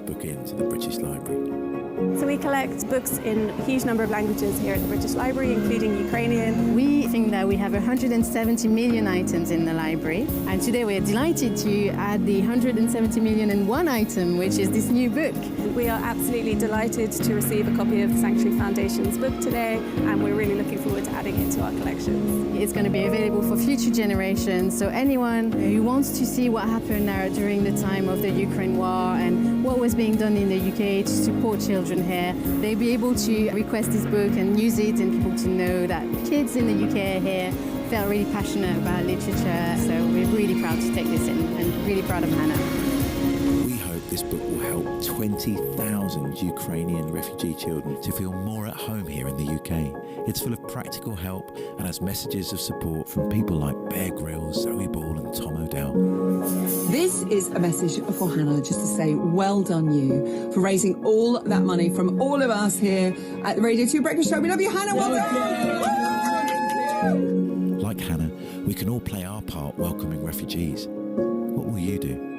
book into the British Library. So we collect books in a huge number of languages here at the British Library, including Ukrainian. We think that we have 170 million items in the library, and today we're delighted to add the 170 million and one item, which is this new book. We are absolutely delighted to receive a copy of the Sanctuary Foundation's book today, and we're really looking forward to adding it to our collections. It's going to be available for future generations, so anyone who wants to see what happened during the time of the Ukraine war and what was being done in the UK to support children here, they'll be able to request this book and use it, and people to know that kids in the UK here felt really passionate about literature. So we're really proud to take this in, and really proud of Hannah. We hope this book will help 20,000 Ukrainian refugee children to feel more at home here in the UK. It's full of practical help and has messages of support from people like Bear Grylls, Zoe Ball and Tom O'Dell. This is a message for Hannah, just to say well done you for raising all that money from all of us here at the Radio 2 Breakfast Show. We love you, Hannah. Well done! Like Hannah, we can all play our part welcoming refugees. What will you do?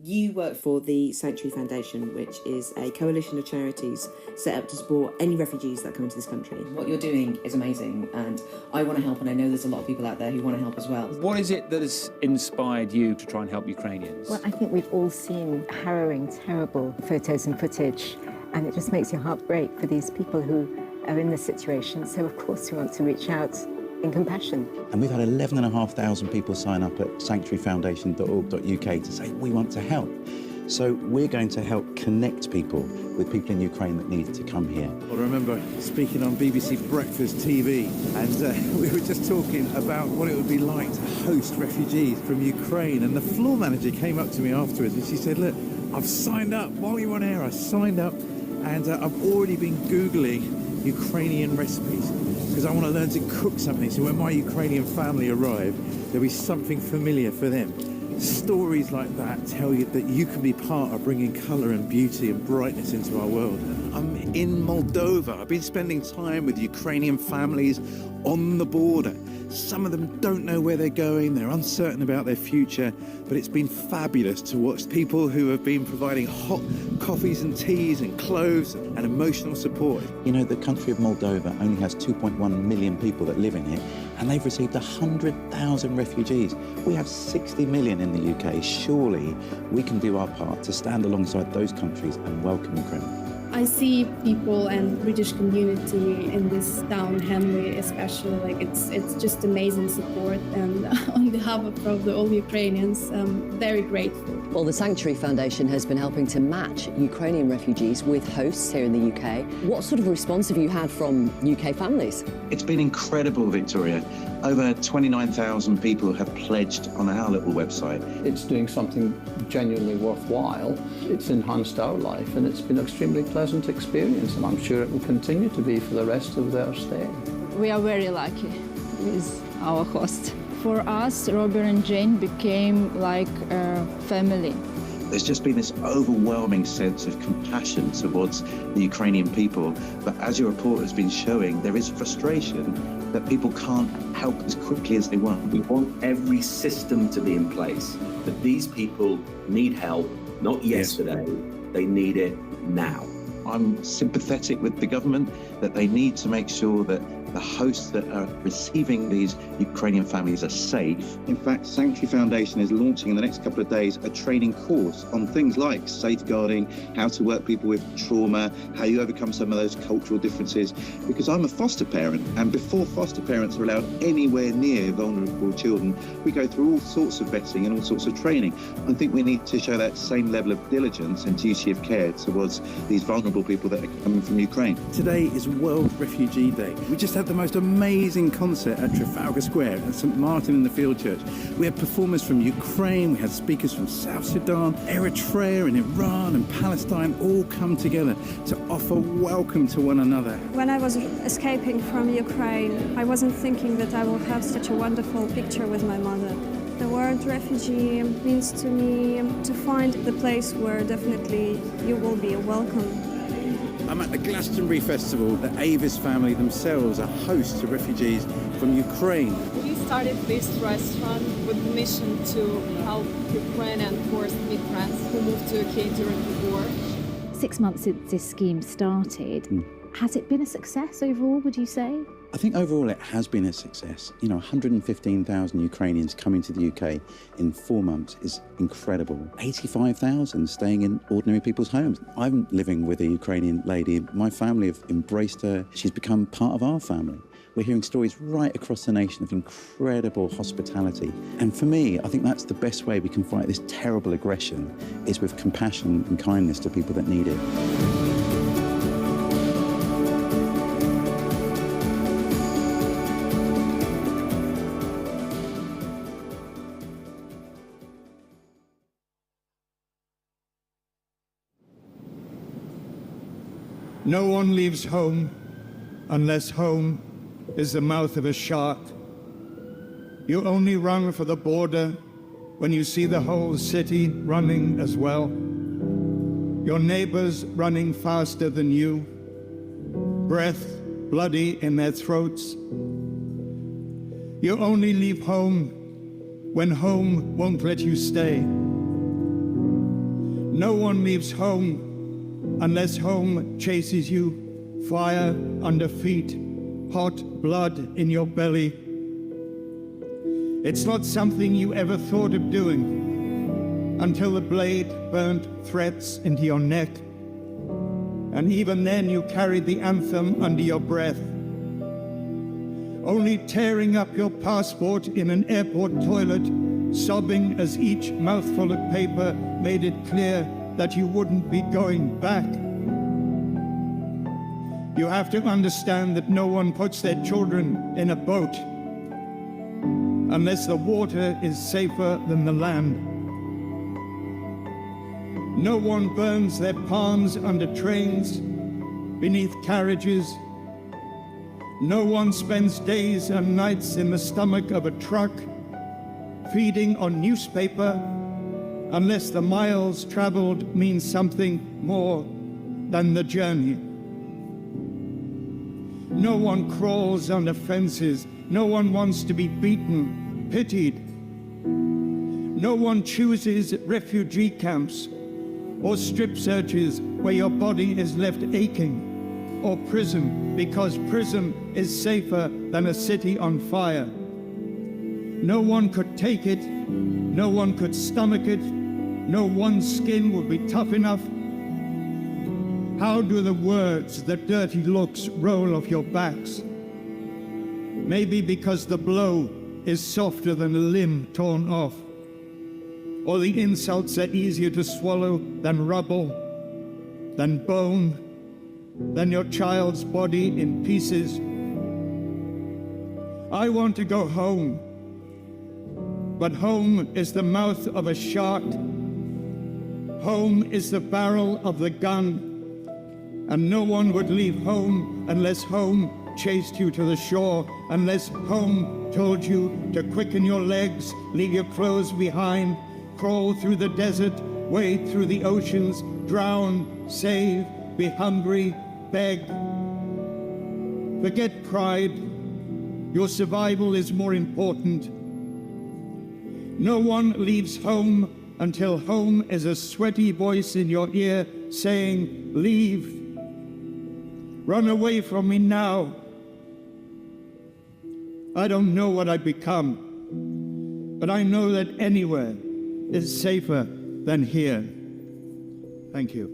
You work for the Sanctuary Foundation, which is a coalition of charities set up to support any refugees that come into this country. What you're doing is amazing, and I want to help, and I know there's a lot of people out there who want to help as well. What is it that has inspired you to try and help Ukrainians? Well, I think we've all seen harrowing, terrible photos and footage, and it just makes your heart break for these people who are in this situation. So, of course, we want to reach out in compassion. And we've had 11,500 people sign up at sanctuaryfoundation.org.uk to say we want to help. So we're going to help connect people with people in Ukraine that need to come here. Well, I remember speaking on BBC Breakfast TV, and we were just talking about what it would be like to host refugees from Ukraine. And the floor manager came up to me afterwards and she said, look, I've signed up. While you were on air, I signed up, and I've already been Googling Ukrainian recipes, because I want to learn to cook something, so when my Ukrainian family arrive, there'll be something familiar for them. Stories like that tell you that you can be part of bringing colour and beauty and brightness into our world. I'm in Moldova. I've been spending time with Ukrainian families on the border. Some of them don't know where they're going, they're uncertain about their future, but it's been fabulous to watch people who have been providing hot coffees and teas and clothes and emotional support. You know, the country of Moldova only has 2.1 million people that live in it, and they've received 100,000 refugees. We have 60 million in the UK. Surely we can do our part to stand alongside those countries and welcome Ukraine. I see people and British community in this town, Henley especially, like it's just amazing support, and on behalf of the all Ukrainians, I'm very grateful. Well, the Sanctuary Foundation has been helping to match Ukrainian refugees with hosts here in the UK. What sort of response have you had from UK families? It's been incredible, Victoria. Over 29,000 people have pledged on our little website. It's doing something genuinely worthwhile. It's enhanced our life, and it's been an extremely pleasant experience, and I'm sure it will continue to be for the rest of their stay. We are very lucky with our host. For us, Robert and Jane became like a family. There's just been this overwhelming sense of compassion towards the Ukrainian people. But as your report has been showing, there is frustration that people can't help as quickly as they want. We want every system to be in place, but these people need help, not yesterday. They need it now. I'm sympathetic with the government that they need to make sure that the hosts that are receiving these Ukrainian families are safe. In fact, Sanctuary Foundation is launching in the next couple of days a training course on things like safeguarding, how to work people with trauma, how you overcome some of those cultural differences. Because I'm a foster parent, and before foster parents are allowed anywhere near vulnerable children, we go through all sorts of vetting and all sorts of training. I think we need to show that same level of diligence and duty of care towards these vulnerable people that are coming from Ukraine. Today is World Refugee Day. We just had the most amazing concert at Trafalgar Square at St Martin in the Field Church. We had performers from Ukraine, we had speakers from South Sudan, Eritrea and Iran and Palestine all come together to offer welcome to one another. When I was escaping from Ukraine, I wasn't thinking that I will have such a wonderful picture with my mother. The word refugee means to me to find the place where definitely you will be welcome. I'm at the Glastonbury Festival. The Avis family themselves are hosts to refugees from Ukraine. We started this restaurant with the mission to help Ukrainian forced migrants who moved to UK during the war. 6 months since this scheme started, has it been a success overall, would you say? I think overall it has been a success. 115,000 Ukrainians coming to the UK in 4 months is incredible. 85,000 staying in ordinary people's homes. I'm living with a Ukrainian lady. My family have embraced her. She's become part of our family. We're hearing stories right across the nation of incredible hospitality. And for me, I think that's the best way we can fight this terrible aggression, is with compassion and kindness to people that need it. No one leaves home unless home is the mouth of a shark. You only run for the border when you see the whole city running as well. Your neighbors running faster than you, breath bloody in their throats. You only leave home when home won't let you stay. No one leaves home unless home chases you, fire under feet, hot blood in your belly. It's not something you ever thought of doing until the blade burnt threats into your neck. And even then you carried the anthem under your breath. Only tearing up your passport in an airport toilet, sobbing as each mouthful of paper made it clear that you wouldn't be going back. You have to understand that no one puts their children in a boat unless the water is safer than the land. No one burns their palms under trains, beneath carriages. No one spends days and nights in the stomach of a truck, feeding on newspaper, unless the miles traveled means something more than the journey. No one crawls under fences. No one wants to be beaten, pitied. No one chooses refugee camps or strip searches where your body is left aching, or prison because prison is safer than a city on fire. No one could take it. No one could stomach it. No one's skin would be tough enough. How do the words, the dirty looks roll off your backs? Maybe because the blow is softer than a limb torn off, or the insults are easier to swallow than rubble, than bone, than your child's body in pieces. I want to go home, but home is the mouth of a shark. Home is the barrel of the gun. And no one would leave home unless home chased you to the shore, unless home told you to quicken your legs, leave your clothes behind, crawl through the desert, wade through the oceans, drown, save, be hungry, beg. Forget pride. Your survival is more important. No one leaves home until home is a sweaty voice in your ear saying, leave. Run away from me now. I don't know what I've become, but I know that anywhere is safer than here. Thank you.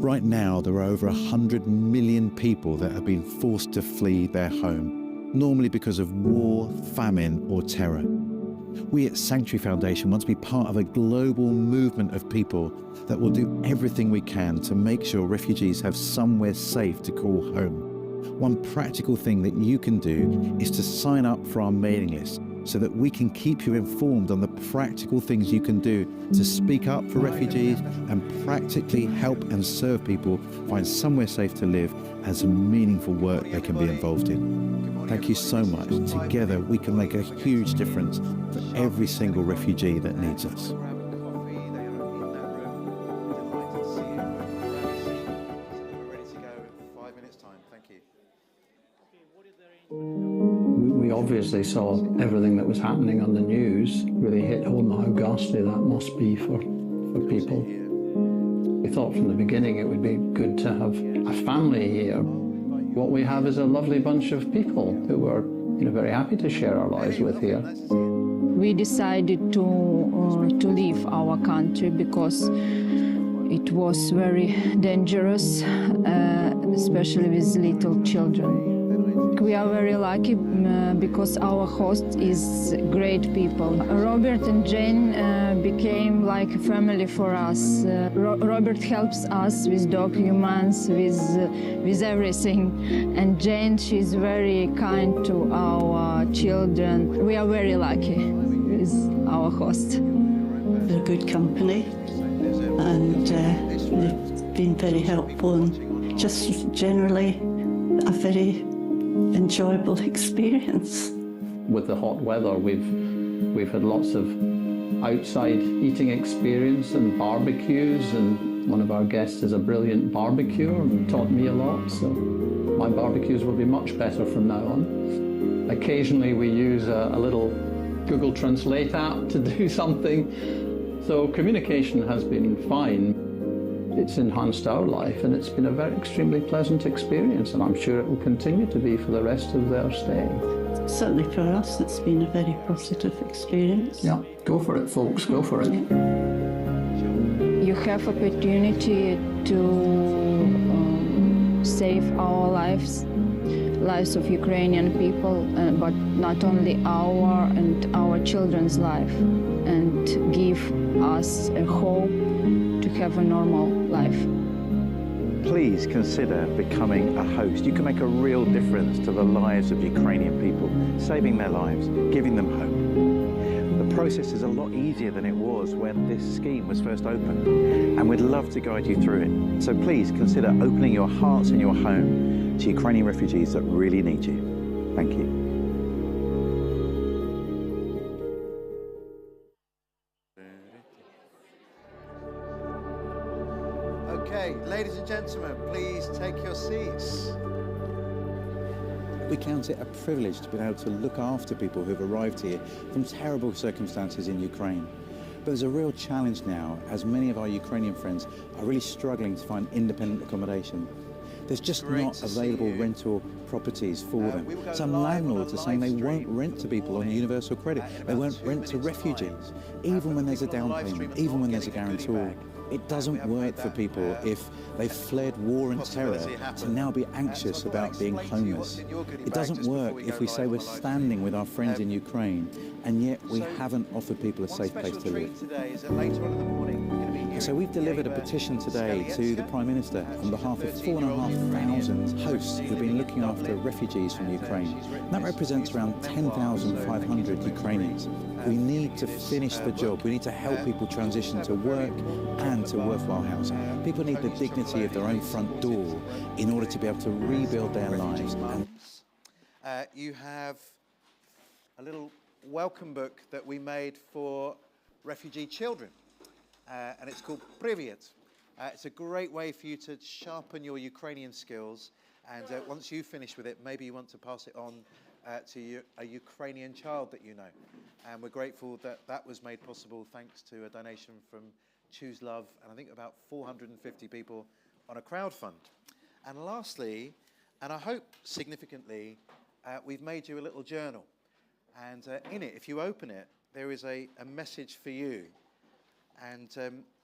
Right now, there are over 100 million people that have been forced to flee their home, normally because of war, famine, or terror. We at Sanctuary Foundation want to be part of a global movement of people that will do everything we can to make sure refugees have somewhere safe to call home. One practical thing that you can do is to sign up for our mailing list so that we can keep you informed on the practical things you can do to speak up for refugees and practically help and serve people find somewhere safe to live and some meaningful work they can be involved in. Thank you so much. Together we can make a huge difference for every single refugee that needs us. obviously saw everything that was happening on the news, really hit home how ghastly that must be for people. We thought from the beginning it would be good to have a family here. What we have is a lovely bunch of people who we're very happy to share our lives with here. We decided to leave our country because it was very dangerous, especially with little children. We are very lucky because our host is great people. Robert and Jane became like a family for us. Robert helps us with documents, with everything. And Jane, she's very kind to our children. We are very lucky with our host. They're good company and they've been very helpful and just generally a very enjoyable experience. With the hot weather, we've had lots of outside eating experience and barbecues, and one of our guests is a brilliant barbecuer and taught me a lot, so my barbecues will be much better from now on. Occasionally we use a little Google Translate app to do something, so communication has been fine. It's enhanced our life and it's been a very extremely pleasant experience, and I'm sure it will continue to be for the rest of their stay. Certainly for us it's been a very positive experience. Yeah, go for it folks, go for it. You have opportunity to save our lives of Ukrainian people, but not only our and our children's life, and give us a hope to have a normal life. Please consider becoming a host. You can make a real difference to the lives of Ukrainian people, saving their lives, giving them hope. The process is a lot easier than it was when this scheme was first opened, and we'd love to guide you through it. So please consider opening your hearts and your home to Ukrainian refugees that really need you. Thank you. Okay, ladies and gentlemen, please take your seats. We count it a privilege to be able to look after people who've arrived here from terrible circumstances in Ukraine. But there's a real challenge now, as many of our Ukrainian friends are really struggling to find independent accommodation. There's just not available rental properties for them. Some landlords are saying they won't rent to people on universal credit. They won't rent to refugees, even when there's a down payment, even when there's a guarantor. It doesn't work for people if they've fled war and terror to now be anxious about being homeless. It doesn't work if we say we're standing with our friends in Ukraine and yet we haven't offered people a safe place to live. So we've delivered a petition today to the Prime Minister on behalf of 4,500 hosts who've been looking after refugees from Ukraine. That represents around 10,500 Ukrainians. We need to finish the job. We need to help people transition to work and to worthwhile housing. People need the dignity of their own front door in order to be able to rebuild their lives. You have a little welcome book that we made for refugee children, and it's called Privyet. It's a great way for you to sharpen your Ukrainian skills, and once you finish with it, maybe you want to pass it on to a Ukrainian child that you know. And we're grateful that that was made possible thanks to a donation from Choose Love, and I think about 450 people on a crowdfund. And lastly, and I hope significantly, we've made you a little journal. And in it, if you open it, there is a message for you. And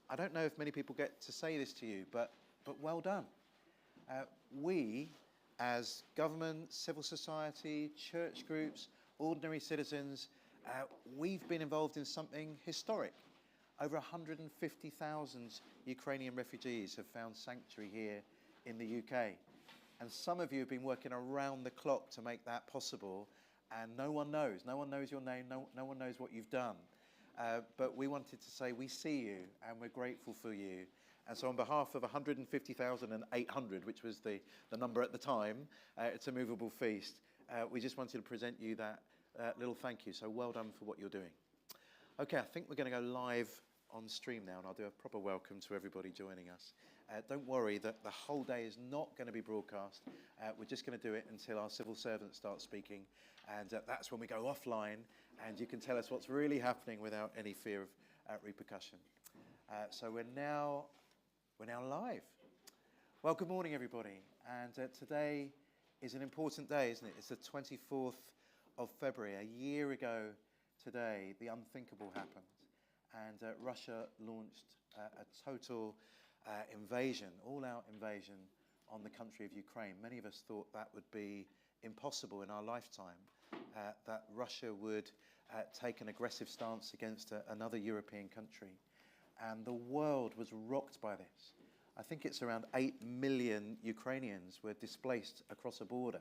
I don't know if many people get to say this to you, but well done. We, as government, civil society, church groups, ordinary citizens, we've been involved in something historic. Over 150,000 Ukrainian refugees have found sanctuary here in the UK. And some of you have been working around the clock to make that possible, and no one knows your name, no one knows what you've done. But we wanted to say we see you and we're grateful for you. And so on behalf of 150,800, which was the number at the time, it's a movable feast, we just wanted to present you that little thank you. So well done for what you're doing. Okay, I think we're going to go live on stream now, and I'll do a proper welcome to everybody joining us. Don't worry that the whole day is not going to be broadcast. We're just going to do it until our civil servants start speaking, and that's when we go offline, and you can tell us what's really happening without any fear of repercussion. So we're now live. Well, good morning, everybody. And today is an important day, isn't it? It's the 24th of February. A year ago today, the unthinkable happened. And Russia launched a total invasion, all-out invasion on the country of Ukraine. Many of us thought that would be impossible in our lifetime, that Russia would take an aggressive stance against another European country. And the world was rocked by this. I think it's around 8 million Ukrainians were displaced across a border.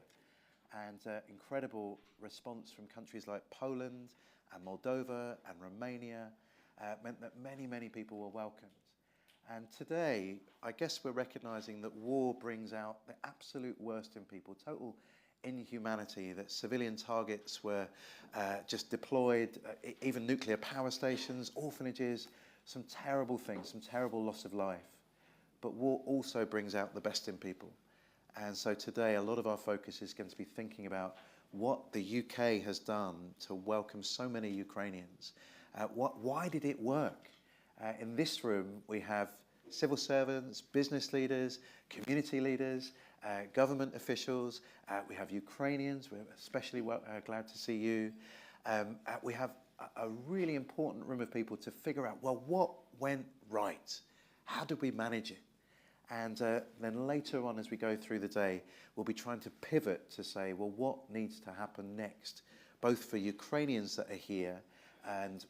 And incredible response from countries like Poland and Moldova and Romania meant that many, many people were welcomed. And today, I guess we're recognizing that war brings out the absolute worst in people, total inhumanity, that civilian targets were just deployed, even nuclear power stations, orphanages, some terrible things, some terrible loss of life. But war also brings out the best in people. And so today, a lot of our focus is going to be thinking about what the UK has done to welcome so many Ukrainians. Why did it work? In this room, we have civil servants, business leaders, community leaders, government officials. We have Ukrainians. We're especially glad to see you. We have a really important room of people to figure out, well, what went right? How did we manage it? And then later on, as we go through the day, we'll be trying to pivot to say, well, what needs to happen next, both for Ukrainians that are here and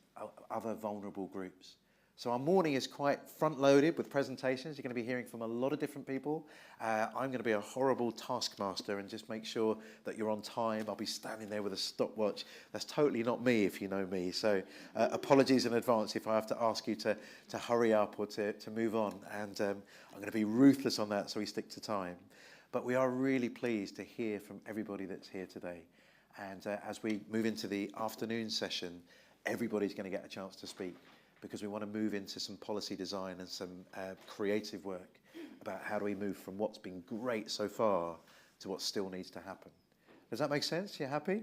other vulnerable groups. So our morning is quite front-loaded with presentations. You're going to be hearing from a lot of different people. I'm going to be a horrible taskmaster and just make sure that you're on time. I'll be standing there with a stopwatch. That's totally not me, if you know me. So apologies in advance if I have to ask you to hurry up or to move on. And I'm going to be ruthless on that so we stick to time. But we are really pleased to hear from everybody that's here today. And as we move into the afternoon session, everybody's going to get a chance to speak, because we want to move into some policy design and some creative work about how do we move from what's been great so far to what still needs to happen. Does that make sense? You happy?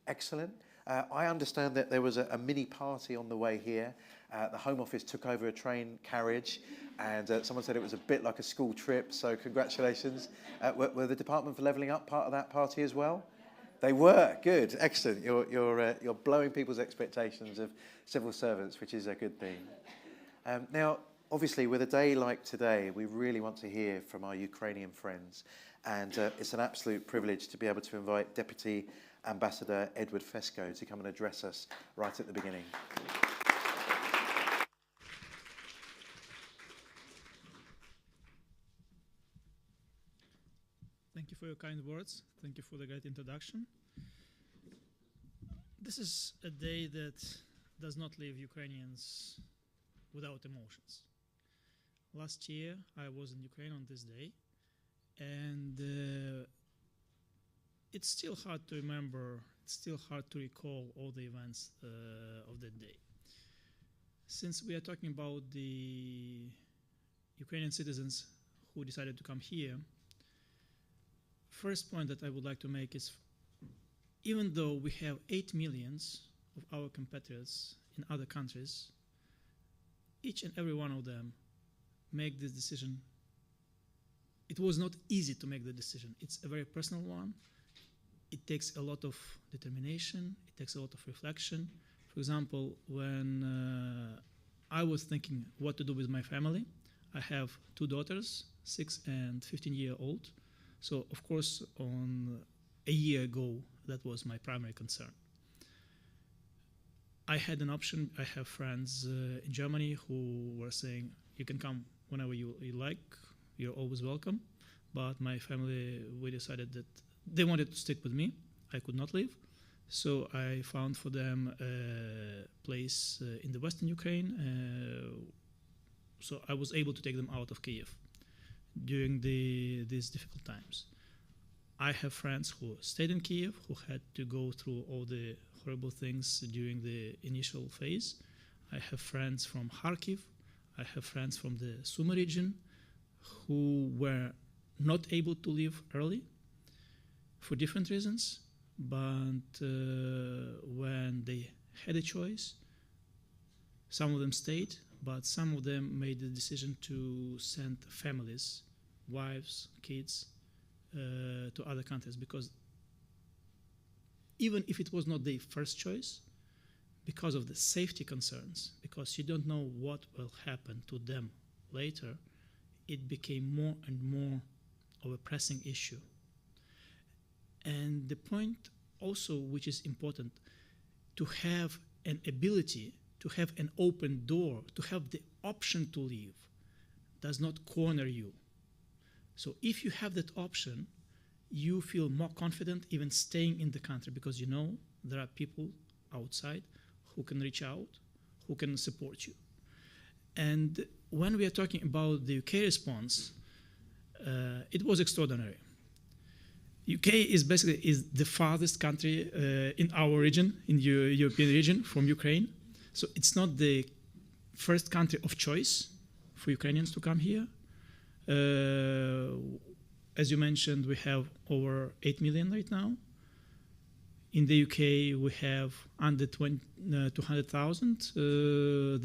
Excellent. I understand that there was a mini party on the way here. The Home Office took over a train carriage, and someone said it was a bit like a school trip, so congratulations. Were the Department for Levelling Up part of that party as well? They were. Good. Excellent. You're blowing people's expectations of civil servants, which is a good thing. Now, obviously, with a day like today, we really want to hear from our Ukrainian friends. And it's an absolute privilege to be able to invite Deputy Ambassador Edward Fesco to come and address us right at the beginning. Thank you for your kind words. Thank you for the great introduction. This is a day that does not leave Ukrainians without emotions. Last year, I was in Ukraine on this day, and it's still hard to remember, it's still hard to recall all the events of that day. Since we are talking about the Ukrainian citizens who decided to come here, first point that I would like to make is, even though we have 8 million of our competitors in other countries, each and every one of them make this decision. It was not easy to make the decision. It's a very personal one. It takes a lot of determination. It takes a lot of reflection. For example, when I was thinking what to do with my family, I have 2 daughters, 6 and 15-year-old. So, of course, on a year ago, that was my primary concern. I had an option. I have friends in Germany who were saying, you can come whenever you like, you're always welcome. But my family, we decided that they wanted to stick with me. I could not leave. So I found for them a place in the Western Ukraine. So I was able to take them out of Kiev during these difficult times. I have friends who stayed in Kiev, who had to go through all the horrible things during the initial phase. I have friends from Kharkiv. I have friends from the Sumy region who were not able to leave early for different reasons, but when they had a choice, some of them stayed, but some of them made the decision to send families, wives, kids, to other countries, because even if it was not their first choice, because of the safety concerns, because you don't know what will happen to them later, it became more and more of a pressing issue. And the point also, which is important, to have an ability, to have an open door, to have the option to leave, does not corner you. So if you have that option, you feel more confident even staying in the country, because you know there are people outside who can reach out, who can support you. And when we are talking about the UK response, it was extraordinary. UK is basically the farthest country in our region, in the European region, from Ukraine. So it's not the first country of choice for Ukrainians to come here. As you mentioned, we have over 8 million right now. In the UK, we have under 200,000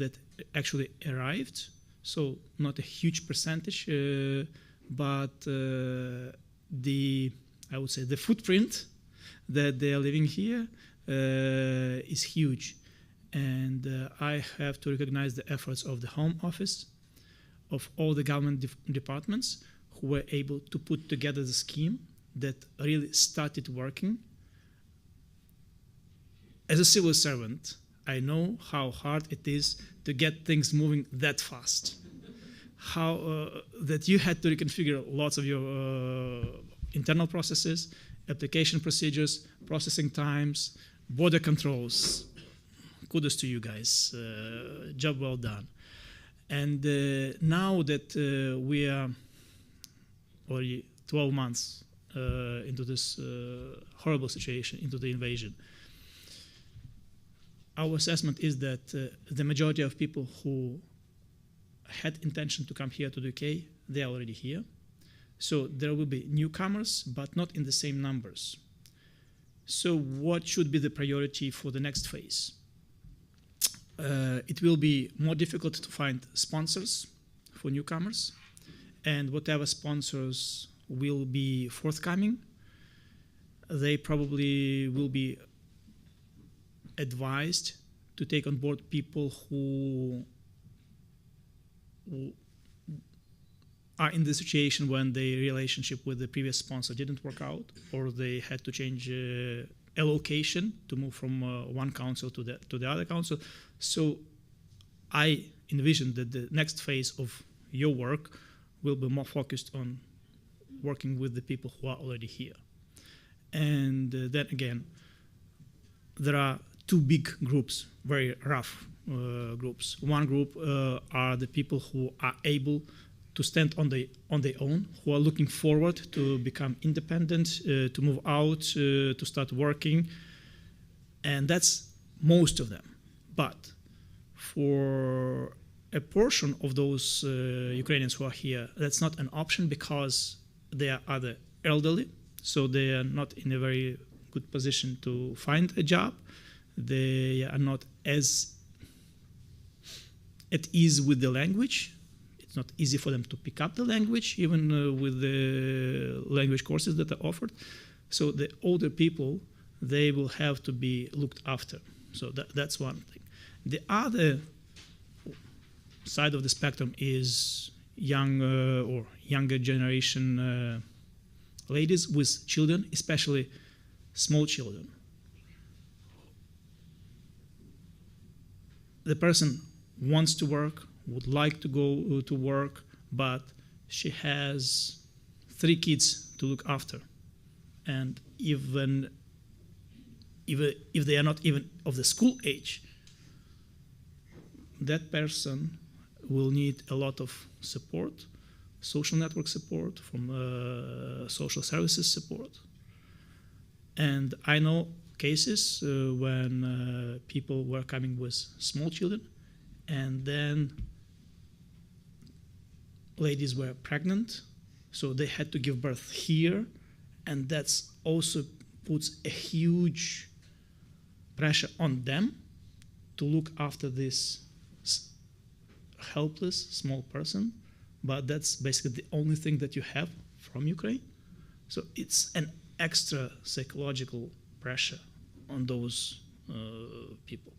that actually arrived. So not a huge percentage, but I would say the footprint that they are living here is huge. And I have to recognize the efforts of the Home Office, of all the government departments who were able to put together the scheme that really started working. As a civil servant, I know how hard it is to get things moving that fast. How that you had to reconfigure lots of your internal processes, application procedures, processing times, border controls. Kudos to you guys, job well done. And now that we are already 12 months into this horrible situation, into the invasion, our assessment is that the majority of people who had intention to come here to the UK, they are already here. So there will be newcomers, but not in the same numbers. So what should be the priority for the next phase? It will be more difficult to find sponsors for newcomers, and whatever sponsors will be forthcoming, they probably will be advised to take on board people who are in the situation when the relationship with the previous sponsor didn't work out, or they had to change a location to move from one council to the other council. So I envision that the next phase of your work will be more focused on working with the people who are already here. And then again, there are two big groups, very rough groups. One group are the people who are able to stand on their own, who are looking forward to become independent, to move out, to start working, and that's most of them. But for a portion of those Ukrainians who are here, that's not an option because they are either elderly, so they are not in a very good position to find a job. They are not as at ease with the language. It's not easy for them to pick up the language, even with the language courses that are offered. So the older people, they will have to be looked after. So that's one thing. The other side of the spectrum is young or younger generation ladies with children, especially small children. The person wants to work, would like to go to work, but she has 3 kids to look after. And even if they are not even of the school age, that person will need a lot of support, social network support, from social services support. And I know cases when people were coming with small children and then ladies were pregnant, so they had to give birth here, and that's also puts a huge pressure on them to look after this helpless small person, but that's basically the only thing that you have from Ukraine. So it's an extra psychological pressure on those people.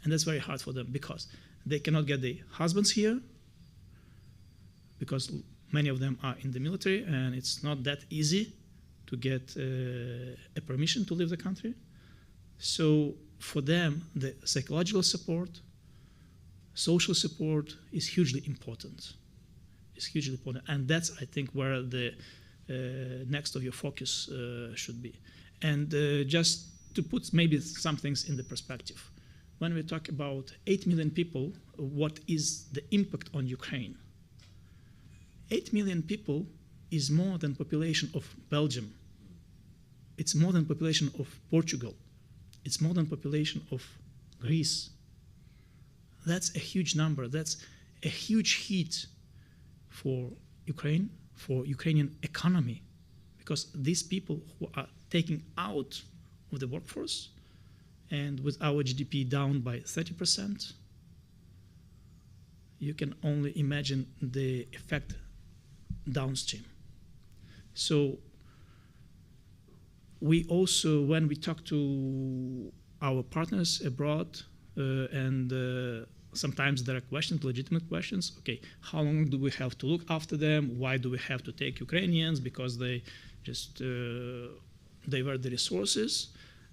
And that's very hard for them because they cannot get their husbands here because many of them are in the military and it's not that easy to get a permission to leave the country. So for them, the psychological support, social support is hugely important. It's hugely important. And that's, I think, where the next of your focus should be. And just to put maybe some things in the perspective, when we talk about 8 million people, what is the impact on Ukraine? 8 million people is more than population of Belgium. It's more than population of Portugal. It's more than population of Greece. That's a huge number. That's a huge hit for Ukraine, for Ukrainian economy, because these people who are taken out of the workforce, and with our GDP down by 30%, you can only imagine the effect downstream. So we also, when we talk to our partners abroad, and sometimes there are questions, legitimate questions. Okay, how long do we have to look after them? Why do we have to take Ukrainians? Because they just divert the resources.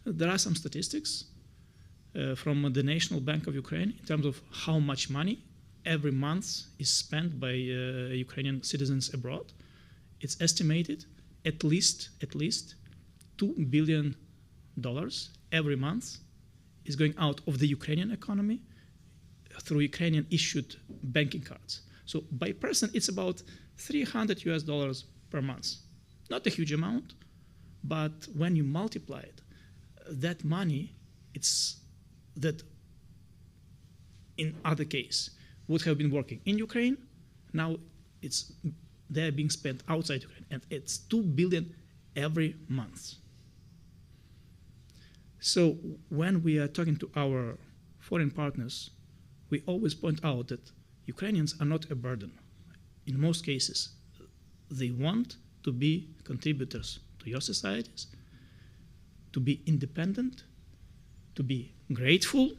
There are some statistics from the National Bank of Ukraine in terms of how much money every month is spent by Ukrainian citizens abroad. It's estimated at least $2 billion every month is going out of the Ukrainian economy through Ukrainian issued banking cards. So by person, it's about $300 per month. Not a huge amount, but when you multiply it, that money, it's that in other case would have been working in Ukraine, now they're being spent outside Ukraine, and it's $2 billion every month. So when we are talking to our foreign partners, we always point out that Ukrainians are not a burden. In most cases, they want to be contributors to your societies, to be independent, to be grateful.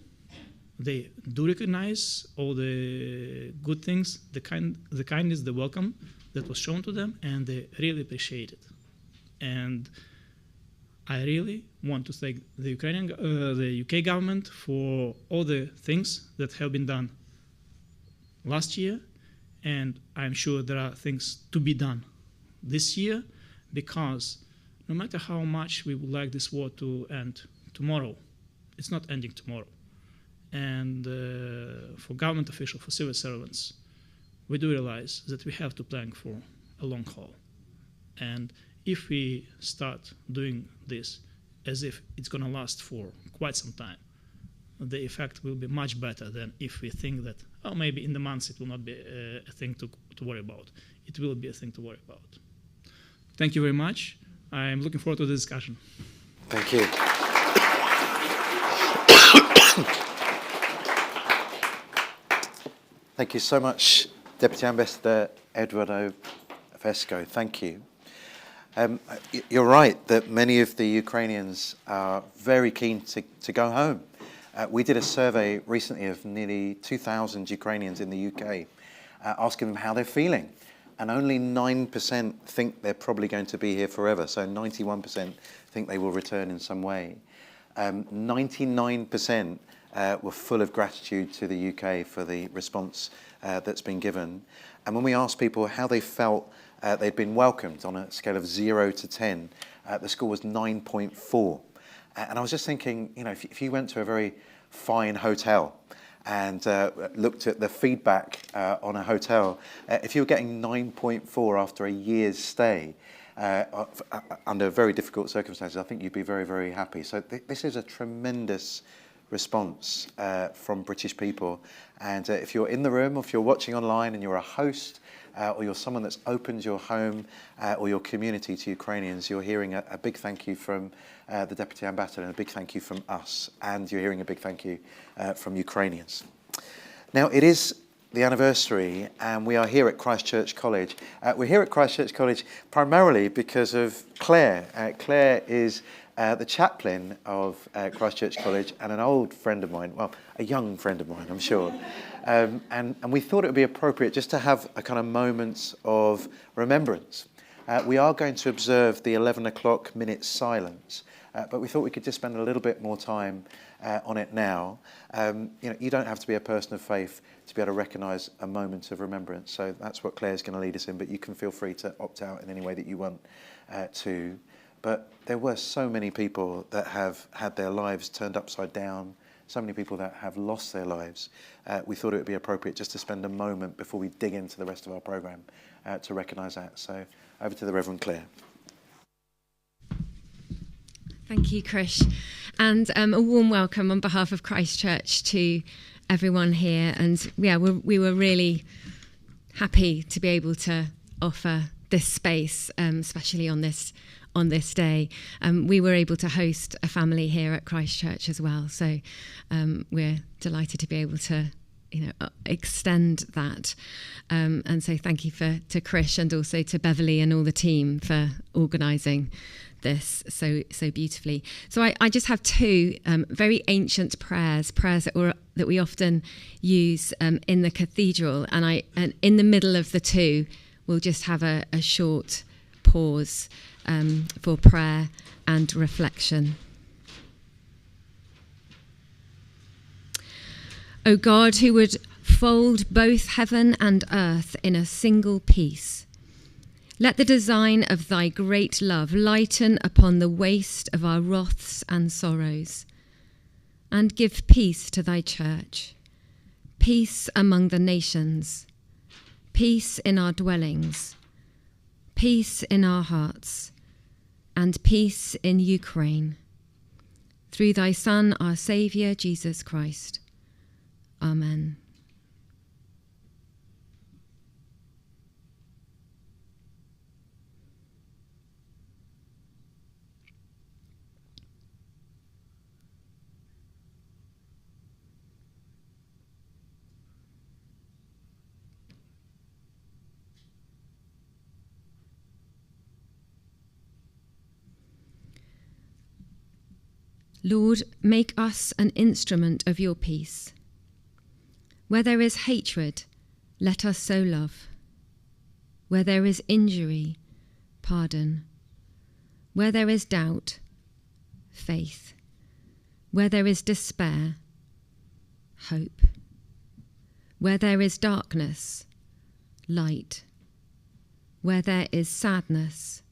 They do recognize all the good things, the kindness, the welcome that was shown to them, and they really appreciate it. And I really want to thank the UK government for all the things that have been done last year, and I'm sure there are things to be done this year, because no matter how much we would like this war to end tomorrow, it's not ending tomorrow. And for government officials, for civil servants, we do realize that we have to plan for a long haul. And if we start doing this as if it's going to last for quite some time, the effect will be much better than if we think that, oh, maybe in the months it will not be a thing to worry about. It will be a thing to worry about. Thank you very much. I'm looking forward to the discussion. Thank you. Thank you so much, Deputy Ambassador Eduardo Vesco. Thank you. You're right that many of the Ukrainians are very keen to go home. We did a survey recently of nearly 2,000 Ukrainians in the UK, asking them how they're feeling. And only 9% think they're probably going to be here forever. So 91% think they will return in some way. 99% were full of gratitude to the UK for the response that's been given. And when we asked people how they felt they'd been welcomed on a scale of 0 to 10, the score was 9.4. And I was just thinking, you know, if you went to a very fine hotel and looked at the feedback on a hotel, if you were getting 9.4 after a year's stay under very difficult circumstances, I think you'd be very, very happy. So this is a tremendous response from British people. And if you're in the room, or if you're watching online and you're a host, or you're someone that's opened your home or your community to Ukrainians, you're hearing a big thank you from the Deputy Ambassador and a big thank you from us, and you're hearing a big thank you from Ukrainians. Now, it is the anniversary, and we are here at Christ Church College. We're here at Christ Church College primarily because of Claire. Claire is the chaplain of Christ Church College and an old friend of mine, well, a young friend of mine, I'm sure. And we thought it would be appropriate just to have a kind of moments of remembrance. We are going to observe the 11 o'clock minute silence, but we thought we could just spend a little bit more time on it now. You don't have to be a person of faith to be able to recognise a moment of remembrance. So that's what Claire's going to lead us in, but you can feel free to opt out in any way that you want to. But there were so many people that have had their lives turned upside down, so many people that have lost their lives. We thought it would be appropriate just to spend a moment before we dig into the rest of our programme to recognise that. So over to the Reverend Claire. Thank you, Krish. And a warm welcome on behalf of Christ Church to everyone here. And yeah, we were really happy to be able to offer this space, especially on this day. We were able to host a family here at Christ Church as well. So we're delighted to be able to extend that. And so thank you to Krish and also to Beverly and all the team for organising this so beautifully. So I just have two very ancient prayers that we often use in the cathedral, and in the middle of the two we'll just have a short pause for prayer and reflection. O God, who would fold both heaven and earth in a single piece, let the design of thy great love lighten upon the waste of our wraths and sorrows, and give peace to thy church, peace among the nations, peace in our dwellings, peace in our hearts, and peace in Ukraine. Through thy Son, our Saviour, Jesus Christ. Amen. Lord, make us an instrument of your peace. Where there is hatred, let us sow love. Where there is injury, pardon. Where there is doubt, faith. Where there is despair, hope. Where there is darkness, light. Where there is sadness,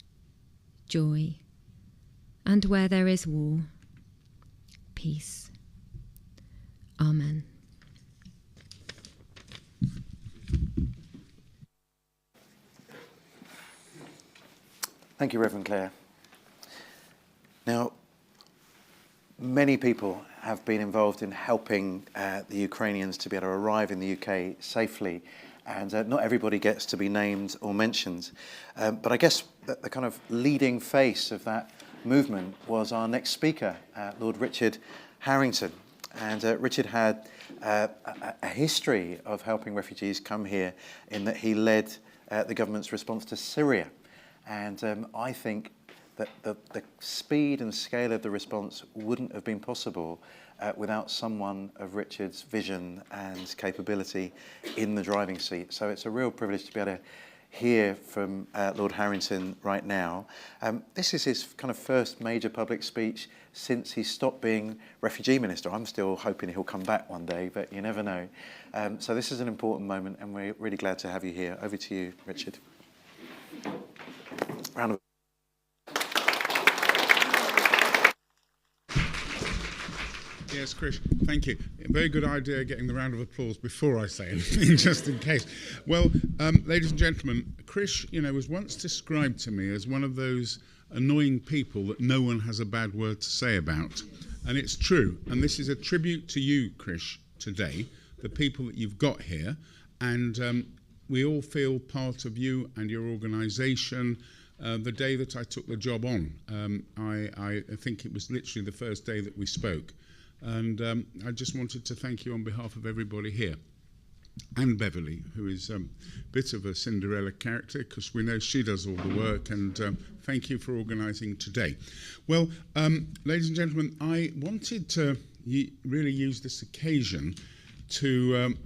joy. And where there is war, peace. Amen. Thank you, Reverend Claire. Now, many people have been involved in helping the Ukrainians to be able to arrive in the UK safely, and not everybody gets to be named or mentioned. But I guess the kind of leading face of that movement was our next speaker, Lord Richard Harrington. And Richard had a history of helping refugees come here, in that he led the government's response to Syria. And I think that the speed and scale of the response wouldn't have been possible without someone of Richard's vision and capability in the driving seat. So it's a real privilege to be able to hear from Lord Harrington right now. This is his kind of first major public speech since he stopped being refugee minister. I'm still hoping he'll come back one day, but you never know. So this is an important moment, and we're really glad to have you here. Over to you, Richard. Round of Yes, Krish, thank you. Very good idea getting the round of applause before I say anything, just in case. Well, ladies and gentlemen, Krish, was once described to me as one of those annoying people that no one has a bad word to say about. And it's true. And this is a tribute to you, Krish, today, the people that you've got here. And we all feel part of you and your organisation. The day that I took the job on, I think it was literally the first day that we spoke. And I just wanted to thank you on behalf of everybody here. And Beverly, who is a bit of a Cinderella character, because we know she does all the work, and thank you for organising today. Well, ladies and gentlemen, I wanted to really use this occasion to,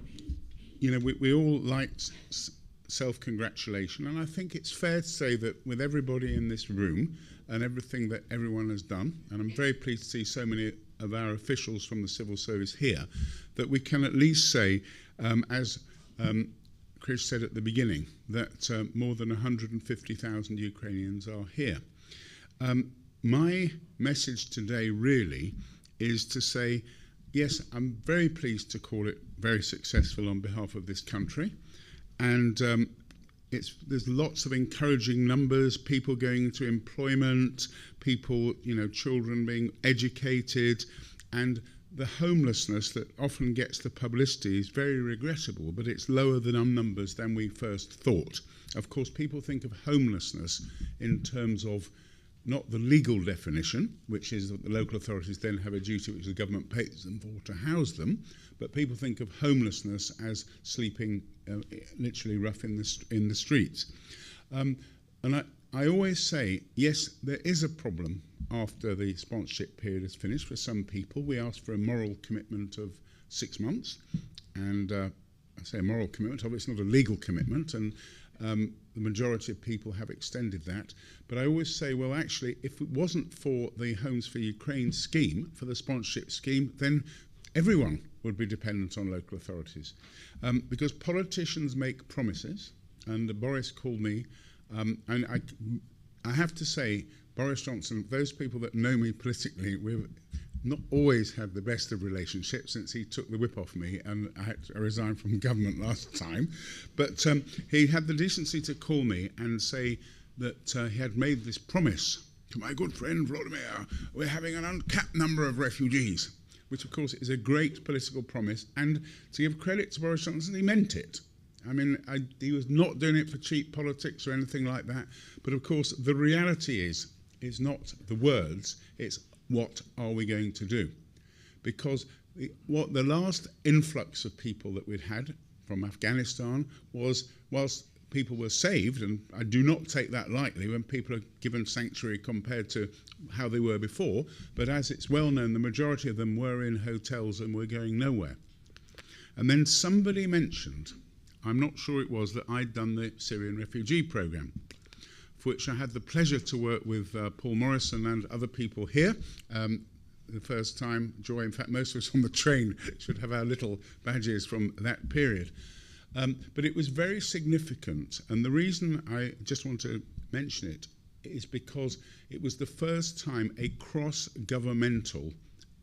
we all like self-congratulation, and I think it's fair to say that with everybody in this room and everything that everyone has done, and I'm very pleased to see so many of our officials from the civil service here, that we can at least say, as Chris said at the beginning, that more than 150,000 Ukrainians are here. My message today really is to say, yes, I'm very pleased to call it very successful on behalf of this country. And there's lots of encouraging numbers, people going into employment, people, children being educated, and the homelessness that often gets the publicity is very regrettable, but it's lower than numbers than we first thought. Of course, people think of homelessness in terms of not the legal definition, which is that the local authorities then have a duty which the government pays them for to house them, but people think of homelessness as sleeping literally rough in the streets. And I always say, yes, there is a problem after the sponsorship period is finished for some people. We ask for a moral commitment of 6 months, and I say a moral commitment, obviously it's not a legal commitment, and the majority of people have extended that. But I always say, well, actually, if it wasn't for the Homes for Ukraine scheme, for the sponsorship scheme, then everyone would be dependent on local authorities. Because politicians make promises, and Boris called me, and I have to say, Boris Johnson, those people that know me politically, we've not always had the best of relationships since he took the whip off me and I had to resign from government last time. But he had the decency to call me and say that he had made this promise to my good friend Vladimir, we're having an uncapped number of refugees, which of course is a great political promise. And to give credit to Boris Johnson, he meant it. I mean, he was not doing it for cheap politics or anything like that. But of course, the reality is not the words, it's what are we going to do? Because the last influx of people that we'd had from Afghanistan was, whilst people were saved, and I do not take that lightly when people are given sanctuary compared to how they were before, but as it's well known, the majority of them were in hotels and were going nowhere. And then somebody mentioned, I'm not sure it was, that I'd done the Syrian refugee programme, for which I had the pleasure to work with Paul Morrison and other people here. The first time, Joy, in fact, most of us on the train should have our little badges from that period. But it was very significant, and the reason I just want to mention it is because it was the first time a cross-governmental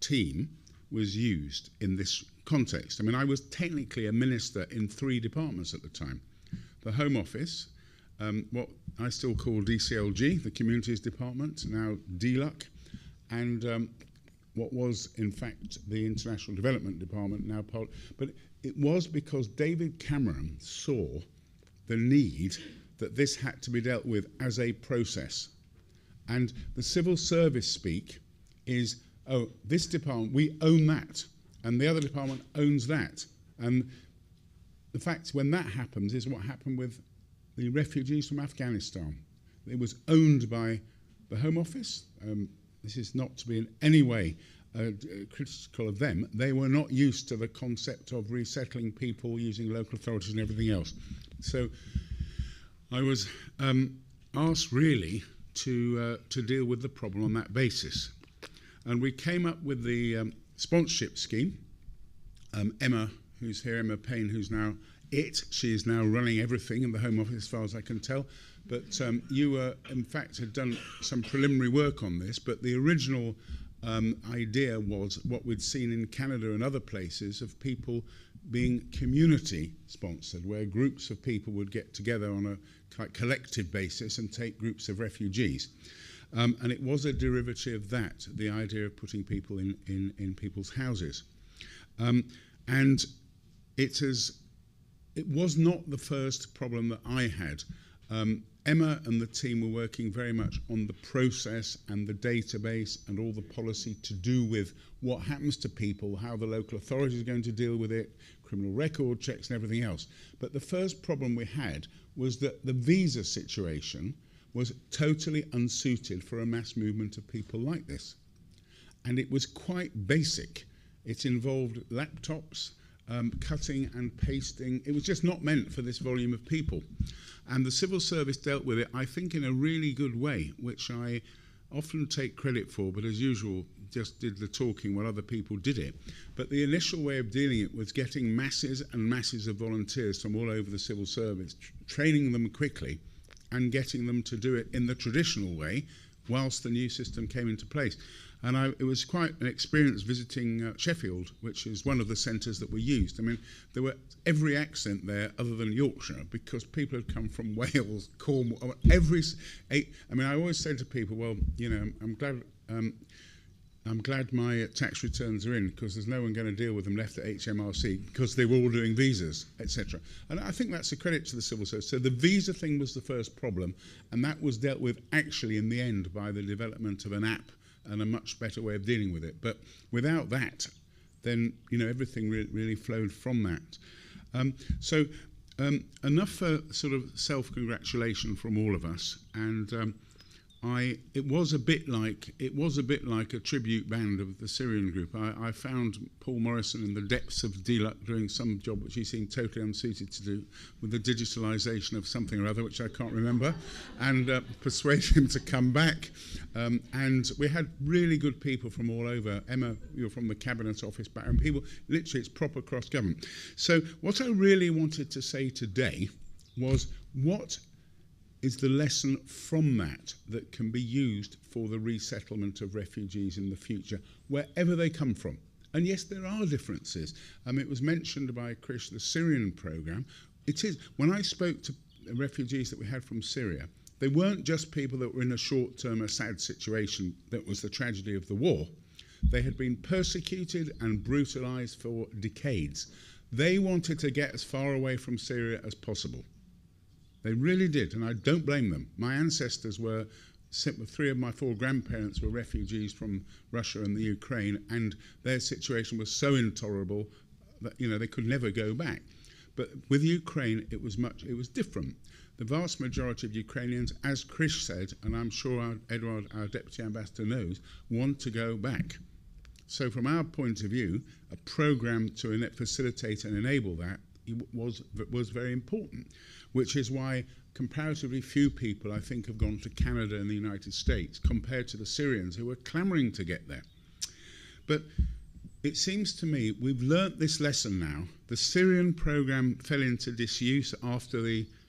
team was used in this context. I mean, I was technically a minister in 3 departments at the time. The Home Office, what I still call DCLG, the Communities Department, now DLUC, and what was in fact the International Development Department, now but it was because David Cameron saw the need that this had to be dealt with as a process. And the civil service speak is, oh, this department, we own that, and the other department owns that. And the fact when that happens is what happened with the refugees from Afghanistan. It was owned by the Home Office. This is not to be in any way critical of them. They were not used to the concept of resettling people using local authorities and everything else. So I was asked really to deal with the problem on that basis. And we came up with the sponsorship scheme. Emma, who's here, Emma Payne, who's now she is now running everything in the Home Office as far as I can tell. But you, in fact, had done some preliminary work on this, but the original idea was what we'd seen in Canada and other places of people being community sponsored, where groups of people would get together on a collective basis and take groups of refugees. And it was a derivative of that, the idea of putting people in people's houses. And it was not the first problem that I had. Emma and the team were working very much on the process and the database and all the policy to do with what happens to people, how the local authorities are going to deal with it, criminal record checks and everything else. But the first problem we had was that the visa situation was totally unsuited for a mass movement of people like this. And it was quite basic. It involved laptops, cutting and pasting. It was just not meant for this volume of people. And the civil service dealt with it, I think, in a really good way, which I often take credit for, but as usual, just did the talking while other people did it. But the initial way of dealing it was getting masses and masses of volunteers from all over the civil service, training them quickly and getting them to do it in the traditional way whilst the new system came into place. And it was quite an experience visiting Sheffield, which is one of the centres that were used. I mean, there were every accent there other than Yorkshire, because people had come from Wales, Cornwall, I always say to people, well, you know, I'm glad my tax returns are in, because there's no one going to deal with them left at HMRC, because they were all doing visas, etc. And I think that's a credit to the civil service. So the visa thing was the first problem, and that was dealt with actually in the end by the development of an app and a much better way of dealing with it. But without that, then, you know, everything really flowed from that. Enough for sort of self-congratulation from all of us. And it was a bit like a tribute band of the Syrian group. I found Paul Morrison in the depths of DLUC doing some job which he seemed totally unsuited to do, with the digitalisation of something or other which I can't remember, and persuaded him to come back. And we had really good people from all over. Emma, you're from the Cabinet Office background. People, literally, it's proper cross-government. So what I really wanted to say today was, what is the lesson from that can be used for the resettlement of refugees in the future, wherever they come from? And yes, there are differences. It was mentioned by Krish, the Syrian programme. It is. When I spoke to refugees that we had from Syria, they weren't just people that were in a short-term Assad situation that was the tragedy of the war. They had been persecuted and brutalised for decades. They wanted to get as far away from Syria as possible. They really did, and I don't blame them. My ancestors were, 3 of my 4 grandparents were refugees from Russia and the Ukraine, and their situation was so intolerable that, you know, they could never go back. But with Ukraine, it was different. The vast majority of Ukrainians, as Krish said, and I'm sure Edward, our Deputy Ambassador, knows, want to go back. So from our point of view, a programme to facilitate and enable that was very important, which is why comparatively few people, I think, have gone to Canada and the United States compared to the Syrians who were clamouring to get there. But it seems to me we've learnt this lesson now. The Syrian programme fell into disuse after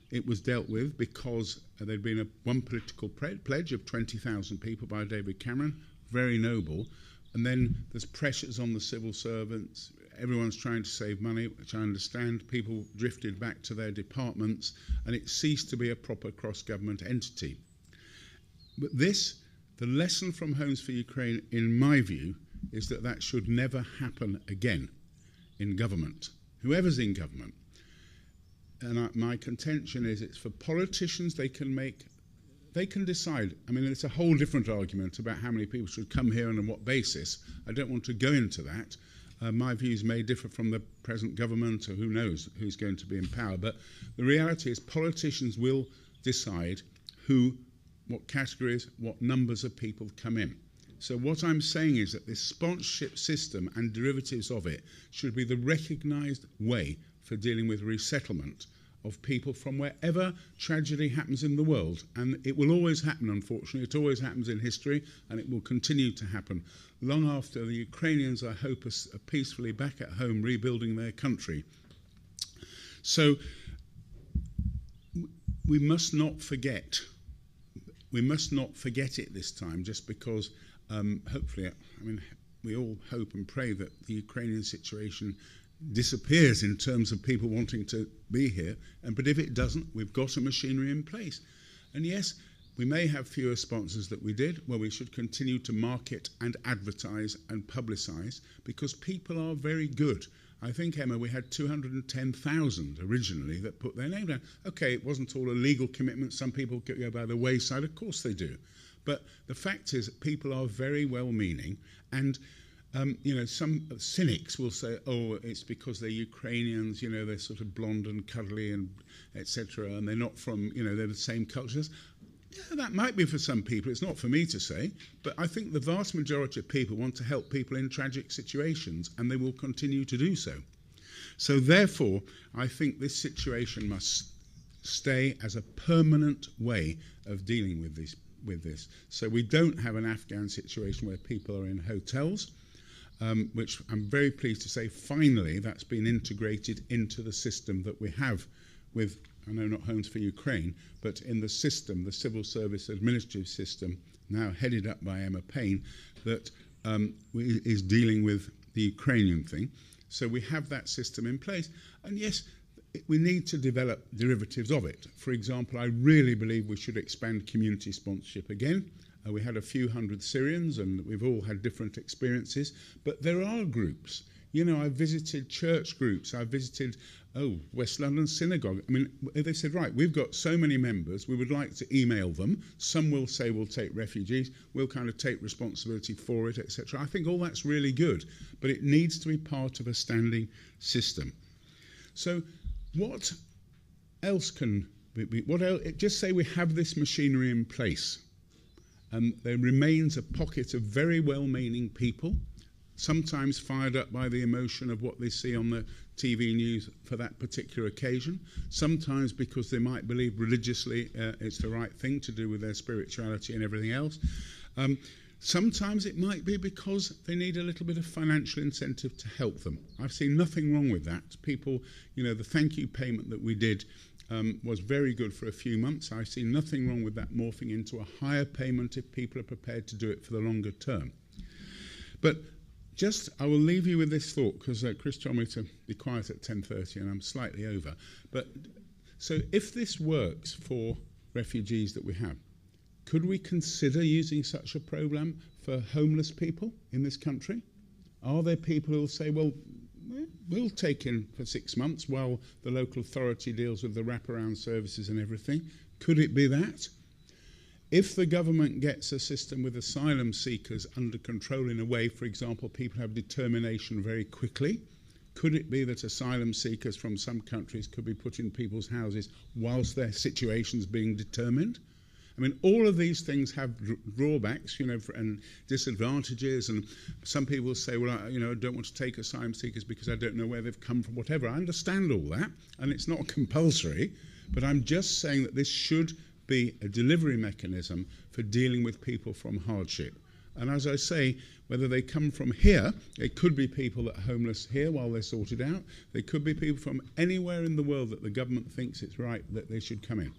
it was dealt with, because there'd been one political pledge of 20,000 people by David Cameron, very noble, and then there's pressures on the civil servants. Everyone's trying to save money, which I understand. People drifted back to their departments, and it ceased to be a proper cross-government entity. But the lesson from Homes for Ukraine, in my view, is that should never happen again in government, whoever's in government. And my contention is, it's for politicians. They can decide. I mean, it's a whole different argument about how many people should come here and on what basis. I don't want to go into that. My views may differ from the present government, or who knows who's going to be in power. But the reality is, politicians will decide what categories, what numbers of people come in. So what I'm saying is that this sponsorship system and derivatives of it should be the recognised way for dealing with resettlement of people from wherever tragedy happens in the world. And it will always happen, unfortunately. It always happens in history, and it will continue to happen long after the Ukrainians, I hope, are peacefully back at home rebuilding their country. So we must not forget. We must not forget it this time, just because hopefully, I mean, we all hope and pray that the Ukrainian situation disappears in terms of people wanting to be here. But if it doesn't, we've got a machinery in place. And yes, we may have fewer sponsors than we did. Well, we should continue to market and advertise and publicise, because people are very good. I think, Emma, we had 210,000 originally that put their name down. Okay, it wasn't all a legal commitment. Some people go by the wayside. Of course they do. But the fact is that people are very well-meaning, and some cynics will say, oh, it's because they're Ukrainians, they're sort of blonde and cuddly and etc., and they're not from, they're the same cultures. Yeah, that might be for some people. It's not for me to say. But I think the vast majority of people want to help people in tragic situations, and they will continue to do so. So therefore, I think this situation must stay as a permanent way of dealing with this. So we don't have an Afghan situation where people are in hotels, which I'm very pleased to say, finally, that's been integrated into the system that we have with, I know not Homes for Ukraine, but in the system, the civil service administrative system, now headed up by Emma Payne, that is dealing with the Ukrainian thing. So we have that system in place. And yes, we need to develop derivatives of it. For example, I really believe we should expand community sponsorship again. We had a few hundred Syrians, and we've all had different experiences. But there are groups. I've visited church groups. I've visited, West London Synagogue. I mean, they said, right, we've got so many members, we would like to email them. Some will say we'll take refugees. We'll kind of take responsibility for it, etc. I think all that's really good, but it needs to be part of a standing system. So what else can be, just say we have this machinery in place, and there remains a pocket of very well-meaning people, sometimes fired up by the emotion of what they see on the TV news for that particular occasion, sometimes because they might believe religiously it's the right thing to do with their spirituality and everything else. Sometimes it might be because they need a little bit of financial incentive to help them. I've seen nothing wrong with that. People, the thank you payment that we did was very good for a few months. I see nothing wrong with that morphing into a higher payment if people are prepared to do it for the longer term. But I will leave you with this thought, because Chris told me to be quiet at 10:30 and I'm slightly over. But so if this works for refugees that we have, could we consider using such a programme for homeless people in this country? Are there people who will say, well, we'll take in for 6 months while the local authority deals with the wraparound services and everything? Could it be that? If the government gets a system with asylum seekers under control in a way, for example, people have determination very quickly, could it be that asylum seekers from some countries could be put in people's houses whilst their situation's being determined? I mean, all of these things have drawbacks, and disadvantages, and some people say, well, I don't want to take asylum seekers because I don't know where they've come from, whatever. I understand all that, and it's not compulsory, but I'm just saying that this should be a delivery mechanism for dealing with people from hardship. And as I say, whether they come from here, it could be people that are homeless here while they're sorted out. They could be people from anywhere in the world that the government thinks it's right that they should come in.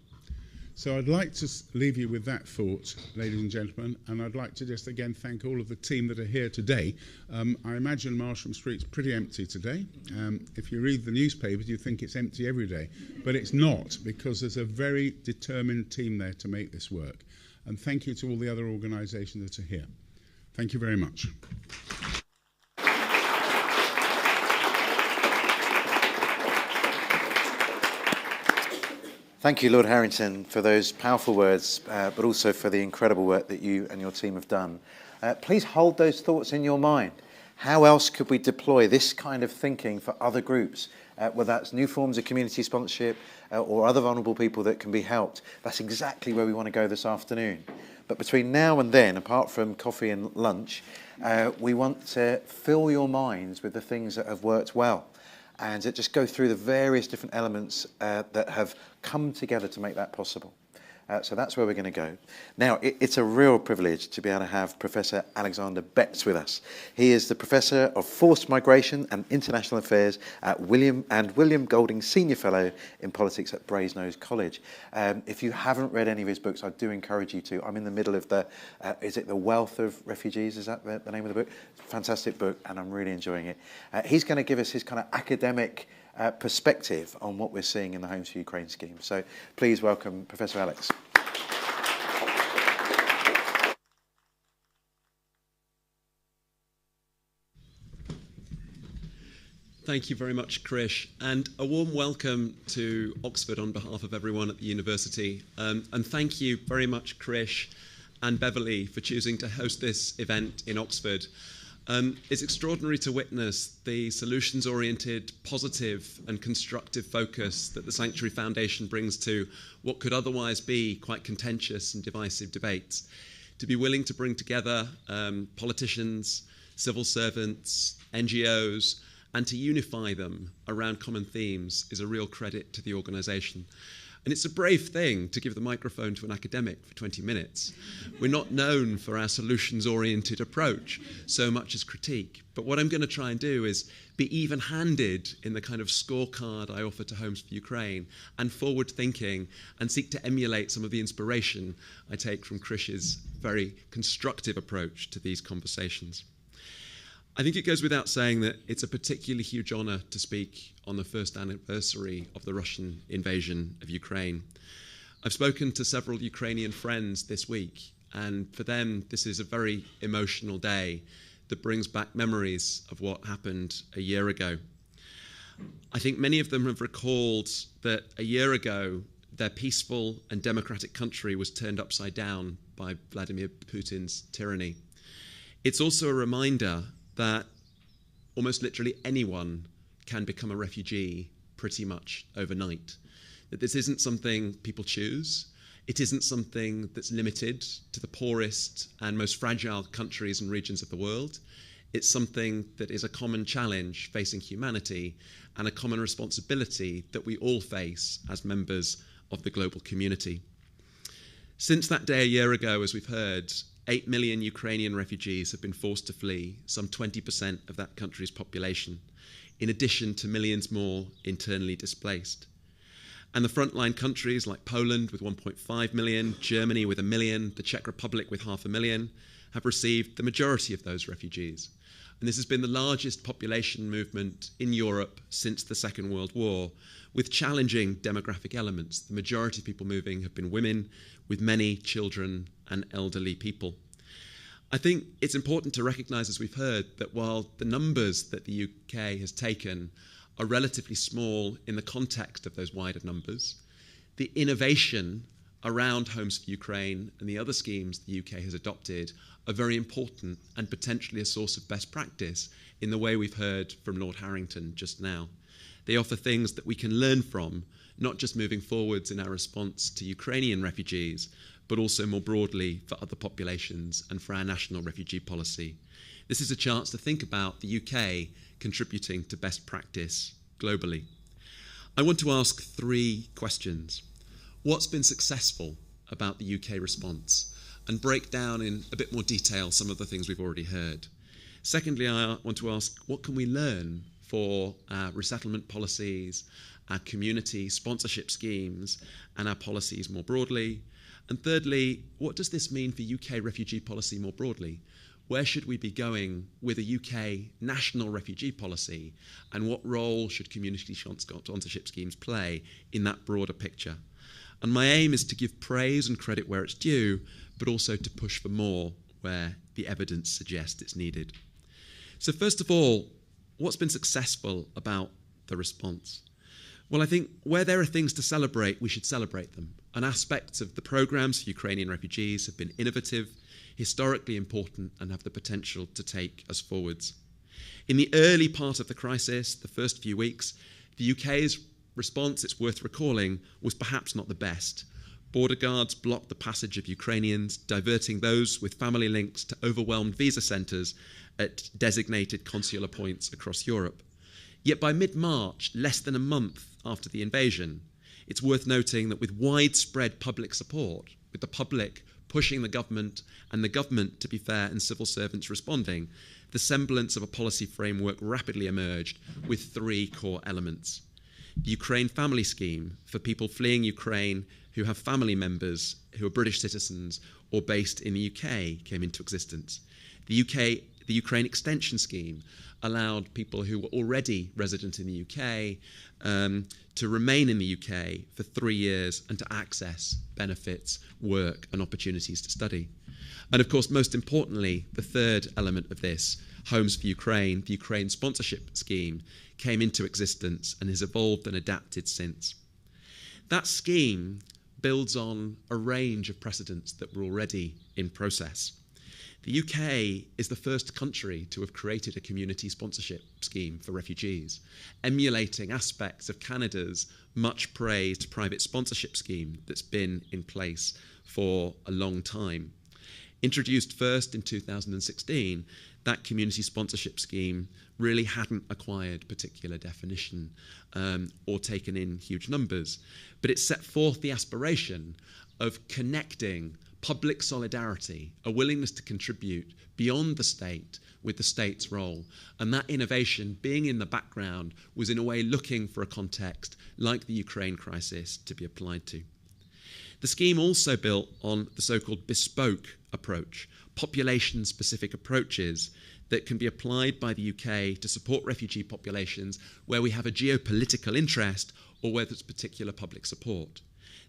So I'd like to leave you with that thought, ladies and gentlemen, and I'd like to just again thank all of the team that are here today. I imagine Marsham Street's pretty empty today. If you read the newspapers, you think it's empty every day, but it's not, because there's a very determined team there to make this work. And thank you to all the other organisations that are here. Thank you very much. Thank you, Lord Harrington, for those powerful words, but also for the incredible work that you and your team have done. Please hold those thoughts in your mind. How else could we deploy this kind of thinking for other groups, whether that's new forms of community sponsorship or other vulnerable people that can be helped? That's exactly where we want to go this afternoon. But between now and then, apart from coffee and lunch, we want to fill your minds with the things that have worked well, and just go through the various different elements that have come together to make that possible. So that's where we're going to go. Now, it's a real privilege to be able to have Professor Alexander Betts with us. He is the Professor of Forced Migration and International Affairs at William Golding Senior Fellow in Politics at Brasenose College. If you haven't read any of his books, I do encourage you to. I'm in the middle of is it The Wealth of Refugees? Is that the name of the book? Fantastic book, and I'm really enjoying it. He's going to give us his kind of academic perspective on what we're seeing in the Homes for Ukraine scheme. So please welcome Professor Alex. Thank you very much, Krish, and a warm welcome to Oxford on behalf of everyone at the university. And thank you very much, Krish and Beverly, for choosing to host this event in Oxford. It's extraordinary to witness the solutions-oriented, positive and constructive focus that the Sanctuary Foundation brings to what could otherwise be quite contentious and divisive debates. To be willing to bring together politicians, civil servants, NGOs, and to unify them around common themes is a real credit to the organisation. And it's a brave thing to give the microphone to an academic for 20 minutes. We're not known for our solutions-oriented approach so much as critique. But what I'm going to try and do is be even-handed in the kind of scorecard I offer to Homes for Ukraine and forward-thinking and seek to emulate some of the inspiration I take from Krish's very constructive approach to these conversations. I think it goes without saying that it's a particularly huge honour to speak on the first anniversary of the Russian invasion of Ukraine. I've spoken to several Ukrainian friends this week, and for them this is a very emotional day that brings back memories of what happened a year ago. I think many of them have recalled that a year ago their peaceful and democratic country was turned upside down by Vladimir Putin's tyranny. It's also a reminder that almost literally anyone can become a refugee pretty much overnight. That this isn't something people choose. It isn't something that's limited to the poorest and most fragile countries and regions of the world. It's something that is a common challenge facing humanity and a common responsibility that we all face as members of the global community. Since that day a year ago, as we've heard, 8 million Ukrainian refugees have been forced to flee, some 20% of that country's population, in addition to millions more internally displaced. And the frontline countries like Poland with 1.5 million, Germany with 1 million, the Czech Republic with 500,000 have received the majority of those refugees. And this has been the largest population movement in Europe since the Second World War, with challenging demographic elements. The majority of people moving have been women, with many children and elderly people. I think it's important to recognise, as we've heard, that while the numbers that the UK has taken are relatively small in the context of those wider numbers, the innovation around Homes for Ukraine and the other schemes the UK has adopted are very important and potentially a source of best practice in the way we've heard from Lord Harrington just now. They offer things that we can learn from, not just moving forwards in our response to Ukrainian refugees, but also more broadly for other populations and for our national refugee policy. This is a chance to think about the UK contributing to best practice globally. I want to ask 3 questions. What's been successful about the UK response? And break down in a bit more detail some of the things we've already heard. Secondly, I want to ask, what can we learn for our resettlement policies, our community sponsorship schemes, and our policies more broadly? And thirdly, what does this mean for UK refugee policy more broadly? Where should we be going with a UK national refugee policy, and what role should community sponsorship schemes play in that broader picture? And my aim is to give praise and credit where it's due, but also to push for more where the evidence suggests it's needed. So first of all, what's been successful about the response? Well, I think where there are things to celebrate, we should celebrate them. And aspects of the programmes for Ukrainian refugees have been innovative, historically important, and have the potential to take us forwards. In the early part of the crisis, the first few weeks, the UK's response, it's worth recalling, was perhaps not the best. Border guards blocked the passage of Ukrainians, diverting those with family links to overwhelmed visa centres at designated consular points across Europe. Yet by mid-March, less than a month after the invasion, it's worth noting that with widespread public support, with the public pushing the government and the government, to be fair, and civil servants responding, the semblance of a policy framework rapidly emerged with 3 core elements. The Ukraine Family Scheme for people fleeing Ukraine who have family members who are British citizens or based in the UK came into existence. The Ukraine Extension Scheme allowed people who were already resident in the UK to remain in the UK for 3 years and to access benefits, work and opportunities to study. And of course, most importantly, the third element of this, Homes for Ukraine, the Ukraine sponsorship scheme, came into existence and has evolved and adapted since. That scheme builds on a range of precedents that were already in process. The UK is the first country to have created a community sponsorship scheme for refugees, emulating aspects of Canada's much praised private sponsorship scheme that's been in place for a long time. Introduced first in 2016, that community sponsorship scheme really hadn't acquired particular definition or taken in huge numbers, but it set forth the aspiration of connecting public solidarity, a willingness to contribute beyond the state with the state's role. And that innovation, being in the background, was in a way looking for a context like the Ukraine crisis to be applied to. The scheme also built on the so-called bespoke approach, population-specific approaches that can be applied by the UK to support refugee populations where we have a geopolitical interest or where there's particular public support.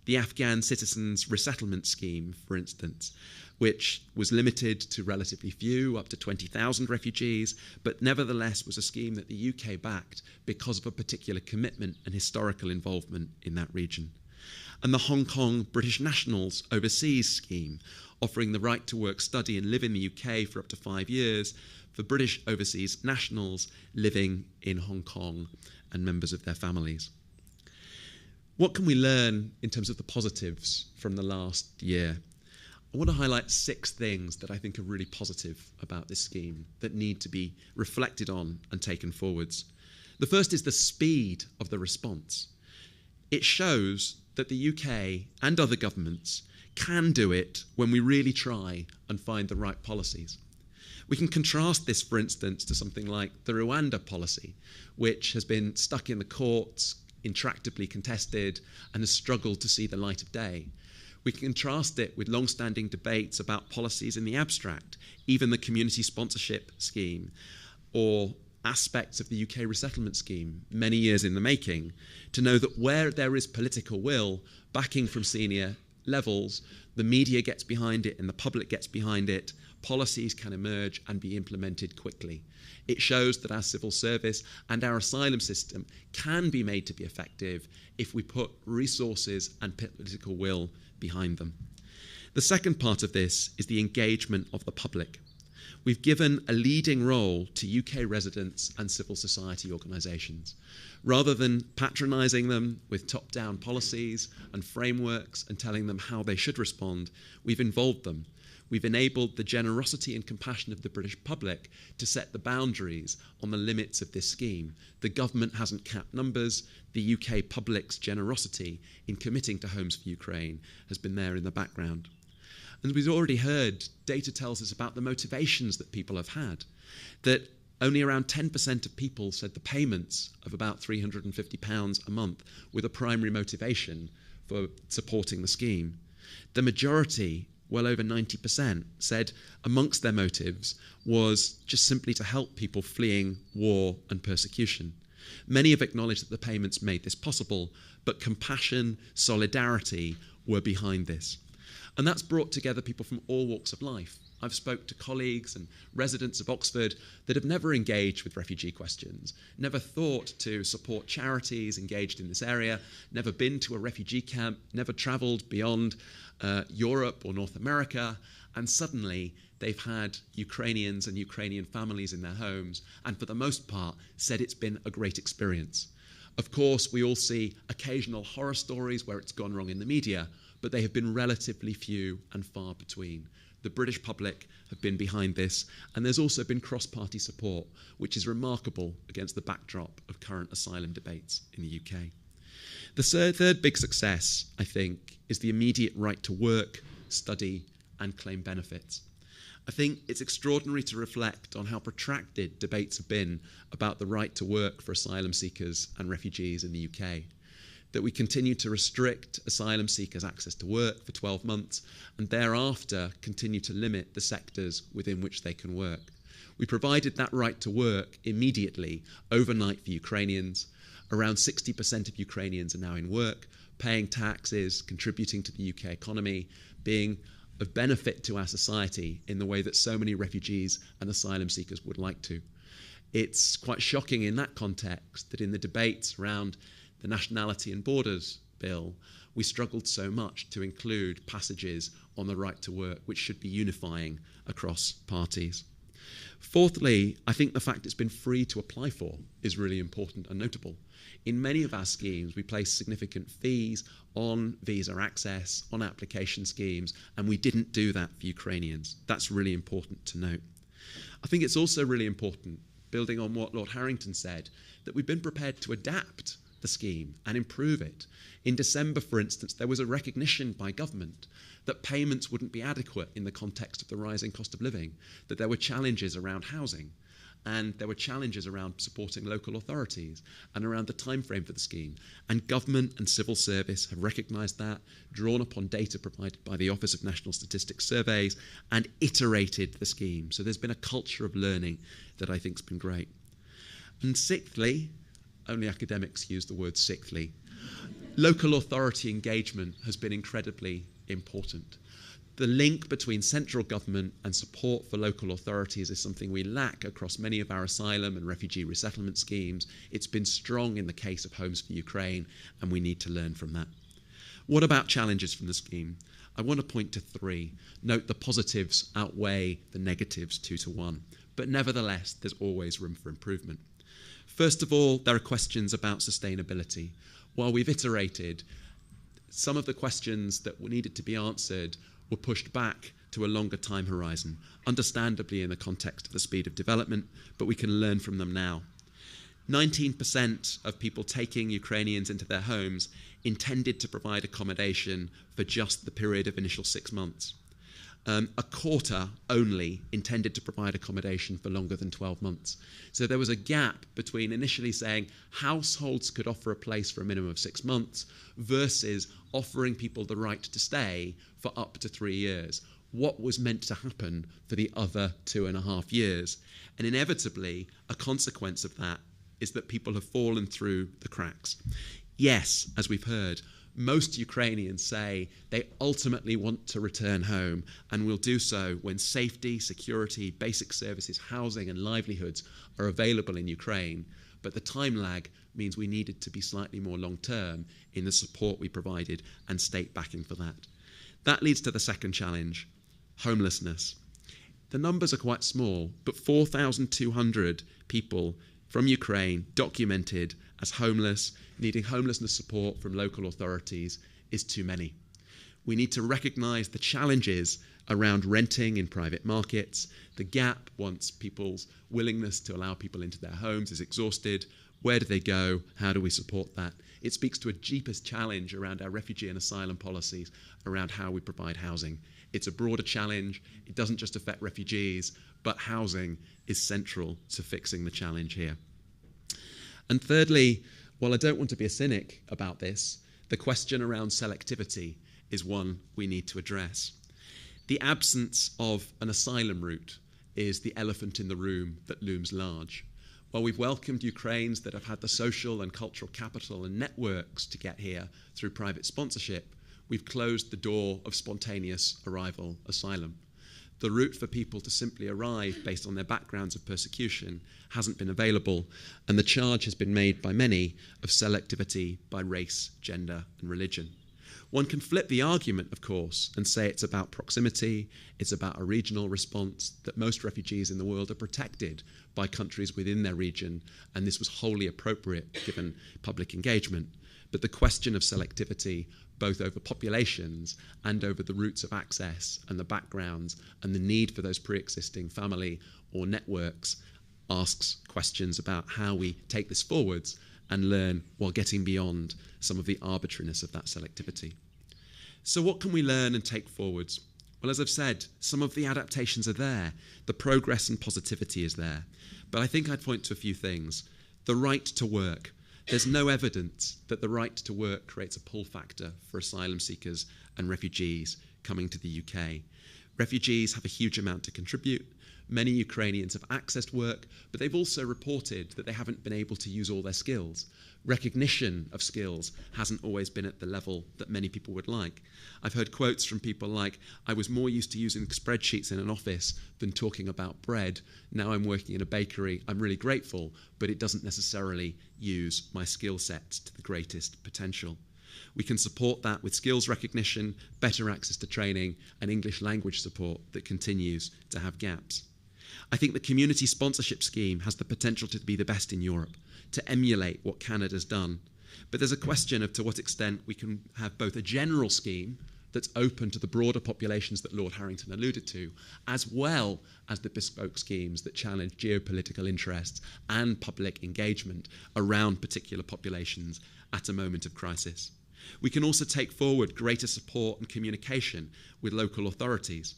The Afghan Citizens Resettlement Scheme, for instance, which was limited to relatively few, up to 20,000 refugees, but nevertheless was a scheme that the UK backed because of a particular commitment and historical involvement in that region. And the Hong Kong British Nationals Overseas Scheme, offering the right to work, study and live in the UK for up to 5 years for British overseas nationals living in Hong Kong and members of their families. What can we learn in terms of the positives from the last year? I want to highlight 6 things that I think are really positive about this scheme that need to be reflected on and taken forwards. The first is the speed of the response. It shows that the UK and other governments can do it when we really try and find the right policies. We can contrast this, for instance, to something like the Rwanda policy, which has been stuck in the courts, intractably contested, and has struggled to see the light of day. We can contrast it with long-standing debates about policies in the abstract, even the community sponsorship scheme, or aspects of the UK resettlement scheme, many years in the making, to know that where there is political will, backing from senior levels, the media gets behind it and the public gets behind it, policies can emerge and be implemented quickly. It shows that our civil service and our asylum system can be made to be effective if we put resources and political will behind them. The second part of this is the engagement of the public. We've given a leading role to UK residents and civil society organisations. Rather than patronising them with top-down policies and frameworks and telling them how they should respond, we've involved them. We've enabled the generosity and compassion of the British public to set the boundaries on the limits of this scheme. The government hasn't capped numbers. The UK public's generosity in committing to Homes for Ukraine has been there in the background. And we've already heard, data tells us about the motivations that people have had, that only around 10% of people said the payments of about £350 a month were the primary motivation for supporting the scheme. The majority, well over 90%, said amongst their motives was just simply to help people fleeing war and persecution. Many have acknowledged that the payments made this possible, but compassion, solidarity were behind this. And that's brought together people from all walks of life. I've spoke to colleagues and residents of Oxford that have never engaged with refugee questions, never thought to support charities engaged in this area, never been to a refugee camp, never travelled beyond Europe or North America, and suddenly they've had Ukrainians and Ukrainian families in their homes, and for the most part said it's been a great experience. Of course, we all see occasional horror stories where it's gone wrong in the media, but they have been relatively few and far between. The British public have been behind this, and there's also been cross-party support, which is remarkable against the backdrop of current asylum debates in the UK. The third big success, I think, is the immediate right to work, study, and claim benefits. I think it's extraordinary to reflect on how protracted debates have been about the right to work for asylum seekers and refugees in the UK. That we continue to restrict asylum seekers' access to work for 12 months and thereafter continue to limit the sectors within which they can work. We provided that right to work immediately, overnight for Ukrainians. Around 60% of Ukrainians are now in work, paying taxes, contributing to the UK economy, being of benefit to our society in the way that so many refugees and asylum seekers would like to. It's quite shocking in that context that in the debates around the Nationality and Borders Bill, we struggled so much to include passages on the right to work, which should be unifying across parties. Fourthly, I think the fact it's been free to apply for is really important and notable. In many of our schemes, we place significant fees on visa access, on application schemes, and we didn't do that for Ukrainians. That's really important to note. I think it's also really important, building on what Lord Harrington said, that we've been prepared to adapt the scheme and improve it. In December, for instance, there was a recognition by government that payments wouldn't be adequate in the context of the rising cost of living, that there were challenges around housing, and there were challenges around supporting local authorities and around the time frame for the scheme. And government and civil service have recognised that, drawn upon data provided by the Office of National Statistics surveys, and iterated the scheme. So there's been a culture of learning that I think has been great. And sixthly, only academics use the word sixthly, local authority engagement has been incredibly important. The link between central government and support for local authorities is something we lack across many of our asylum and refugee resettlement schemes. It's been strong in the case of Homes for Ukraine, and we need to learn from that. What about challenges from the scheme? I want to point to three. Note the positives outweigh the negatives 2-1, but nevertheless, there's always room for improvement. First of all, there are questions about sustainability. While we've iterated, some of the questions that needed to be answered were pushed back to a longer time horizon, understandably in the context of the speed of development, but we can learn from them now. 19% of people taking Ukrainians into their homes intended to provide accommodation for just the period of initial 6 months. A quarter only intended to provide accommodation for longer than 12 months. So there was a gap between initially saying households could offer a place for a minimum of 6 months versus offering people the right to stay for up to 3 years. What was meant to happen for the other 2.5 years? And inevitably, a consequence of that is that people have fallen through the cracks. Yes, as we've heard, most Ukrainians say they ultimately want to return home and will do so when safety, security, basic services, housing and livelihoods are available in Ukraine. But the time lag means we needed to be slightly more long-term in the support we provided and state backing for that. That leads to the second challenge, homelessness. The numbers are quite small, but 4,200 people from Ukraine documented as homeless, needing homelessness support from local authorities is too many. We need to recognise the challenges around renting in private markets, the gap once people's willingness to allow people into their homes is exhausted. Where do they go? How do we support that? It speaks to a deepest challenge around our refugee and asylum policies, around how we provide housing. It's a broader challenge. It doesn't just affect refugees, but housing is central to fixing the challenge here. And thirdly, while I don't want to be a cynic about this, the question around selectivity is one we need to address. The absence of an asylum route is the elephant in the room that looms large. While we've welcomed Ukrainians that have had the social and cultural capital and networks to get here through private sponsorship, we've closed the door of spontaneous arrival asylum. The route for people to simply arrive based on their backgrounds of persecution hasn't been available, and the charge has been made by many of selectivity by race, gender, and religion. One can flip the argument, of course, and say it's about proximity, it's about a regional response, that most refugees in the world are protected by countries within their region, and this was wholly appropriate given public engagement. But the question of selectivity, both over populations and over the routes of access and the backgrounds and the need for those pre-existing family or networks, asks questions about how we take this forwards and learn while getting beyond some of the arbitrariness of that selectivity. So what can we learn and take forwards? Well, as I've said, some of the adaptations are there. The progress and positivity is there. But I think I'd point to a few things. The right to work. There's no evidence that the right to work creates a pull factor for asylum seekers and refugees coming to the UK. Refugees have a huge amount to contribute. Many Ukrainians have accessed work, but they've also reported that they haven't been able to use all their skills. Recognition of skills hasn't always been at the level that many people would like. I've heard quotes from people like, I was more used to using spreadsheets in an office than talking about bread. Now I'm working in a bakery. I'm really grateful, but it doesn't necessarily use my skill sets to the greatest potential. We can support that with skills recognition, better access to training, and English language support that continues to have gaps. I think the community sponsorship scheme has the potential to be the best in Europe, to emulate what Canada's done. But there's a question of to what extent we can have both a general scheme that's open to the broader populations that Lord Harrington alluded to, as well as the bespoke schemes that challenge geopolitical interests and public engagement around particular populations at a moment of crisis. We can also take forward greater support and communication with local authorities.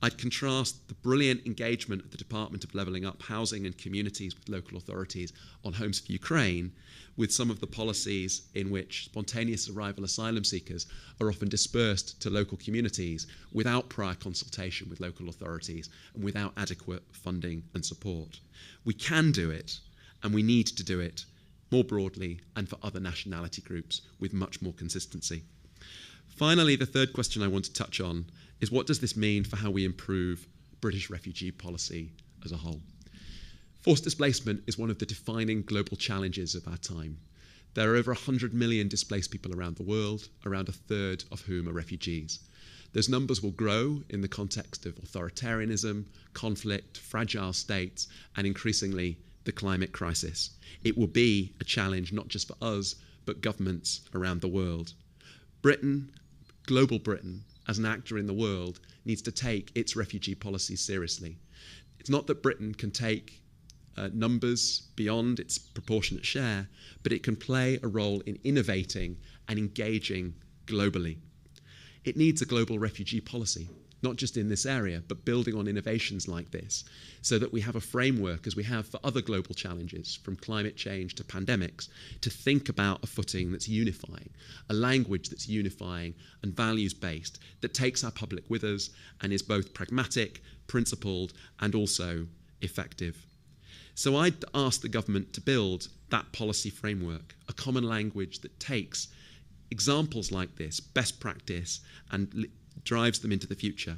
I'd contrast the brilliant engagement of the Department of Levelling Up Housing and Communities with local authorities on Homes for Ukraine with some of the policies in which spontaneous arrival asylum seekers are often dispersed to local communities without prior consultation with local authorities and without adequate funding and support. We can do it, and we need to do it more broadly and for other nationality groups with much more consistency. Finally, the third question I want to touch on is what does this mean for how we improve British refugee policy as a whole? Forced displacement is one of the defining global challenges of our time. There are over 100 million displaced people around the world, around a third of whom are refugees. Those numbers will grow in the context of authoritarianism, conflict, fragile states, and increasingly the climate crisis. It will be a challenge not just for us, but governments around the world. Britain, global Britain, as an actor in the world, needs to take its refugee policy seriously. It's not that Britain can take numbers beyond its proportionate share, but it can play a role in innovating and engaging globally. It needs a global refugee policy, not just in this area, but building on innovations like this, so that we have a framework, as we have for other global challenges, from climate change to pandemics, to think about a footing that's unifying, a language that's unifying and values-based, that takes our public with us and is both pragmatic, principled, and also effective. So I'd ask the government to build that policy framework, a common language that takes examples like this, best practice, and drives them into the future.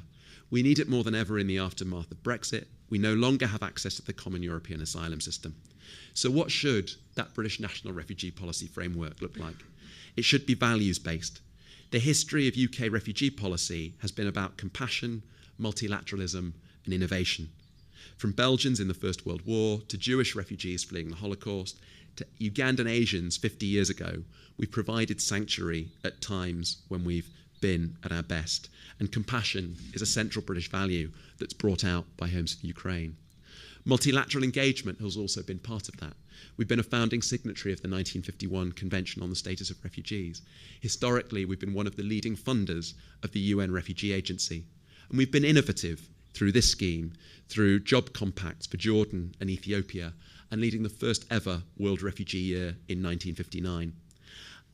We need it more than ever in the aftermath of Brexit. We no longer have access to the common European asylum system. So what should that British national refugee policy framework look like? It should be values-based. The history of UK refugee policy has been about compassion, multilateralism, and innovation. From Belgians in the First World War to Jewish refugees fleeing the Holocaust to Ugandan Asians 50 years ago, we've provided sanctuary at times when we've been at our best. And compassion is a central British value that's brought out by Homes for Ukraine. Multilateral engagement has also been part of that. We've been a founding signatory of the 1951 Convention on the Status of Refugees. Historically, we've been one of the leading funders of the UN Refugee Agency. And we've been innovative through this scheme, through job compacts for Jordan and Ethiopia, and leading the first ever World Refugee Year in 1959.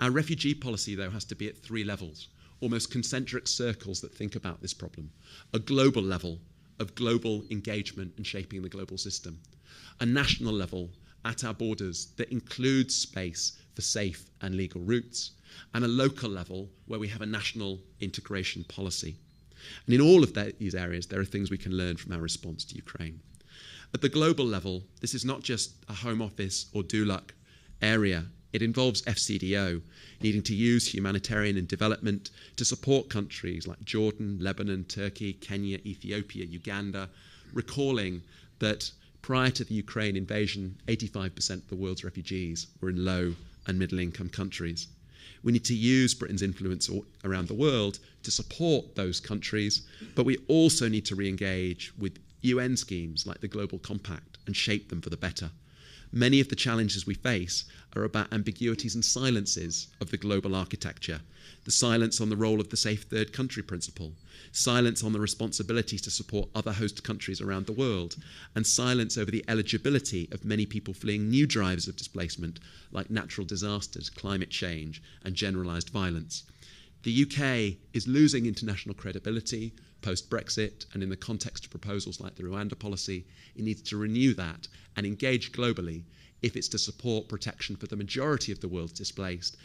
Our refugee policy, though, has to be at three levels, almost concentric circles that think about this problem. A global level of global engagement and shaping the global system. A national level at our borders that includes space for safe and legal routes. And a local level where we have a national integration policy. And in all of these areas, there are things we can learn from our response to Ukraine. At the global level, this is not just a Home Office or DULUC area. It involves FCDO, needing to use humanitarian and development to support countries like Jordan, Lebanon, Turkey, Kenya, Ethiopia, Uganda, recalling that prior to the Ukraine invasion, 85% of the world's refugees were in low and middle income countries. We need to use Britain's influence around the world to support those countries, but we also need to re-engage with UN schemes like the Global Compact and shape them for the better. Many of the challenges we face are about ambiguities and silences of the global architecture, the silence on the role of the safe third country principle, silence on the responsibilities to support other host countries around the world, and silence over the eligibility of many people fleeing new drivers of displacement like natural disasters, climate change, and generalized violence. The UK is losing international credibility post-Brexit, and in the context of proposals like the Rwanda policy, it needs to renew that and engage globally if it's to support protection for the majority of the world's displaced,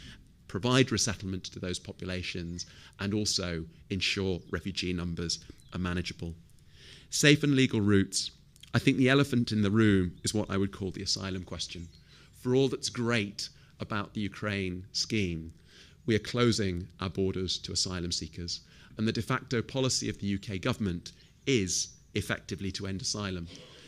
provide resettlement to those populations, and also ensure refugee numbers are manageable. Safe and legal routes. I think the elephant in the room is what I would call the asylum question. For all that's great about the Ukraine scheme, we are closing our borders to asylum seekers, and the de facto policy of the UK government is effectively to end asylum.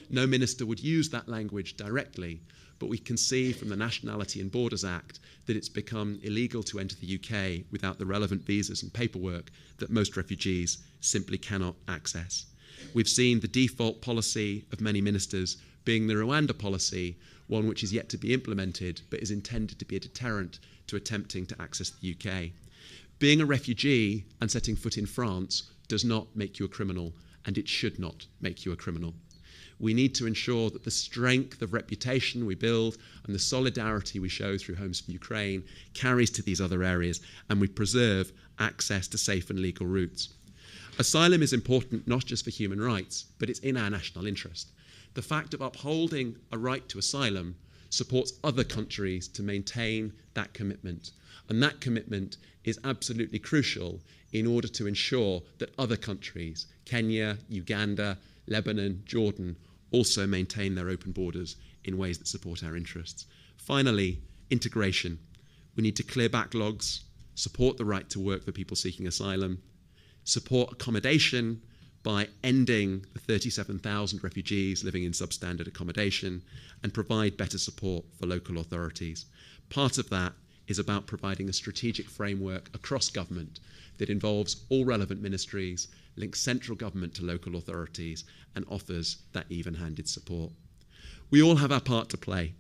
No minister would use that language directly, but we can see from the Nationality and Borders Act that it's become illegal to enter the UK without the relevant visas and paperwork that most refugees simply cannot access. We've seen the default policy of many ministers being the Rwanda policy, one which is yet to be implemented but is intended to be a deterrent to attempting to access the UK. Being a refugee and setting foot in France does not make you a criminal, and it should not make you a criminal. We need to ensure that the strength of reputation we build and the solidarity we show through Homes for Ukraine carries to these other areas, and we preserve access to safe and legal routes. Asylum is important not just for human rights, but it's in our national interest. The fact of upholding a right to asylum supports other countries to maintain that commitment, and that commitment is absolutely crucial in order to ensure that other countries, Kenya, Uganda, Lebanon, Jordan, also maintain their open borders in ways that support our interests. Finally, integration. We need to clear backlogs, support the right to work for people seeking asylum, support accommodation by ending the 37,000 refugees living in substandard accommodation, and provide better support for local authorities. Part of that is about providing a strategic framework across government that involves all relevant ministries, links central government to local authorities, and offers that even-handed support. We all have our part to play.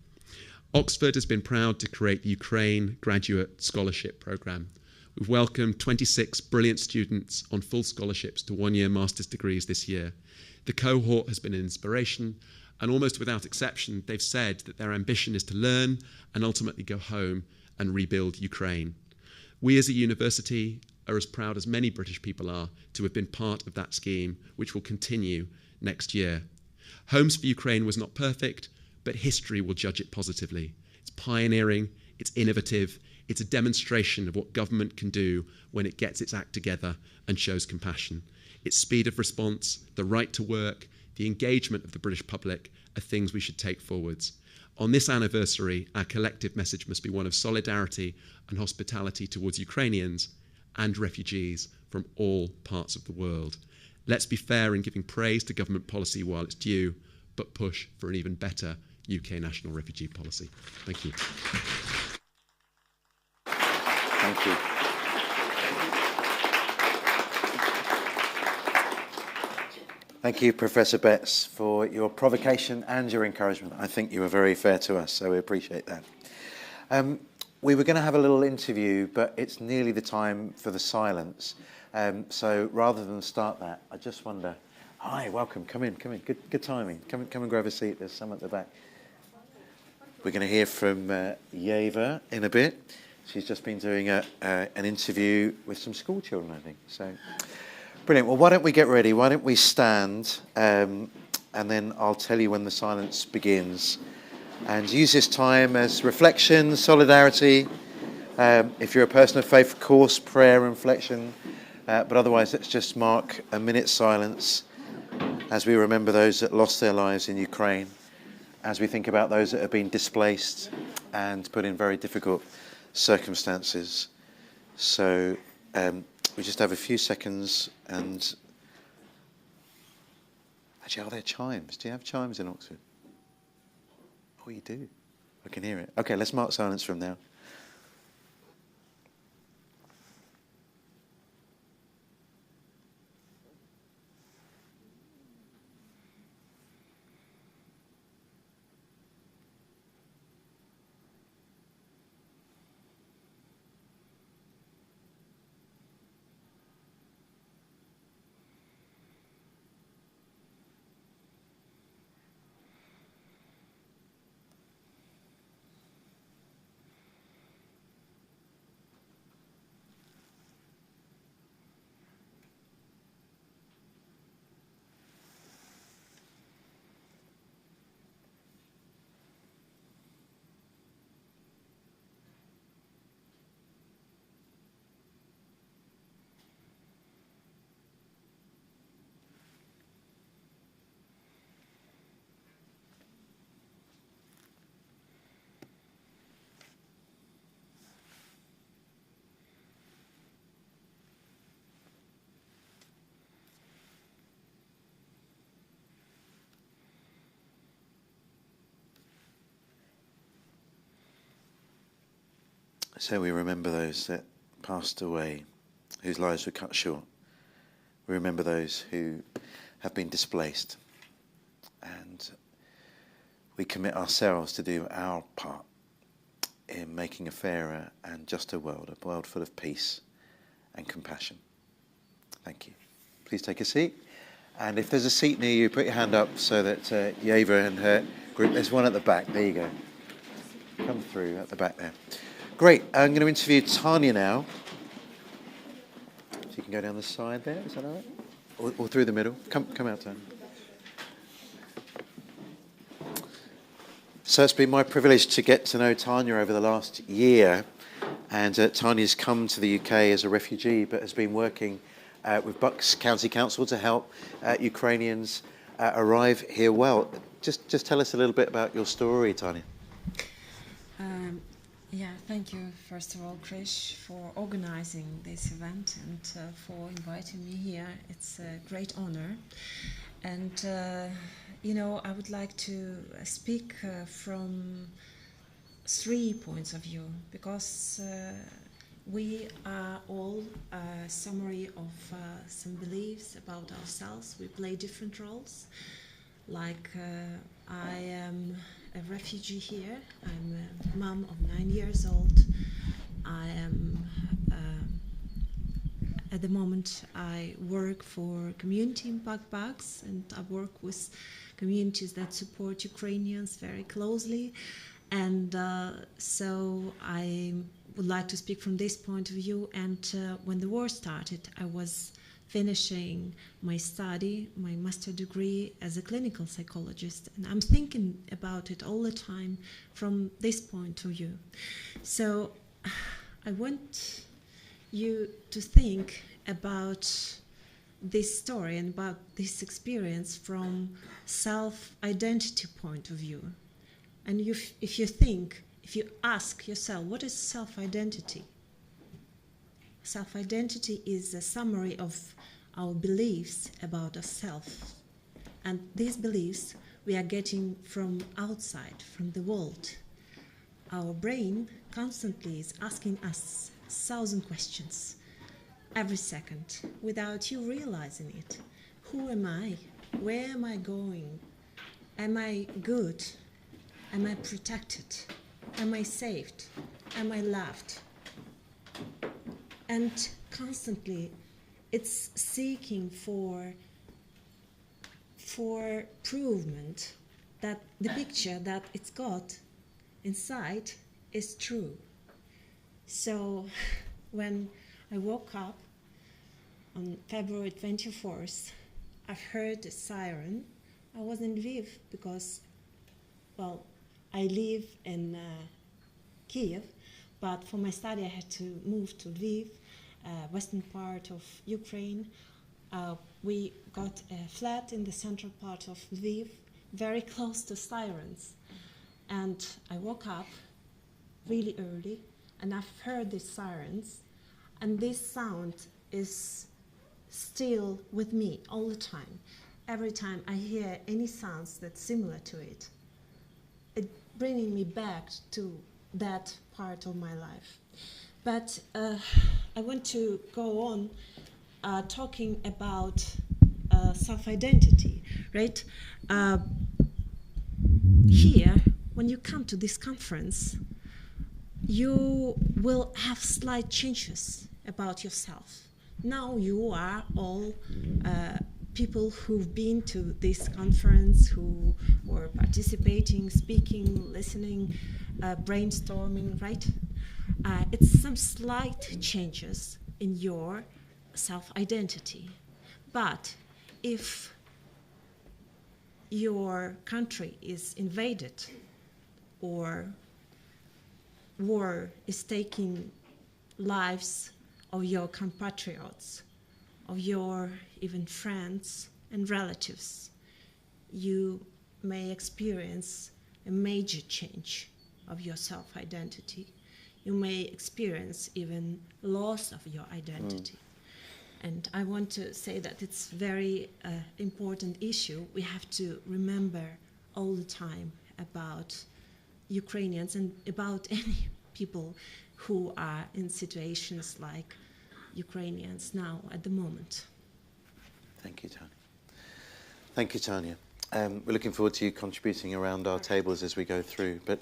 Oxford has been proud to create the Ukraine Graduate Scholarship Programme. We've welcomed 26 brilliant students on full scholarships to one-year master's degrees this year. The cohort has been an inspiration, and almost without exception, they've said that their ambition is to learn and ultimately go home and rebuild Ukraine. We as a university are as proud as many British people are to have been part of that scheme, which will continue next year. Homes for Ukraine was not perfect, but history will judge it positively. It's pioneering, it's innovative, it's a demonstration of what government can do when it gets its act together and shows compassion. Its speed of response, the right to work, the engagement of the British public are things we should take forwards. On this anniversary, our collective message must be one of solidarity and hospitality towards Ukrainians and refugees from all parts of the world. Let's be fair in giving praise to government policy while it's due, but push for an even better UK national refugee policy. Thank you. Thank you. Thank you, Professor Betts, for your provocation and your encouragement. I think you were very fair to us, so we appreciate that. We were going to have a little interview, but it's nearly the time for the silence. So rather than start that, I just wonder, hi, welcome, come in. Good timing. Come and grab a seat. There's some at the back. We're going to hear from Yeva in a bit. She's just been doing an interview with some school children, I think. So, brilliant. Well, why don't we get ready? Why don't we stand, and then I'll tell you when the silence begins. And use this time as reflection, solidarity. If you're a person of faith, of course, prayer and reflection. But otherwise, let's just mark a minute's silence as we remember those that lost their lives in Ukraine, as we think about those that have been displaced and put in very difficult circumstances. So we just have a few seconds, and actually, are there chimes? Do you have chimes in Oxford? Oh, you do. I can hear it. Okay, let's mark silence from now. So we remember those that passed away, whose lives were cut short. We remember those who have been displaced. And we commit ourselves to do our part in making a fairer and juster world, a world full of peace and compassion. Thank you. Please take a seat. And if there's a seat near you, put your hand up so that Yeva and her group, there's one at the back. There you go. Come through at the back there. Great. I'm going to interview Tanya now. So you can go down the side there. Is that all right? Or through the middle. Come out, Tanya. So it's been my privilege to get to know Tanya over the last year. And Tanya's come to the UK as a refugee, but has been working with Bucks County Council to help Ukrainians arrive here well. Just tell us a little bit about your story, Tanya. Yeah, thank you, first of all, Krish, for organizing this event and for inviting me here. It's a great honor. And, I would like to speak from 3 points of view, because we are all a summary of some beliefs about ourselves. We play different roles. Like I am a refugee here. I'm a mom of 9 years old. I am, at the moment, I work for community impact Bucks, and I work with communities that support Ukrainians very closely. And so I would like to speak from this point of view. And when the war started, I was finishing my study, my master degree as a clinical psychologist, and I'm thinking about it all the time from this point of view. So I want you to think about this story and about this experience from self-identity point of view. And if you ask yourself, what is self-identity? Self-identity is a summary of our beliefs about ourselves. And these beliefs we are getting from outside, from the world. Our brain constantly is asking us 1,000 questions every second without you realizing it. Who am I? Where am I going? Am I good? Am I protected? Am I saved? Am I loved? And constantly it's seeking for provement that the picture that it's got inside is true. So when I woke up on February 24th, I heard a siren. I was in Lviv because, well, I live in Kiev, but for my study I had to move to Lviv, western part of Ukraine. We got a flat in the central part of Lviv, very close to sirens. And I woke up really early, and I've heard these sirens, and this sound is still with me all the time. Every time I hear any sounds that's similar to it, it's bringing me back to that part of my life. But I want to go on talking about self-identity, right? Here, when you come to this conference, you will have slight changes about yourself. Now you are all people who've been to this conference, who were participating, speaking, listening, brainstorming, right? It's some slight changes in your self-identity. But if your country is invaded or war is taking lives of your compatriots, of your even friends and relatives, you may experience a major change of your self-identity. You may experience even loss of your identity. And I want to say that it's a very important issue. We have to remember all the time about Ukrainians and about any people who are in situations like Ukrainians now at the moment. Thank you, Tanya. Thank you, Tanya. We're looking forward to you contributing around our tables as we go through. But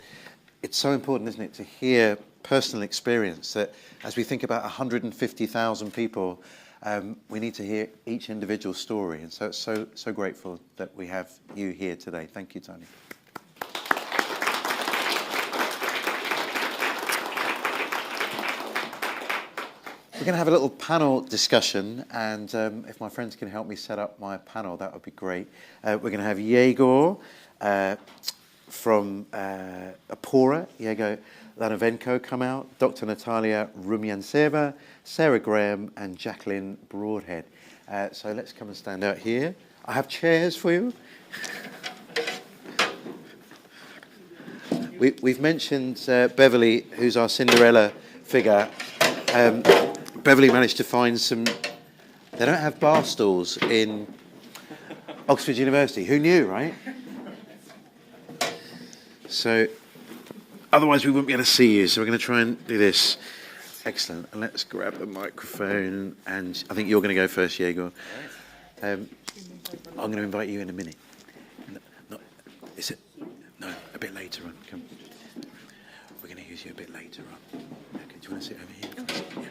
it's so important, isn't it, to hear personal experience, that as we think about 150,000 people, we need to hear each individual story. And so it's so grateful that we have you here today. Thank you, Tanya. We're going to have a little panel discussion, and if my friends can help me set up my panel, that would be great. We're going to have Yegor from Apora, Yegor Lanovenko, come out, Dr. Natalia Rumyanseva, Sarah Graham, and Jacqueline Broadhead. So let's come and stand out here. I have chairs for you. We've mentioned Beverly, who's our Cinderella figure. Beverly managed to find some... They don't have bar stools in Oxford University. Who knew, right? So, otherwise we wouldn't be able to see you. So we're going to try and do this. Excellent. And let's grab the microphone. And I think you're going to go first, Yegor. I'm going to invite you in a minute. No, is it? No, a bit later on. Come. We're going to use you a bit later on. Okay, do you want to sit over here? Okay. Yeah.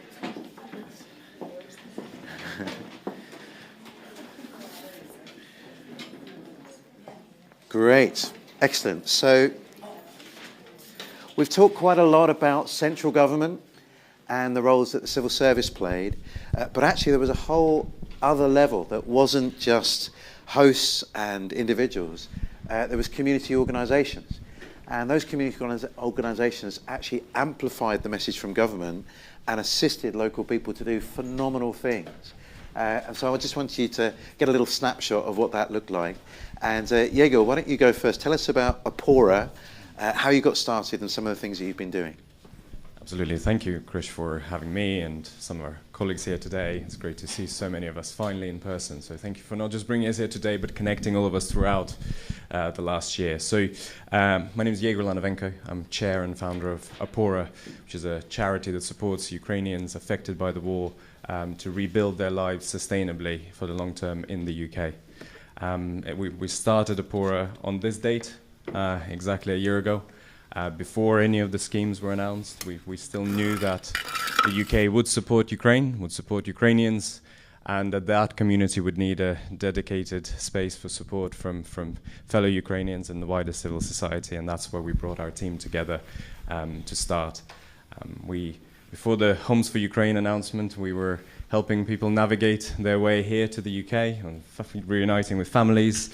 Great, excellent. So we've talked quite a lot about central government and the roles that the civil service played, but actually there was a whole other level that wasn't just hosts and individuals. There was community organisations, and those community organisations actually amplified the message from government and assisted local people to do phenomenal things. And so I just want you to get a little snapshot of what that looked like. And Yegor, why don't you go first? Tell us about Apora, how you got started and some of the things that you've been doing. Absolutely. Thank you, Krish, for having me and some of our colleagues here today. It's great to see so many of us finally in person. So thank you for not just bringing us here today, but connecting all of us throughout the last year. So my name is Yegor Lanovenko. I'm chair and founder of Apora, which is a charity that supports Ukrainians affected by the war to rebuild their lives sustainably for the long term in the UK. We started Apora on this date, exactly a year ago. Before any of the schemes were announced, we still knew that the UK would support Ukraine, would support Ukrainians, and that community would need a dedicated space for support from fellow Ukrainians and the wider civil society, and that's where we brought our team together to start. Before the Homes for Ukraine announcement, we were helping people navigate their way here to the UK, reuniting with families,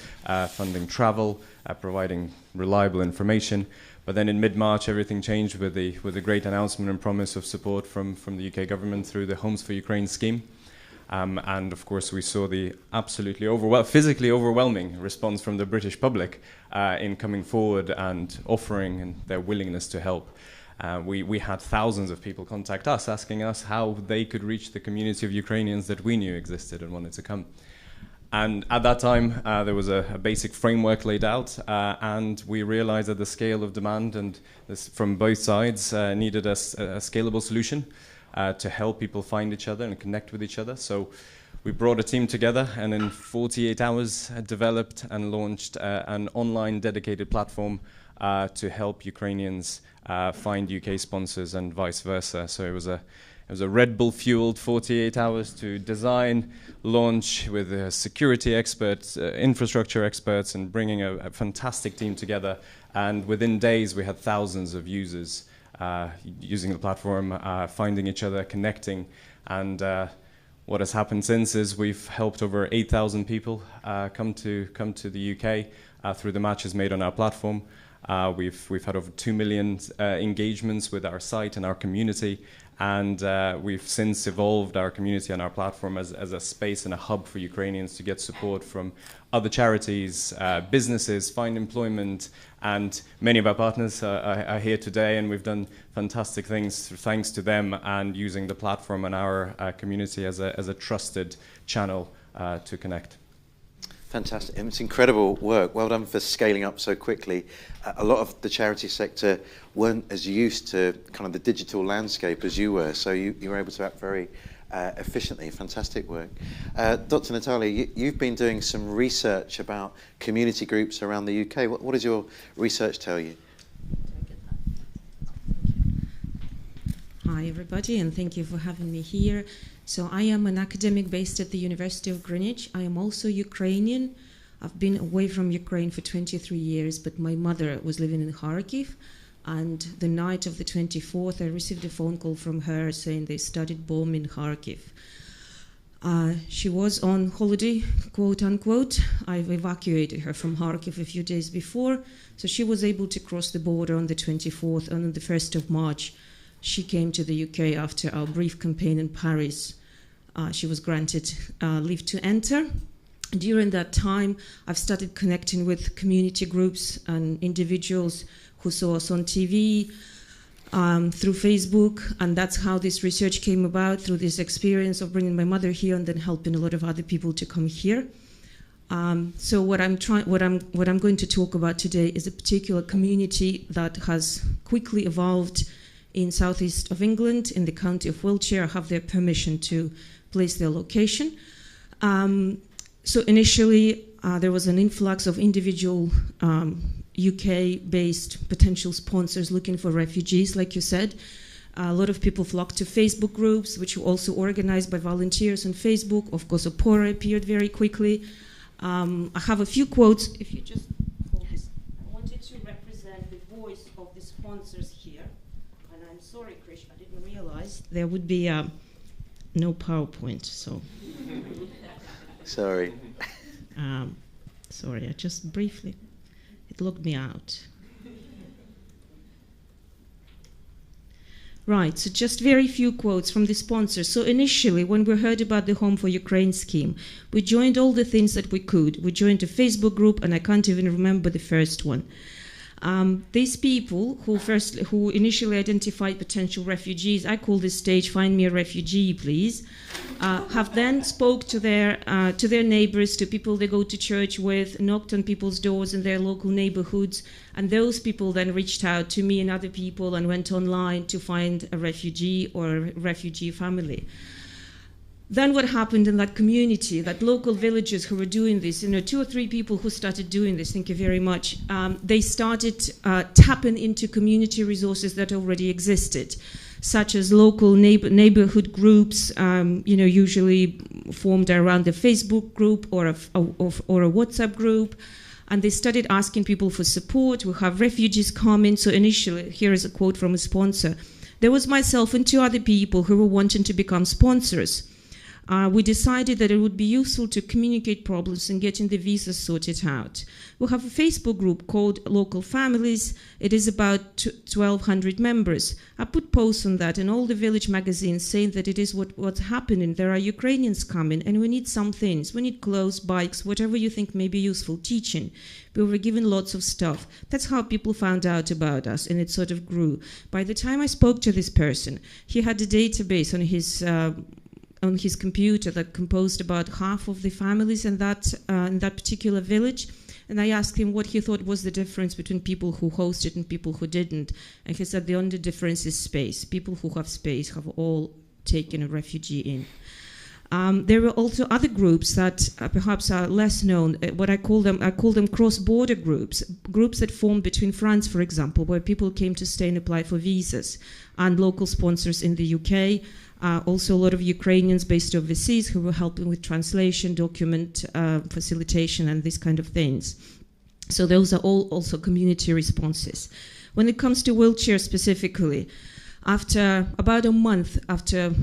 funding travel, providing reliable information. But then in mid-March, everything changed with the great announcement and promise of support from the UK government through the Homes for Ukraine scheme. And of course, we saw the absolutely physically overwhelming response from the British public in coming forward and offering their willingness to help. We had thousands of people contact us, asking us how they could reach the community of Ukrainians that we knew existed and wanted to come. And at that time, there was a basic framework laid out, and we realized that the scale of demand and this, from both sides needed a scalable solution to help people find each other and connect with each other. So we brought a team together and in 48 hours developed and launched an online dedicated platform to help Ukrainians find UK sponsors and vice versa. So it was a Red Bull fueled 48 hours to design, launch with security experts, infrastructure experts, and bringing a fantastic team together. And within days, we had thousands of users using the platform, finding each other, connecting. And what has happened since is we've helped over 8,000 people come to the UK through the matches made on our platform. We've had over 2 million engagements with our site and our community, and we've since evolved our community and our platform as a space and a hub for Ukrainians to get support from other charities, businesses, find employment, and many of our partners are here today, and we've done fantastic things thanks to them and using the platform and our community as a trusted channel to connect. Fantastic. It's incredible work. Well done for scaling up so quickly. A lot of the charity sector weren't as used to kind of the digital landscape as you were, so you were able to act very efficiently. Fantastic work. Dr. Natalia, you've been doing some research about community groups around the UK. What does your research tell you? Hi everybody, and thank you for having me here. So I am an academic based at the University of Greenwich. I am also Ukrainian. I've been away from Ukraine for 23 years, but my mother was living in Kharkiv, and the night of the 24th I received a phone call from her saying they started bombing Kharkiv. She was on holiday, quote unquote. I've evacuated her from Kharkiv a few days before, so she was able to cross the border on the 24th, and on the 1st of March she came to the UK after our brief campaign in Paris. She was granted leave to enter. During that time, I've started connecting with community groups and individuals who saw us on TV, through Facebook, and that's how this research came about, through this experience of bringing my mother here and then helping a lot of other people to come here. So what I'm going to talk about today is a particular community that has quickly evolved in southeast of England, in the county of Wiltshire. I have their permission to place their location. So initially, there was an influx of individual UK-based potential sponsors looking for refugees, like you said. A lot of people flocked to Facebook groups, which were also organized by volunteers on Facebook. Of course, Opora appeared very quickly. I have a few quotes. If you just hold this. I wanted to represent the voice of the sponsors here. And I'm sorry, Krish, I didn't realize there would be no PowerPoint, so. Sorry. Sorry, I just briefly, it logged me out. Right, so just very few quotes from the sponsors. So initially, when we heard about the Home for Ukraine scheme, we joined all the things that we could. We joined a Facebook group, and I can't even remember the first one. These people who initially identified potential refugees, I call this stage "Find Me a Refugee, Please," have then spoke to their neighbors, to people they go to church with, knocked on people's doors in their local neighborhoods, and those people then reached out to me and other people and went online to find a refugee or a refugee family. Then what happened in that community, that local villagers who were doing this, 2 or 3 people who started doing this, thank you very much, they started tapping into community resources that already existed, such as local neighborhood groups, usually formed around a Facebook group or a WhatsApp group. And they started asking people for support. We have refugees coming. So initially, here is a quote from a sponsor. There was myself and 2 other people who were wanting to become sponsors. We decided that it would be useful to communicate problems and getting the visas sorted out. We have a Facebook group called Local Families. It is about 1,200 members. I put posts on that in all the village magazines saying that it is what's happening. There are Ukrainians coming and we need some things. We need clothes, bikes, whatever you think may be useful, teaching. We were given lots of stuff. That's how people found out about us, and it sort of grew. By the time I spoke to this person, he had a database on his computer that composed about half of the families in that particular village. And I asked him what he thought was the difference between people who hosted and people who didn't. And he said the only difference is space. People who have space have all taken a refugee in. There were also other groups that perhaps are less known. What I call them cross-border groups that formed between France, for example, where people came to stay and apply for visas, and local sponsors in the UK. Also a lot of Ukrainians based overseas who were helping with translation, document facilitation, and these kind of things. So those are all also community responses. When it comes to Wiltshire specifically, after about a month after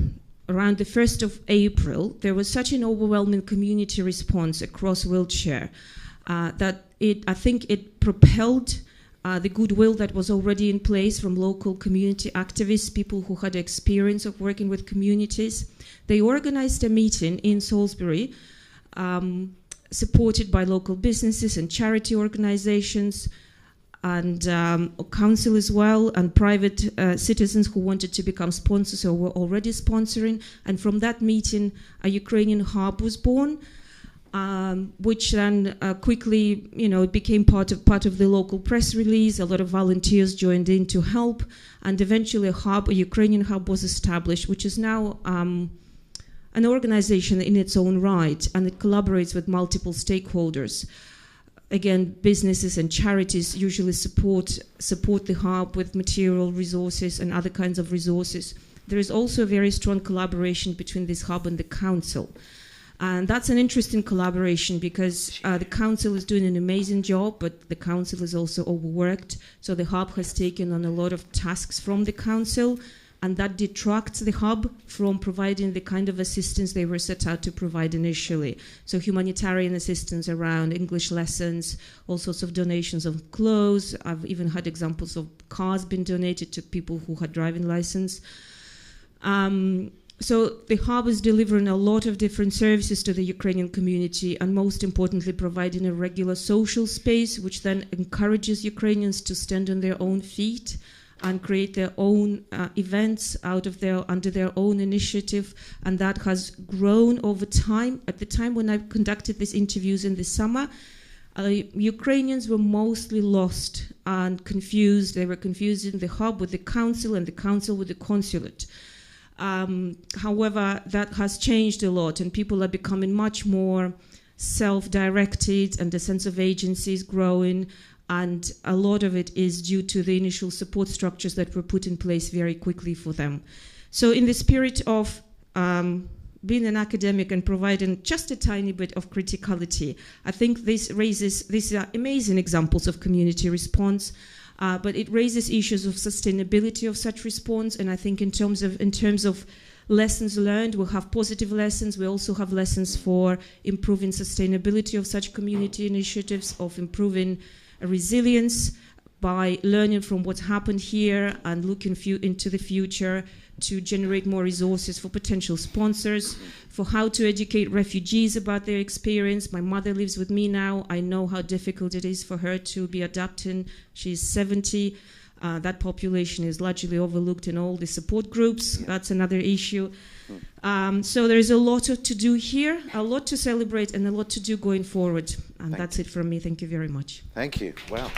around the 1st of April, there was such an overwhelming community response across Wiltshire that I think it propelled the goodwill that was already in place from local community activists, people who had experience of working with communities. They organized a meeting in Salisbury, supported by local businesses and charity organizations, and council as well, and private citizens who wanted to become sponsors or were already sponsoring. And from that meeting, a Ukrainian hub was born. which then quickly, it became part of the local press release. A lot of volunteers joined in to help, and eventually a Ukrainian hub was established, which is now an organization in its own right, and it collaborates with multiple stakeholders. Again, businesses and charities usually support the hub with material resources and other kinds of resources. There is also a very strong collaboration between this hub and the council. And that's an interesting collaboration because the council is doing an amazing job, but the council is also overworked. So the hub has taken on a lot of tasks from the council, and that detracts the hub from providing the kind of assistance they were set out to provide initially. So humanitarian assistance around English lessons, all sorts of donations of clothes. I've even had examples of cars being donated to people who had driving license. So the hub is delivering a lot of different services to the Ukrainian community, and most importantly, providing a regular social space, which then encourages Ukrainians to stand on their own feet and create their own events under their own initiative, and that has grown over time. At the time when I conducted these interviews in the summer, Ukrainians were mostly lost and confused. They were confusing the hub with the council and the council with the consulate. However, that has changed a lot, and people are becoming much more self-directed, and the sense of agency is growing. And a lot of it is due to the initial support structures that were put in place very quickly for them. So in the spirit of being an academic and providing just a tiny bit of criticality, I think these are amazing examples of community response, but it raises issues of sustainability of such response. And I think in terms of lessons learned, we'll have positive lessons. We also have lessons for improving sustainability of such community initiatives, of improving resilience by learning from what's happened here and looking into the future to generate more resources for potential sponsors, for how to educate refugees about their experience. My mother lives with me now. I know how difficult it is for her to be adapting. She's 70. That population is largely overlooked in all the support groups. That's another issue. So there's a lot to do here, a lot to celebrate, and a lot to do going forward. And that's it from me. Thank you very much. Thank you. Wow.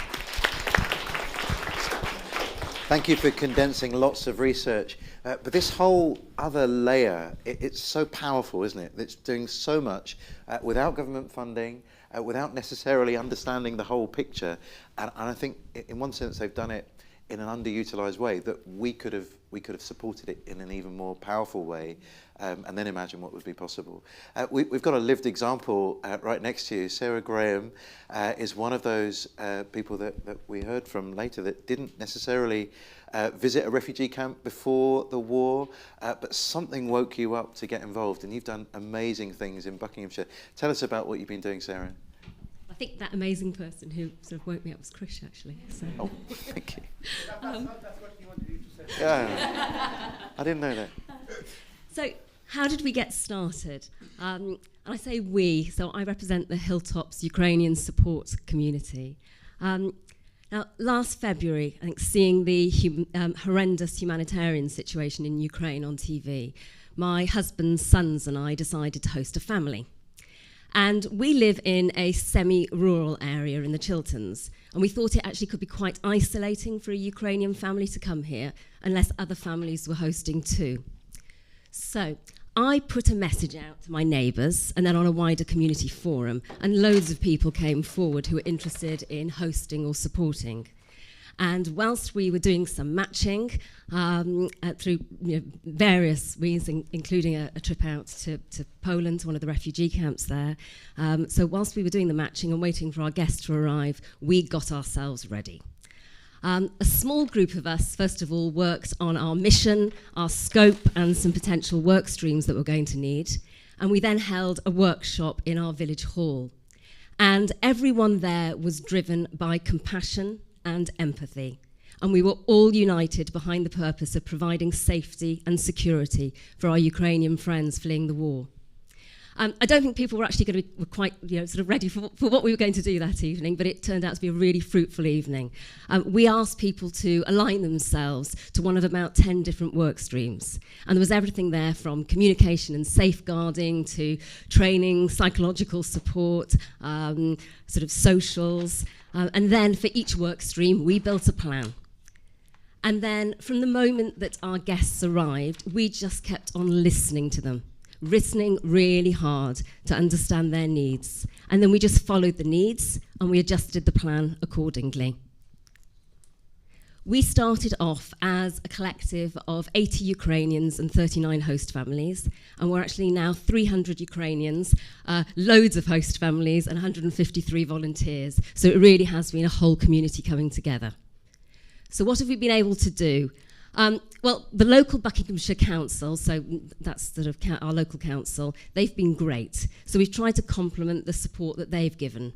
Thank you for condensing lots of research. But this whole other layer, it's so powerful, isn't it? It's doing so much without government funding, without necessarily understanding the whole picture. And I think, in one sense, they've done it in an underutilized way that we could have supported it in an even more powerful way, and then imagine what would be possible. We've got a lived example right next to you. Sarah Graham is one of those people that we heard from later that didn't necessarily visit a refugee camp before the war, but something woke you up to get involved, and you've done amazing things in Buckinghamshire. Tell us about what you've been doing, Sarah. I think that amazing person who sort of woke me up was Krish, actually. So. Oh, thank you. That's what you wanted you to say. Yeah, I didn't know that. So, how did we get started? And I say we, so I represent the Hilltops Ukrainian support community. Now, last February, I think, seeing the horrendous humanitarian situation in Ukraine on TV, my husband's sons and I decided to host a family. And we live in a semi-rural area in the Chilterns, and we thought it actually could be quite isolating for a Ukrainian family to come here unless other families were hosting too. So I put a message out to my neighbours and then on a wider community forum, and loads of people came forward who were interested in hosting or supporting. And whilst we were doing some matching through various means, including a trip out to Poland, to one of the refugee camps there, so whilst we were doing the matching and waiting for our guests to arrive, we got ourselves ready. A small group of us, first of all, worked on our mission, our scope, and some potential work streams that we're going to need. And we then held a workshop in our village hall. And everyone there was driven by compassion and empathy, and we were all united behind the purpose of providing safety and security for our Ukrainian friends fleeing the war. I don't think people were actually going to be quite, sort of ready for what we were going to do that evening, but it turned out to be a really fruitful evening. We asked people to align themselves to one of about 10 different work streams. And there was everything there from communication and safeguarding to training, psychological support, sort of socials. And then for each work stream, we built a plan. And then from the moment that our guests arrived, we just kept on listening to them. Listening really hard to understand their needs. And then we just followed the needs and we adjusted the plan accordingly. We started off as a collective of 80 Ukrainians and 39 host families, and we're actually now 300 Ukrainians, loads of host families, and 153 volunteers. So it really has been a whole community coming together. So what have we been able to do? Well, the local Buckinghamshire Council, so that's sort of our local council, they've been great. So we've tried to complement the support that they've given.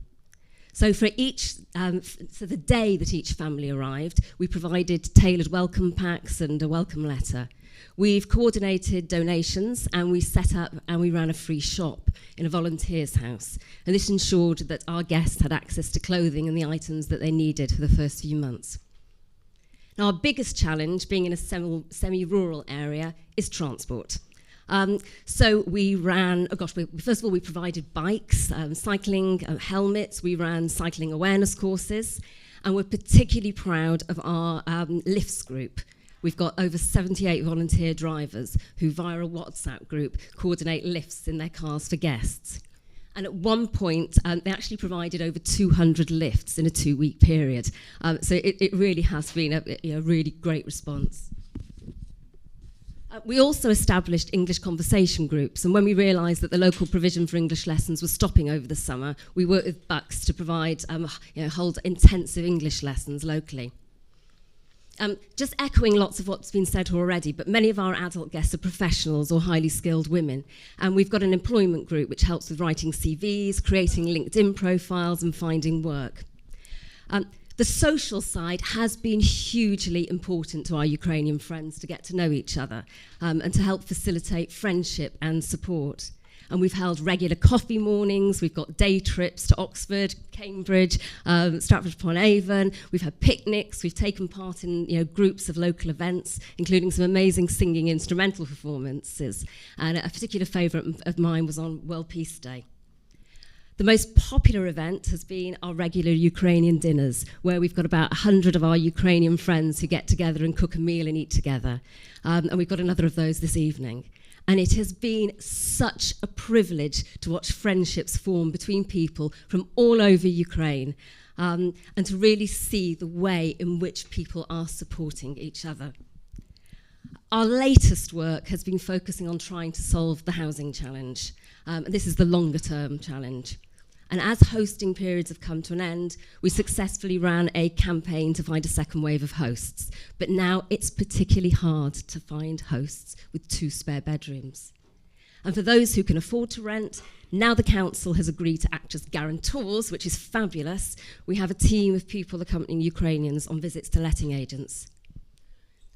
So for each, so the day that each family arrived, we provided tailored welcome packs and a welcome letter. We've coordinated donations and we set up and we ran a free shop in a volunteer's house. And this ensured that our guests had access to clothing and the items that they needed for the first few months. Now, our biggest challenge, being in a semi-rural area, is transport. So we ran, first of all, we provided bikes, cycling, helmets. We ran cycling awareness courses. And we're particularly proud of our lifts group. We've got over 78 volunteer drivers who, via a WhatsApp group, coordinate lifts in their cars for guests. And at one point, they actually provided over 200 lifts in a 2-week period. So it really has been a really great response. We also established English conversation groups, and when we realised that the local provision for English lessons was stopping over the summer, we worked with Bucks to provide, hold intensive English lessons locally. Just echoing lots of what's been said already, but many of our adult guests are professionals or highly skilled women. And we've got an employment group which helps with writing CVs, creating LinkedIn profiles and finding work. The social side has been hugely important to our Ukrainian friends to get to know each other and to help facilitate friendship and support. And we've held regular coffee mornings, we've got day trips to Oxford, Cambridge, Stratford-upon-Avon, we've had picnics, we've taken part in groups of local events, including some amazing singing instrumental performances. And a particular favourite of mine was on World Peace Day. The most popular event has been our regular Ukrainian dinners, where we've got about 100 of our Ukrainian friends who get together and cook a meal and eat together. And we've got another of those this evening. And it has been such a privilege to watch friendships form between people from all over Ukraine and to really see the way in which people are supporting each other. Our latest work has been focusing on trying to solve the housing challenge. And this is the longer term challenge. And as hosting periods have come to an end, we successfully ran a campaign to find a second wave of hosts. But now it's particularly hard to find hosts with 2 spare bedrooms. And for those who can afford to rent, now the council has agreed to act as guarantors, which is fabulous. We have a team of people accompanying Ukrainians on visits to letting agents.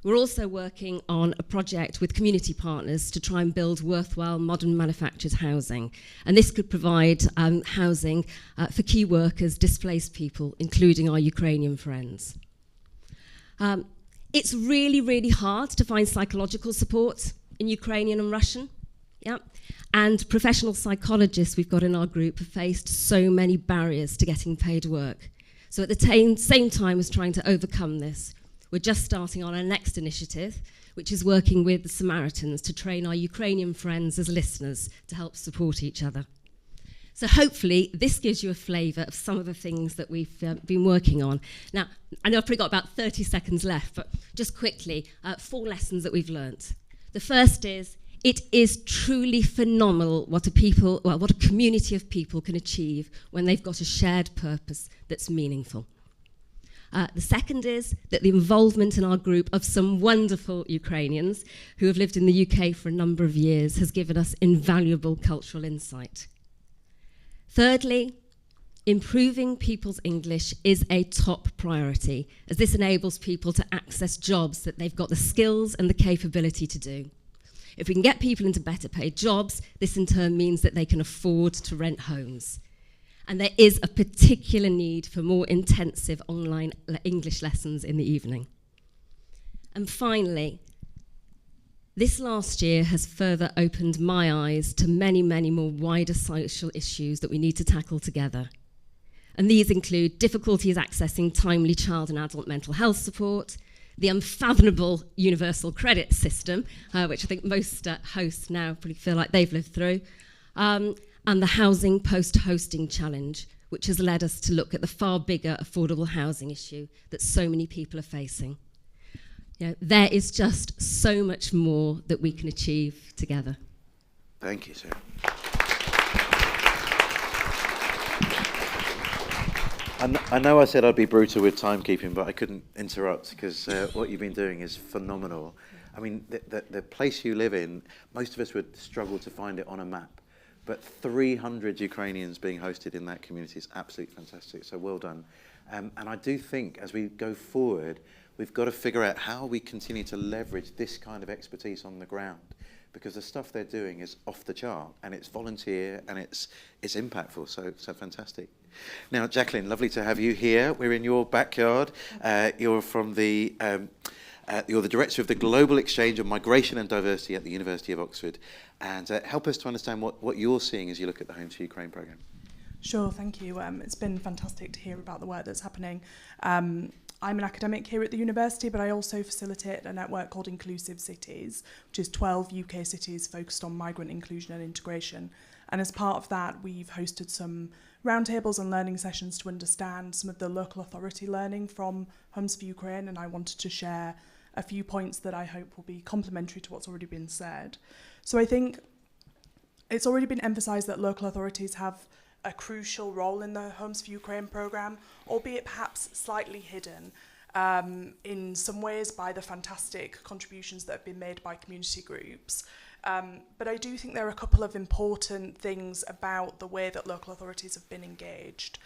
We're also working on a project with community partners to try and build worthwhile modern manufactured housing. And this could provide housing for key workers, displaced people, including our Ukrainian friends. It's really, really hard to find psychological support in Ukrainian and Russian. Yeah. And professional psychologists we've got in our group have faced so many barriers to getting paid work. So at the same time as trying to overcome this, we're just starting on our next initiative, which is working with the Samaritans to train our Ukrainian friends as listeners to help support each other. So hopefully this gives you a flavour of some of the things that we've been working on. Now, I know I've probably got about 30 seconds left, but just quickly, 4 lessons that we've learnt. The first is, it is truly phenomenal what a community of people can achieve when they've got a shared purpose that's meaningful. The second is that the involvement in our group of some wonderful Ukrainians who have lived in the UK for a number of years has given us invaluable cultural insight. Thirdly, improving people's English is a top priority, as this enables people to access jobs that they've got the skills and the capability to do. If we can get people into better paid jobs, this in turn means that they can afford to rent homes. And there is a particular need for more intensive online English lessons in the evening. And finally, this last year has further opened my eyes to many, many more wider social issues that we need to tackle together. And these include difficulties accessing timely child and adult mental health support, the unfathomable universal credit system, which I think most hosts now probably feel like they've lived through, and the housing post-hosting challenge, which has led us to look at the far bigger affordable housing issue that so many people are facing. You know, there is just so much more that we can achieve together. Thank you, Sarah. I know I said I'd be brutal with timekeeping, but I couldn't interrupt because what you've been doing is phenomenal. I mean, the place you live in, most of us would struggle to find it on a map, but 300 Ukrainians being hosted in that community is absolutely fantastic, so well done. And I do think as we go forward, we've got to figure out how we continue to leverage this kind of expertise on the ground, because the stuff they're doing is off the chart and it's volunteer and it's impactful, so fantastic. Now, Jacqueline, lovely to have you here. We're in your backyard. You're from the you're the director of the Global Exchange on Migration and Diversity at the University of Oxford, and help us to understand what you're seeing as you look at the Homes for Ukraine programme. Sure, thank you. It's been fantastic to hear about the work that's happening. I'm an academic here at the university, but I also facilitate a network called Inclusive Cities, which is 12 UK cities focused on migrant inclusion and integration. And as part of that, we've hosted some roundtables and learning sessions to understand some of the local authority learning from Homes for Ukraine, and I wanted to share a few points that I hope will be complementary to what's already been said. So I think it's already been emphasised that local authorities have a crucial role in the Homes for Ukraine programme, albeit perhaps slightly hidden in some ways by the fantastic contributions that have been made by community groups. But I do think there are a couple of important things about the way that local authorities have been engaged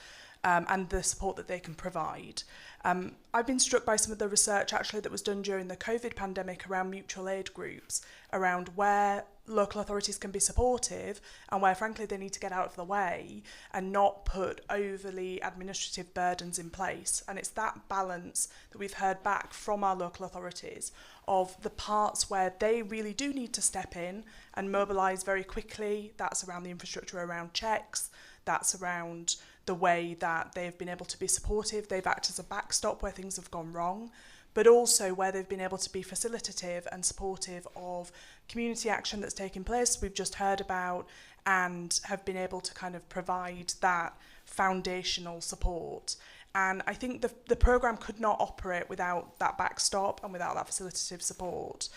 and the support that they can provide. I've been struck by some of the research actually that was done during the COVID pandemic around mutual aid groups, around where local authorities can be supportive and where frankly they need to get out of the way and not put overly administrative burdens in place. And it's that balance that we've heard back from our local authorities of the parts where they really do need to step in and mobilise very quickly. That's around the infrastructure around checks, that's around the way that they've been able to be supportive, they've acted as a backstop where things have gone wrong, but also where they've been able to be facilitative and supportive of community action that's taking place, we've just heard about, and have been able to kind of provide that foundational support. And I think the programme could not operate without that backstop and without that facilitative support.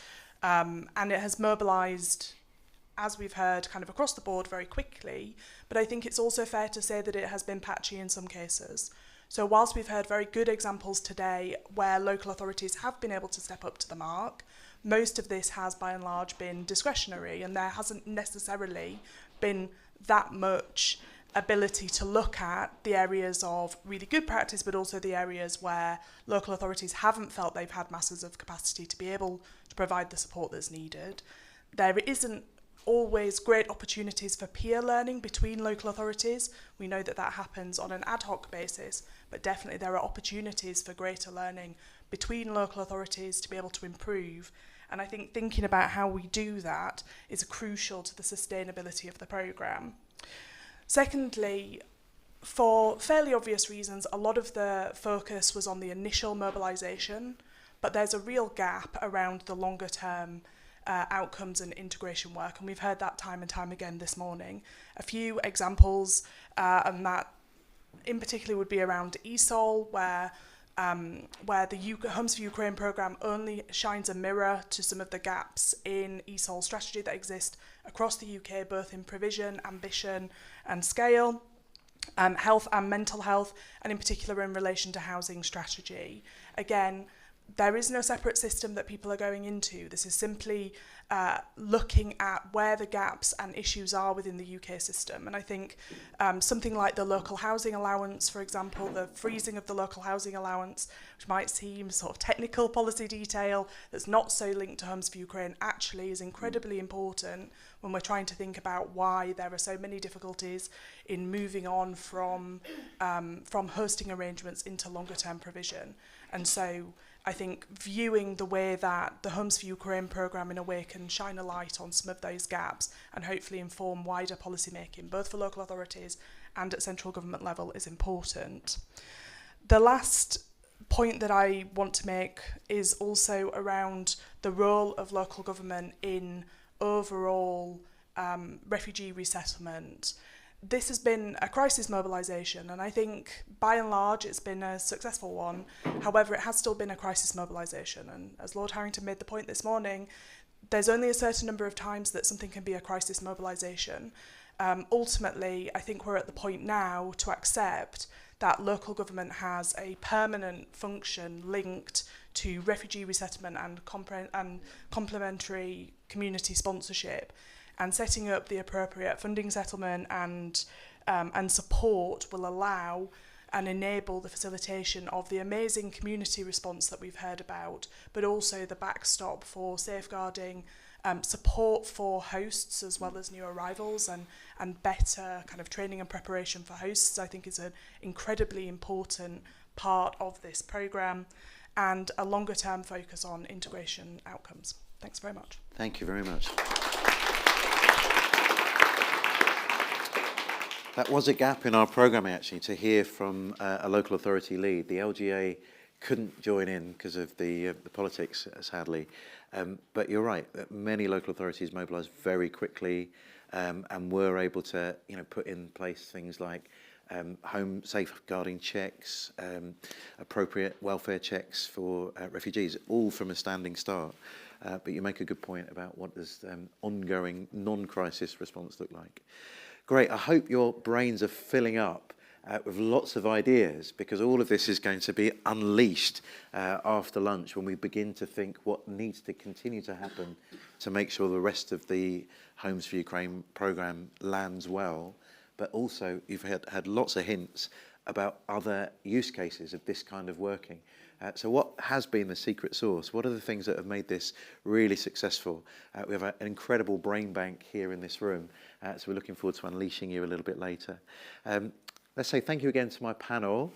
And it has mobilised, as we've heard, kind of across the board very quickly, but I think it's also fair to say that it has been patchy in some cases. So whilst we've heard very good examples today where local authorities have been able to step up to the mark, most of this has by and large been discretionary, and there hasn't necessarily been that much ability to look at the areas of really good practice, but also the areas where local authorities haven't felt they've had masses of capacity to be able to provide the support that's needed. There isn't always great opportunities for peer learning between local authorities. We know that that happens on an ad hoc basis, but definitely there are opportunities for greater learning between local authorities to be able to improve. And I think thinking about how we do that is crucial to the sustainability of the programme. Secondly, for fairly obvious reasons, a lot of the focus was on the initial mobilisation, but there's a real gap around the longer term outcomes and integration work, and we've heard that time and time again this morning. A few examples, and that in particular would be around ESOL, where the Homes for Ukraine programme only shines a mirror to some of the gaps in ESOL strategy that exist across the UK, both in provision, ambition and scale, health and mental health, and in particular in relation to housing strategy. Again, there is no separate system that people are going into. This is simply looking at where the gaps and issues are within the UK system. And I think something like the local housing allowance, for example, the freezing of the local housing allowance, which might seem sort of technical policy detail that's not so linked to Homes for Ukraine, actually is incredibly important when we're trying to think about why there are so many difficulties in moving on from hosting arrangements into longer term provision. And so I think viewing the way that the Homes for Ukraine programme in a way can shine a light on some of those gaps and hopefully inform wider policy making, both for local authorities and at central government level, is important. The last point that I want to make is also around the role of local government in overall refugee resettlement. This has been a crisis mobilisation, and I think by and large it's been a successful one. However, it has still been a crisis mobilisation, and as Lord Harrington made the point this morning, there's only a certain number of times that something can be a crisis mobilisation. Ultimately, I think we're at the point now to accept that local government has a permanent function linked to refugee resettlement and complementary community sponsorship. And setting up the appropriate funding settlement and support will allow and enable the facilitation of the amazing community response that we've heard about, but also the backstop for safeguarding support for hosts as well as new arrivals, and better kind of training and preparation for hosts, I think is an incredibly important part of this programme, and a longer term focus on integration outcomes. Thanks very much. Thank you very much. That was a gap in our programming, actually, to hear from a local authority lead. The LGA couldn't join in because of the politics, sadly. But you're right, that many local authorities mobilised very quickly and were able to, put in place things like home safeguarding checks, appropriate welfare checks for refugees, all from a standing start. But you make a good point about what does ongoing non-crisis response look like. Great, I hope your brains are filling up with lots of ideas, because all of this is going to be unleashed after lunch when we begin to think what needs to continue to happen to make sure the rest of the Homes for Ukraine programme lands well. But also you've had lots of hints about other use cases of this kind of working. So what has been the secret sauce? What are the things that have made this really successful? We have an incredible brain bank here in this room, so we're looking forward to unleashing you a little bit later. Let's say thank you again to my panel.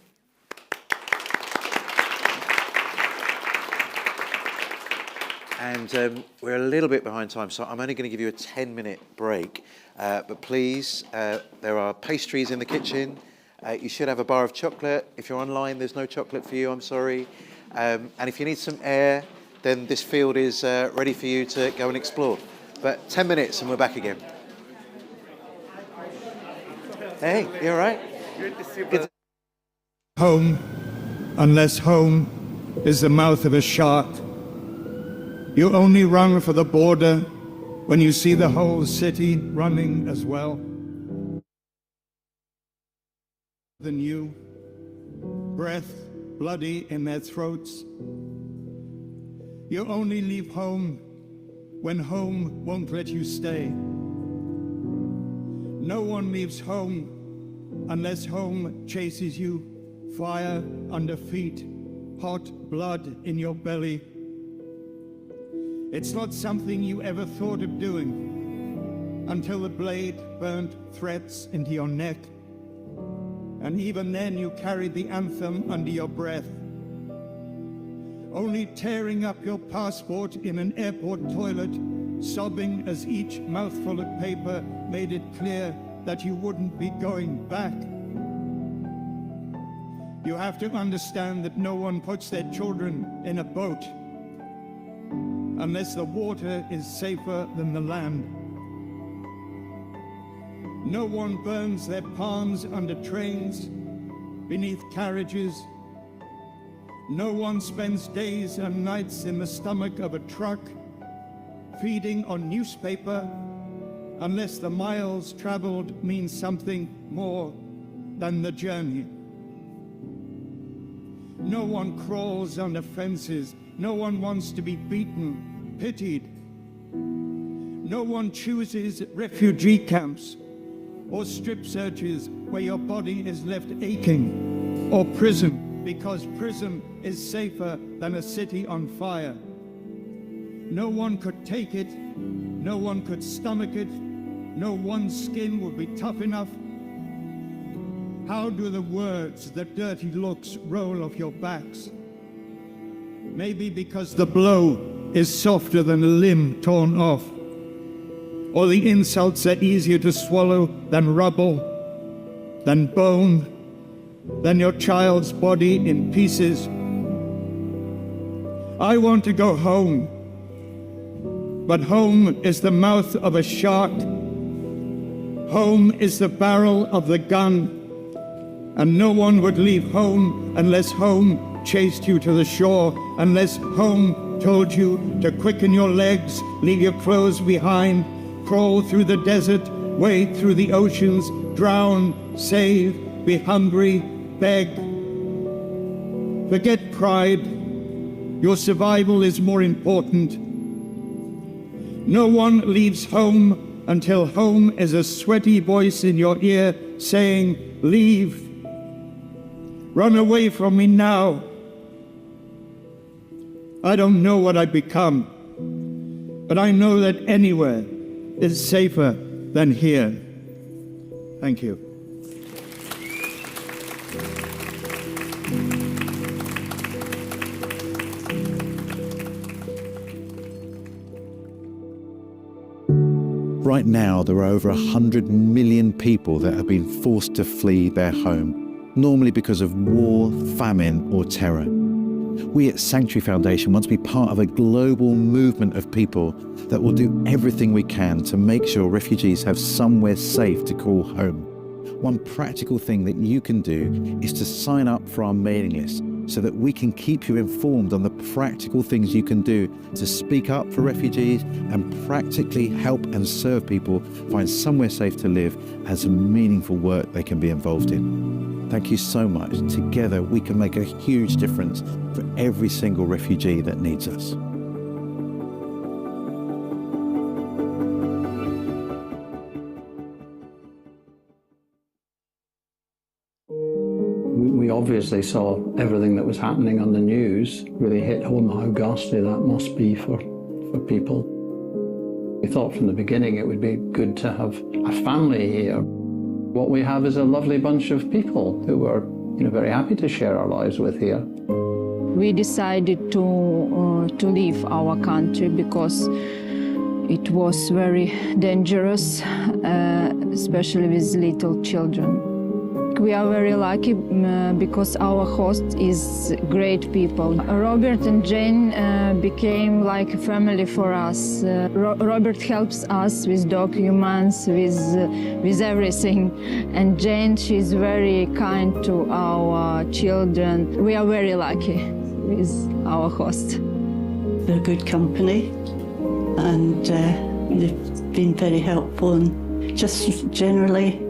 And we're a little bit behind time, so I'm only going to give you a 10-minute break. But please, there are pastries in the kitchen. You should have a bar of chocolate. If you're online, there's no chocolate for you, I'm sorry. And if you need some air, then this field is ready for you to go and explore. But 10 minutes and we're back again. Hey, you all right? Good to see you. Home, unless home is the mouth of a shark. You only run for the border when you see the whole city running as well. Than you, breath bloody in their throats. You only leave home when home won't let you stay. No one leaves home unless home chases you, fire under feet, hot blood in your belly. It's not something you ever thought of doing until the blade burnt threats into your neck. And even then you carried the anthem under your breath. Only tearing up your passport in an airport toilet, sobbing as each mouthful of paper made it clear that you wouldn't be going back. You have to understand that no one puts their children in a boat unless the water is safer than the land. No one burns their palms under trains, beneath carriages. No one spends days and nights in the stomach of a truck, feeding on newspaper, unless the miles traveled mean something more than the journey. No one crawls under fences. No one wants to be beaten, pitied. No one chooses refugee camps or strip searches where your body is left aching, or prison, because prison is safer than a city on fire. No one could take it, no one could stomach it, no one's skin would be tough enough. How do the words, the dirty looks roll off your backs? Maybe because the blow is softer than a limb torn off, or the insults are easier to swallow than rubble, than bone, than your child's body in pieces. I want to go home, but home is the mouth of a shark. Home is the barrel of the gun, and no one would leave home unless home chased you to the shore, unless home told you to quicken your legs, leave your clothes behind, crawl through the desert, wade through the oceans, drown, save, be hungry, beg. Forget pride. Your survival is more important. No one leaves home until home is a sweaty voice in your ear saying, leave. Run away from me now. I don't know what I've become, but I know that anywhere is safer than here. Thank you. Right now, there are over 100 million people that have been forced to flee their home, normally because of war, famine, or terror. We at Sanctuary Foundation want to be part of a global movement of people that will do everything we can to make sure refugees have somewhere safe to call home. One practical thing that you can do is to sign up for our mailing list so that we can keep you informed on the practical things you can do to speak up for refugees and practically help and serve people find somewhere safe to live and some meaningful work they can be involved in. Thank you so much. Together we can make a huge difference for every single refugee that needs us. We obviously saw everything that was happening on the news really hit home how ghastly that must be for people. We thought from the beginning it would be good to have a family here. What we have is a lovely bunch of people who are, very happy to share our lives with here. We decided to leave our country because it was very dangerous, especially with little children. We are very lucky because our host is great people. Robert and Jane became like a family for us. Robert helps us with documents, with everything. And Jane, she's very kind to our children. We are very lucky with our host. They're good company and they've been very helpful and just generally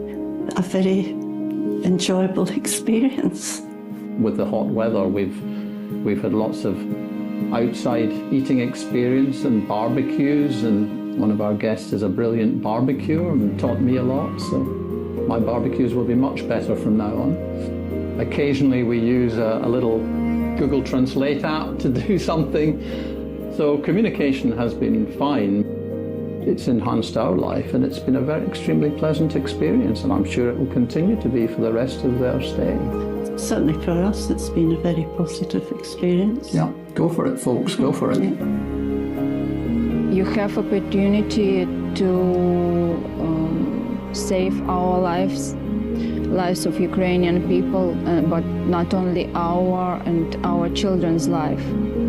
a very enjoyable experience. With the hot weather, we've had lots of outside eating experience and barbecues, and one of our guests is a brilliant barbecuer and taught me a lot, so my barbecues will be much better from now on. Occasionally we use a little Google Translate app to do something, so communication has been fine. It's enhanced our life and it's been a very extremely pleasant experience, and I'm sure it will continue to be for the rest of their stay. Certainly for us it's been a very positive experience. Yeah, go for it folks, go for it. Yeah. You have opportunity to save our lives of Ukrainian people, but not only our and our children's life,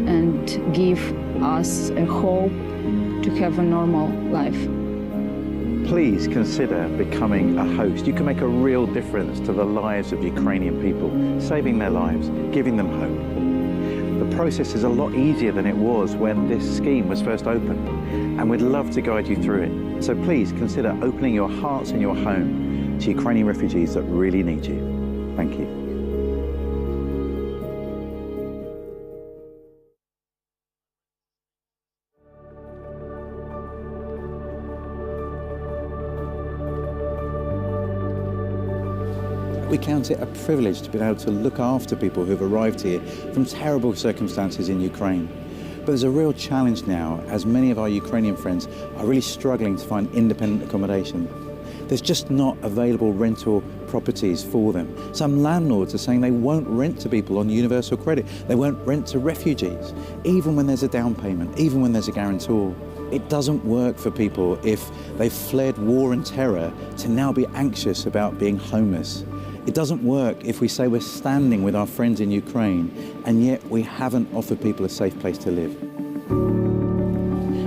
and give us a hope to have a normal life. Please consider becoming a host. You can make a real difference to the lives of Ukrainian people, saving their lives, giving them hope. The process is a lot easier than it was when this scheme was first opened, and we'd love to guide you through it. So please consider opening your hearts and your home to Ukrainian refugees that really need you. Thank you. count it a privilege to be able to look after people who've arrived here from terrible circumstances in Ukraine. But there's a real challenge now, as many of our Ukrainian friends are really struggling to find independent accommodation. There's just not available rental properties for them. Some landlords are saying they won't rent to people on universal credit. They won't rent to refugees, even when there's a down payment, even when there's a guarantor. It doesn't work for people if they've fled war and terror to now be anxious about being homeless. It doesn't work if we say we're standing with our friends in Ukraine and yet we haven't offered people a safe place to live.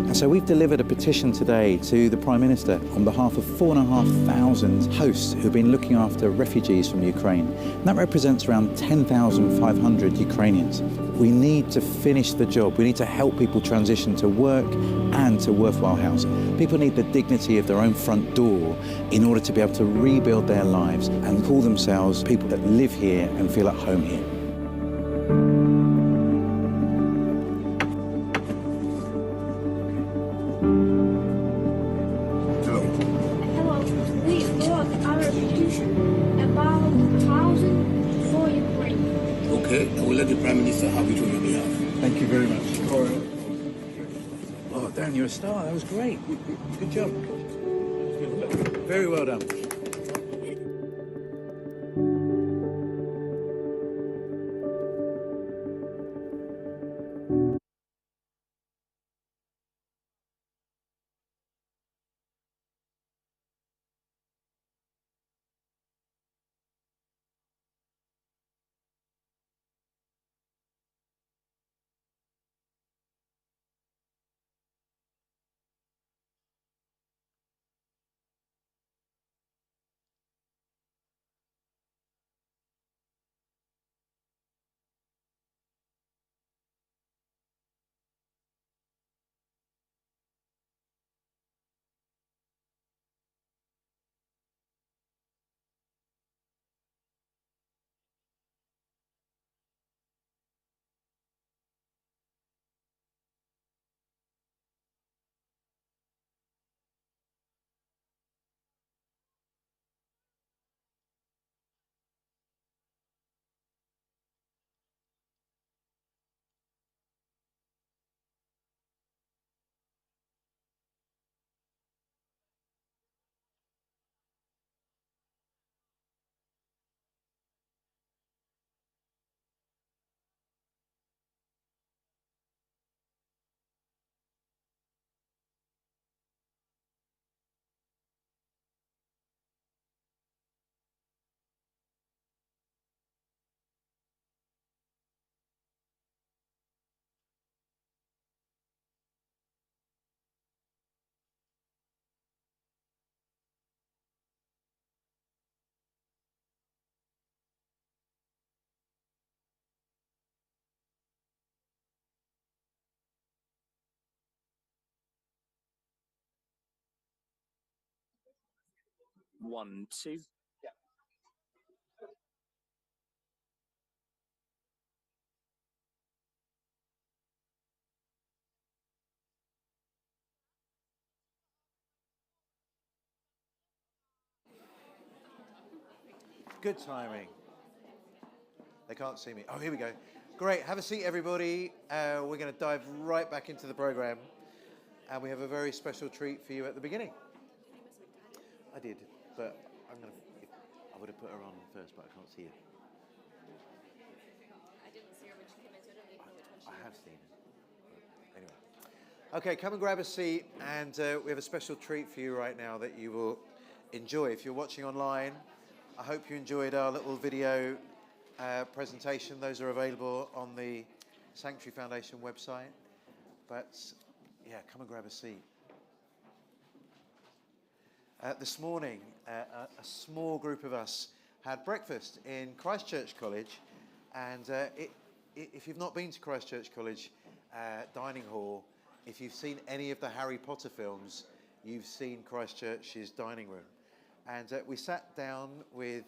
And so we've delivered a petition today to the Prime Minister on behalf of 4,500 hosts who've been looking after refugees from Ukraine. And that represents around 10,500 Ukrainians. We need to finish the job. We need to help people transition to work and to worthwhile housing. People need the dignity of their own front door in order to be able to rebuild their lives and call themselves people that live here and feel at home here. You're a star. That was great. Good job. Very well done. One, two. Good timing. They can't see me. Oh, here we go. Great. Have a seat, everybody. We're going to dive right back into the program. And we have a very special treat for you at the beginning. I did, but I would have put her on first, but I can't see her. I didn't see her when she came in, so I don't even know which one she I have seen her. Anyway. Okay, come and grab a seat, and we have a special treat for you right now that you will enjoy. If you're watching online, I hope you enjoyed our little video presentation. Those are available on the Sanctuary Foundation website. But yeah, come and grab a seat. This morning, a small group of us had breakfast in Christchurch College, and if you've not been to Christchurch College dining hall, if you've seen any of the Harry Potter films, you've seen Christchurch's dining room. And we sat down with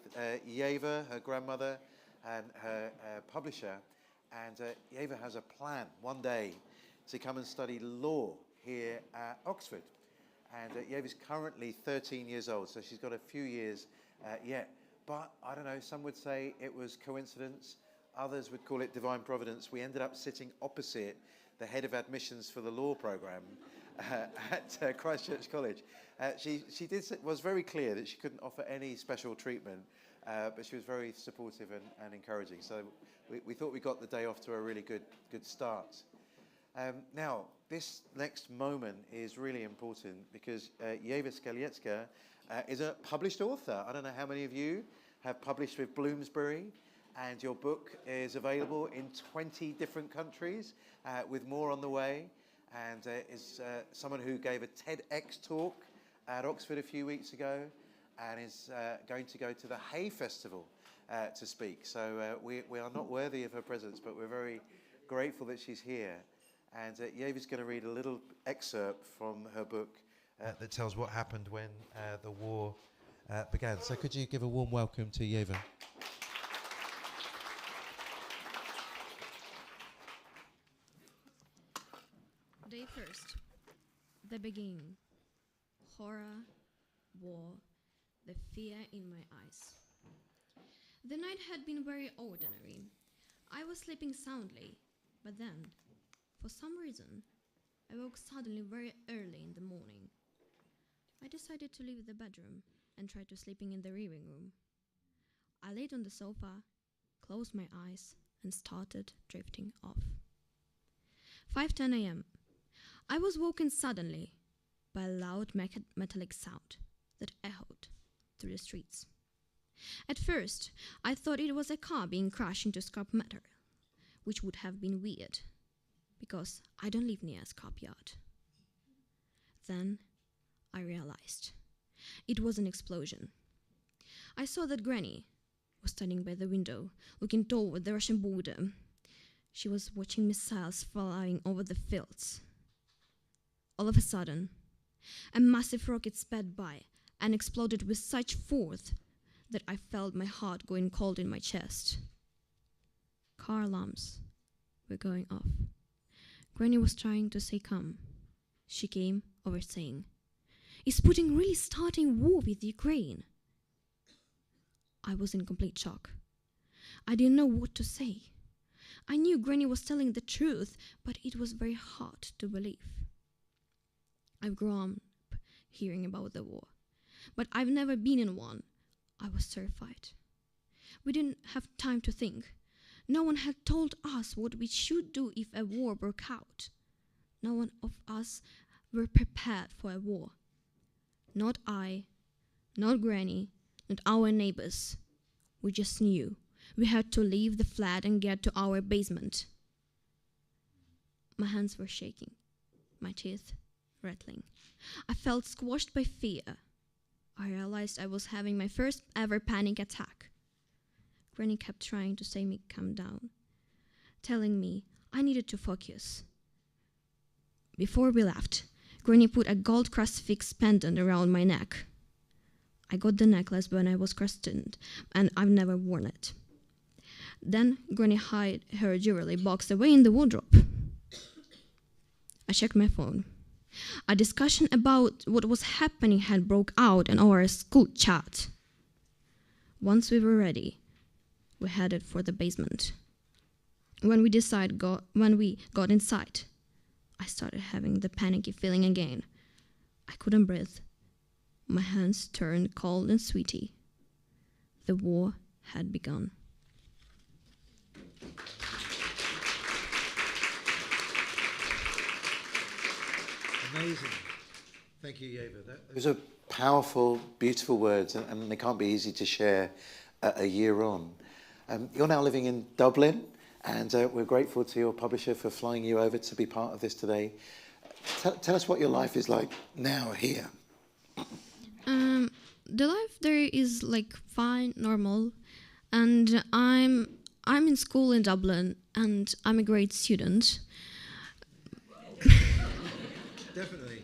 Yeva, her grandmother, and her publisher, and Yeva has a plan one day to come and study law here at Oxford. And Yeva's currently 13 years old, so she's got a few years yet. but I don't know, some would say it was coincidence, others would call it divine providence. We ended up sitting opposite the head of admissions for the law programme at Christchurch College. She was very clear that she couldn't offer any special treatment, but she was very supportive and encouraging. So we thought we got the day off to a really good start. Now, this next moment is really important because Yeva Skaliecka is a published author. I don't know how many of you have published with Bloomsbury, and your book is available in 20 different countries, with more on the way, and is someone who gave a TEDx talk at Oxford a few weeks ago, and is going to go to the Hay Festival to speak. So we are not worthy of her presence, but we're very grateful that she's here. And Yeva's going to read a little excerpt from her book that tells what happened when the war began. So could you give a warm welcome to Yeva? Day first, the beginning. Horror, war, the fear in my eyes. The night had been very ordinary. I was sleeping soundly, but then, for some reason, I woke suddenly very early in the morning. I decided to leave the bedroom and try to sleeping in the living room. I laid on the sofa, closed my eyes, and started drifting off. 5:10 a.m. I was woken suddenly by a loud metallic sound that echoed through the streets. At first, I thought it was a car being crashed into scrap metal, which would have been weird, because I don't live near a scrapyard. Then I realized it was an explosion. I saw that Granny was standing by the window, looking toward the Russian border. She was watching missiles flying over the fields. All of a sudden, a massive rocket sped by and exploded with such force that I felt my heart going cold in my chest. Car alarms were going off. Granny was trying to stay calm. She came over saying, "Is Putin really starting war with Ukraine?" I was in complete shock. I didn't know what to say. I knew Granny was telling the truth, but it was very hard to believe. I've grown up hearing about the war, but I've never been in one. I was terrified. We didn't have time to think. No one had told us what we should do if a war broke out. No one of us were prepared for a war. Not I, not Granny, not our neighbors. We just knew we had to leave the flat and get to our basement. My hands were shaking, my teeth rattling. I felt squashed by fear. I realized I was having my first ever panic attack. Granny kept trying to say me calm down, telling me I needed to focus. Before we left, Granny put a gold crucifix pendant around my neck. I got the necklace when I was christened, and I've never worn it. Then Granny hid her jewelry box away in the wardrobe. I checked my phone. A discussion about what was happening had broke out in our school chat. Once we were ready, we headed for the basement. When we got inside, I started having the panicky feeling again. I couldn't breathe. My hands turned cold and sweaty. The war had begun. Amazing. Thank you, Yeva. Those are powerful, beautiful words, and they can't be easy to share a year on. You're now living in Dublin, and we're grateful to your publisher for flying you over to be part of this today. Tell us what your life is like now here. The life there is like fine, normal, and I'm in school in Dublin, and I'm a great student. Definitely.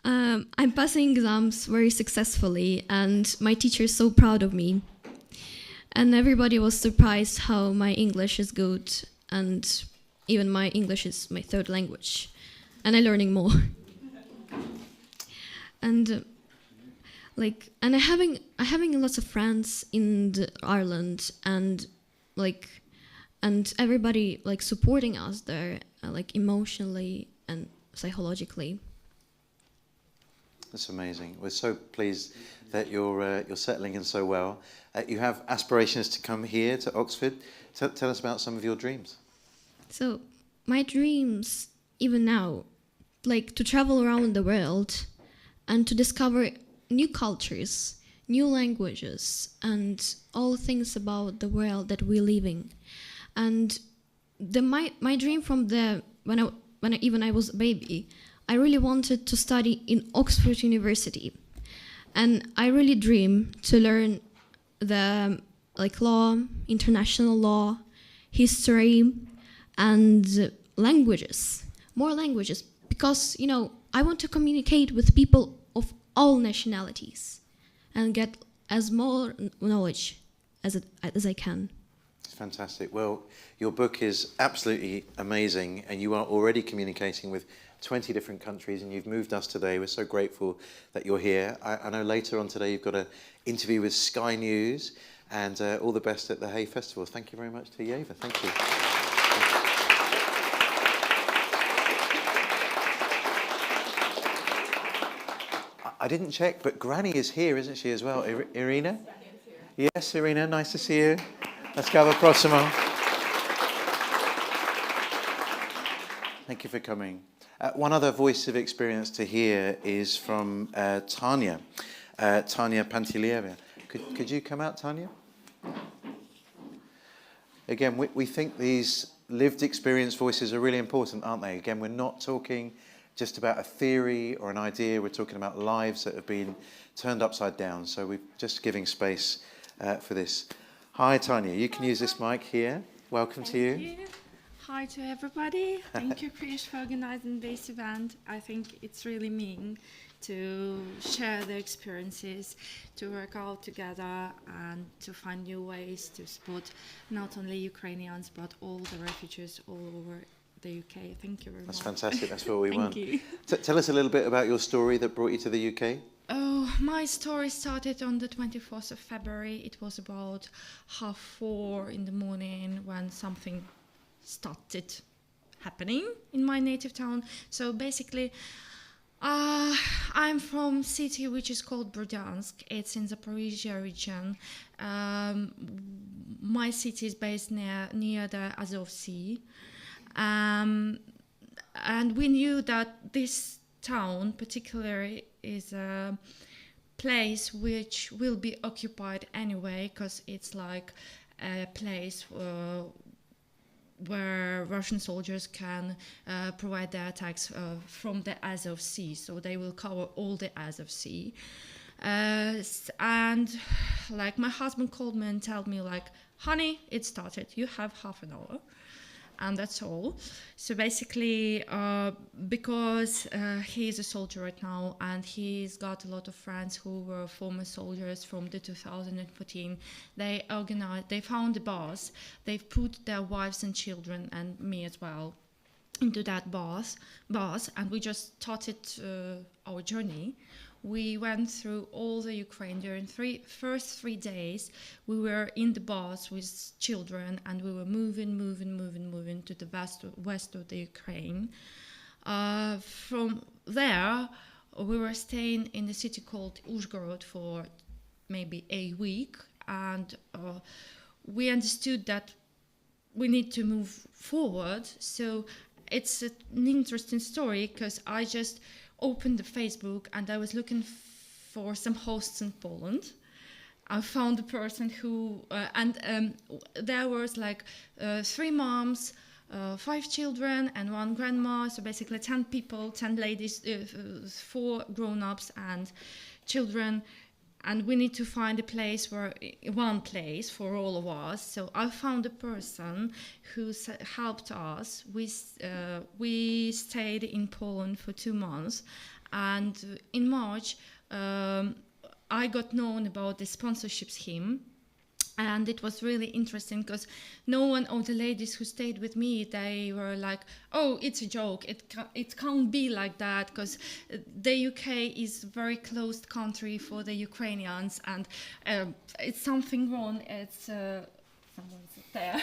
I'm passing exams very successfully, and my teacher is so proud of me. And everybody was surprised how my English is good, and even my English is my third language, and I'm learning more. And and I having lots of friends in Ireland, and everybody supporting us there, emotionally and psychologically. That's amazing. We're so pleased that you're settling in so well. You have aspirations to come here to Oxford. Tell us about some of your dreams. So my dreams, even now, to travel around the world and to discover new cultures, new languages, and all things about the world that we live in. And my dream from when I was a baby, I really wanted to study in Oxford University, and I really dream to learn the law, international law, history, and languages, more languages, because I want to communicate with people of all nationalities and get as more knowledge as I can. Fantastic. Well, your book is absolutely amazing, and you are already communicating with 20 different countries, and you've moved us today. We're so grateful that you're here. I know later on today you've got an interview with Sky News, and all the best at the Hay Festival. Thank you very much to Yeva. Thank you. I didn't check, but Granny is here, isn't she, as well? Irina? Yes, Irina, nice to see you. Let's go al prossimo. Thank you for coming. One other voice of experience to hear is from Tanya, Tanya Pantilieva. Could you come out, Tanya? Again, we think these lived experience voices are really important, aren't they? Again, we're not talking just about a theory or an idea. We're talking about lives that have been turned upside down. So we're just giving space for this. Hi, Tanya. You can use this mic here. Welcome to you. Thank you. Hi to everybody. Thank you, Chris, for organizing this event. I think it's really mean to share the experiences, to work out together, and to find new ways to support not only Ukrainians, but all the refugees all over the UK. Thank you very much. That's fantastic. That's what we want. Thank you. Tell us a little bit about your story that brought you to the UK. Oh, my story started on the 24th of February. It was about 4:30 in the morning when something started happening in my native town. So basically, I'm from a city which is called Bryansk. It's in the Zaporizhia region. My city is based near the Azov Sea. And we knew that this town particularly is a place which will be occupied anyway, because it's like a place where Russian soldiers can provide their attacks from the Azov Sea. So they will cover all the Azov Sea. And my husband called me and told me honey, it started. You have half an hour. And that's all. So basically, because he is a soldier right now, and he's got a lot of friends who were former soldiers from the 2014, they found a bus. They've put their wives and children, and me as well, into that bus, and we just started our journey. We went through all the Ukraine. During first 3 days, we were in the bus with children, and we were moving to the west of the Ukraine. From there, we were staying in a city called Uzhgorod for maybe a week, and we understood that we need to move forward. So it's an interesting story, because I just opened the Facebook and I was looking for some hosts in Poland. I found a person who, there was 3 moms, 5 children and 1 grandma, so basically 10 people, 10 ladies, 4 grown-ups and children, and we need to find one place for all of us. So I found a person who helped us. We stayed in Poland for 2 months, and in March I got known about the sponsorship scheme And it was really interesting because no one of the ladies who stayed with me, they were like, oh, it's a joke. It can't be like that, because the UK is a very closed country for the Ukrainians, and it's something wrong. It's someone's there.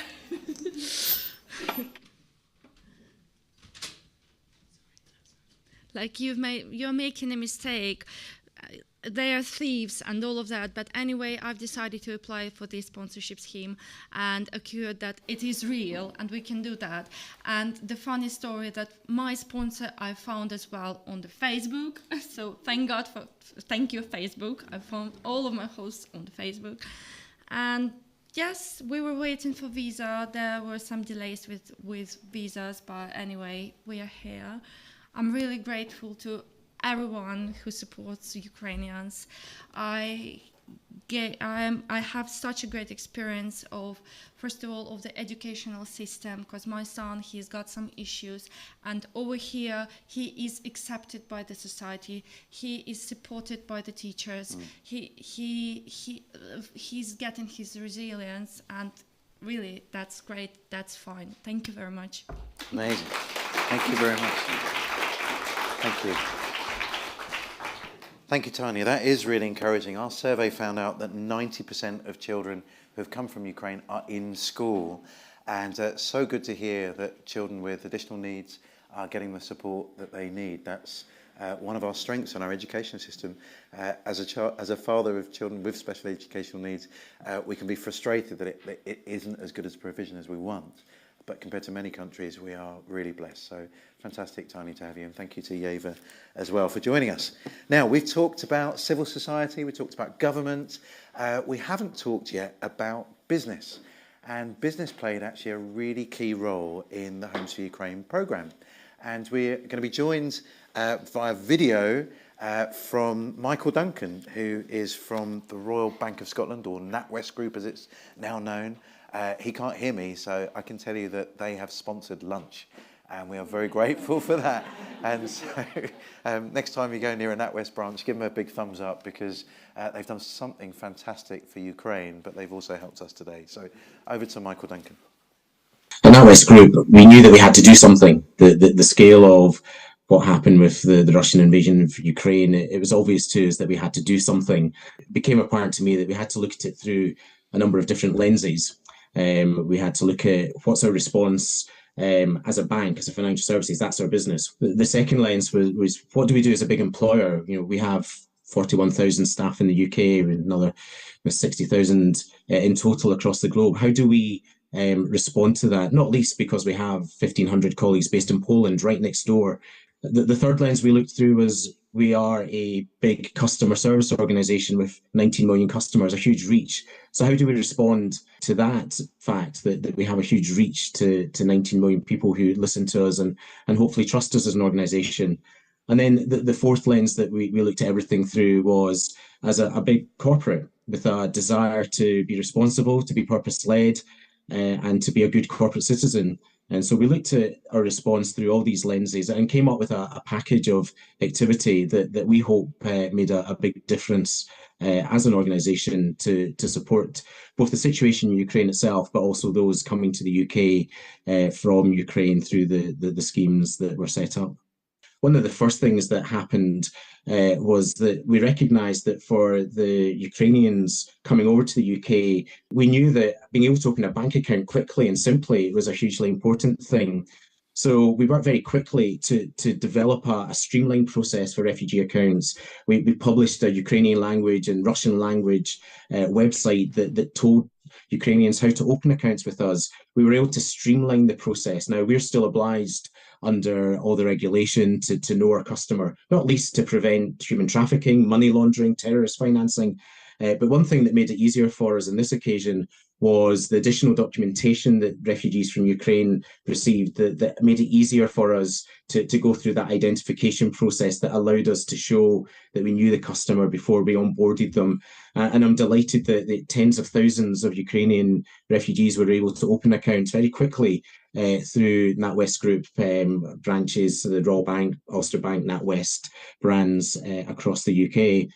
Like you're making a mistake. They are thieves and all of that, but anyway, I've decided to apply for this sponsorship scheme and assured that it is real and we can do that. And the funny story that my sponsor I found as well on the Facebook, so thank you Facebook. I found all of my hosts on the Facebook. And yes, we were waiting for visa. There were some delays with visas, but anyway, we are here. I'm really grateful to everyone who supports Ukrainians. I have such a great experience of, first of all, of the educational system, because my son, he's got some issues, and over here he is accepted by the society. He is supported by the teachers. He's getting his resilience, and really, that's great. That's fine. Thank you very much. Amazing. Thank you very much. Thank you. Thank you, Tanya. That is really encouraging. Our survey found out that 90% of children who have come from Ukraine are in school. And so good to hear that children with additional needs are getting the support that they need. That's one of our strengths in our education system. As a father of children with special educational needs, we can be frustrated that it isn't as good as provision as we want. But compared to many countries, we are really blessed. So fantastic, Tanya, to have you. And thank you to Yeva as well for joining us. Now, we've talked about civil society. We talked about government. We haven't talked yet about business. And business played actually a really key role in the Homes for Ukraine programme. And we're going to be joined via video from Michael Duncan, who is from the Royal Bank of Scotland, or NatWest Group as it's now known. He can't hear me, so I can tell you that they have sponsored lunch, and we are very grateful for that. And so next time you go near a NatWest branch, give them a big thumbs up, because they've done something fantastic for Ukraine, but they've also helped us today. So over to Michael Duncan. The NatWest Group, we knew that we had to do something. The scale of what happened with the Russian invasion of Ukraine, it was obvious to us that we had to do something. It became apparent to me that we had to look at it through a number of different lenses. We had to look at what's our response as a bank, as a financial services. That's our business. The second lens was what do we do as a big employer? You know, we have 41,000 staff in the UK, with another 60,000 in total across the globe. How do we respond to that? Not least because we have 1,500 colleagues based in Poland, right next door. The third lens we looked through was we are a big customer service organisation with 19 million customers, a huge reach. So how do we respond to that fact that we have a huge reach to 19 million people who listen to us and hopefully trust us as an organisation? And then the fourth lens that we looked at everything through was as a big corporate with a desire to be responsible, to be purpose-led, and to be a good corporate citizen. And so we looked at our response through all these lenses and came up with a package of activity that we hope made a big difference as an organisation to support both the situation in Ukraine itself, but also those coming to the UK from Ukraine through the schemes that were set up. One of the first things that happened was that we recognised that for the Ukrainians coming over to the UK, we knew that being able to open a bank account quickly and simply was a hugely important thing. So we worked very quickly to develop a streamlined process for refugee accounts. We published a Ukrainian language and Russian language website that told Ukrainians how to open accounts with us. We were able to streamline the process. Now, we're still obliged under all the regulation to know our customer, not least to prevent human trafficking, money laundering, terrorist financing. But one thing that made it easier for us on this occasion was the additional documentation that refugees from Ukraine received that made it easier for us to go through that identification process that allowed us to show that we knew the customer before we onboarded them. And I'm delighted that tens of thousands of Ukrainian refugees were able to open accounts very quickly through NatWest Group branches, the Royal Bank, Ulster Bank, NatWest brands across the UK.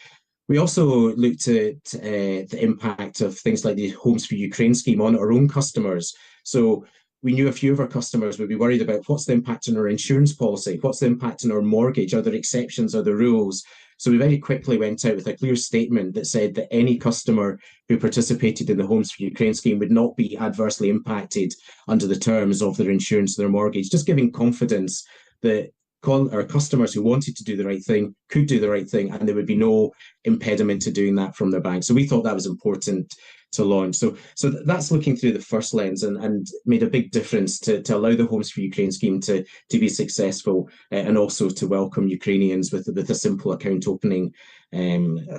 We also looked at the impact of things like the Homes for Ukraine scheme on our own customers. So we knew a few of our customers would be worried about what's the impact on our insurance policy, what's the impact on our mortgage, are there exceptions, are there rules? So we very quickly went out with a clear statement that said that any customer who participated in the Homes for Ukraine scheme would not be adversely impacted under the terms of their insurance and their mortgage, just giving confidence that our customers who wanted to do the right thing could do the right thing, and there would be no impediment to doing that from their bank. So we thought that was important to launch. So that's looking through the first lens and made a big difference to allow the Homes for Ukraine scheme to be successful, and also to welcome Ukrainians with a simple account opening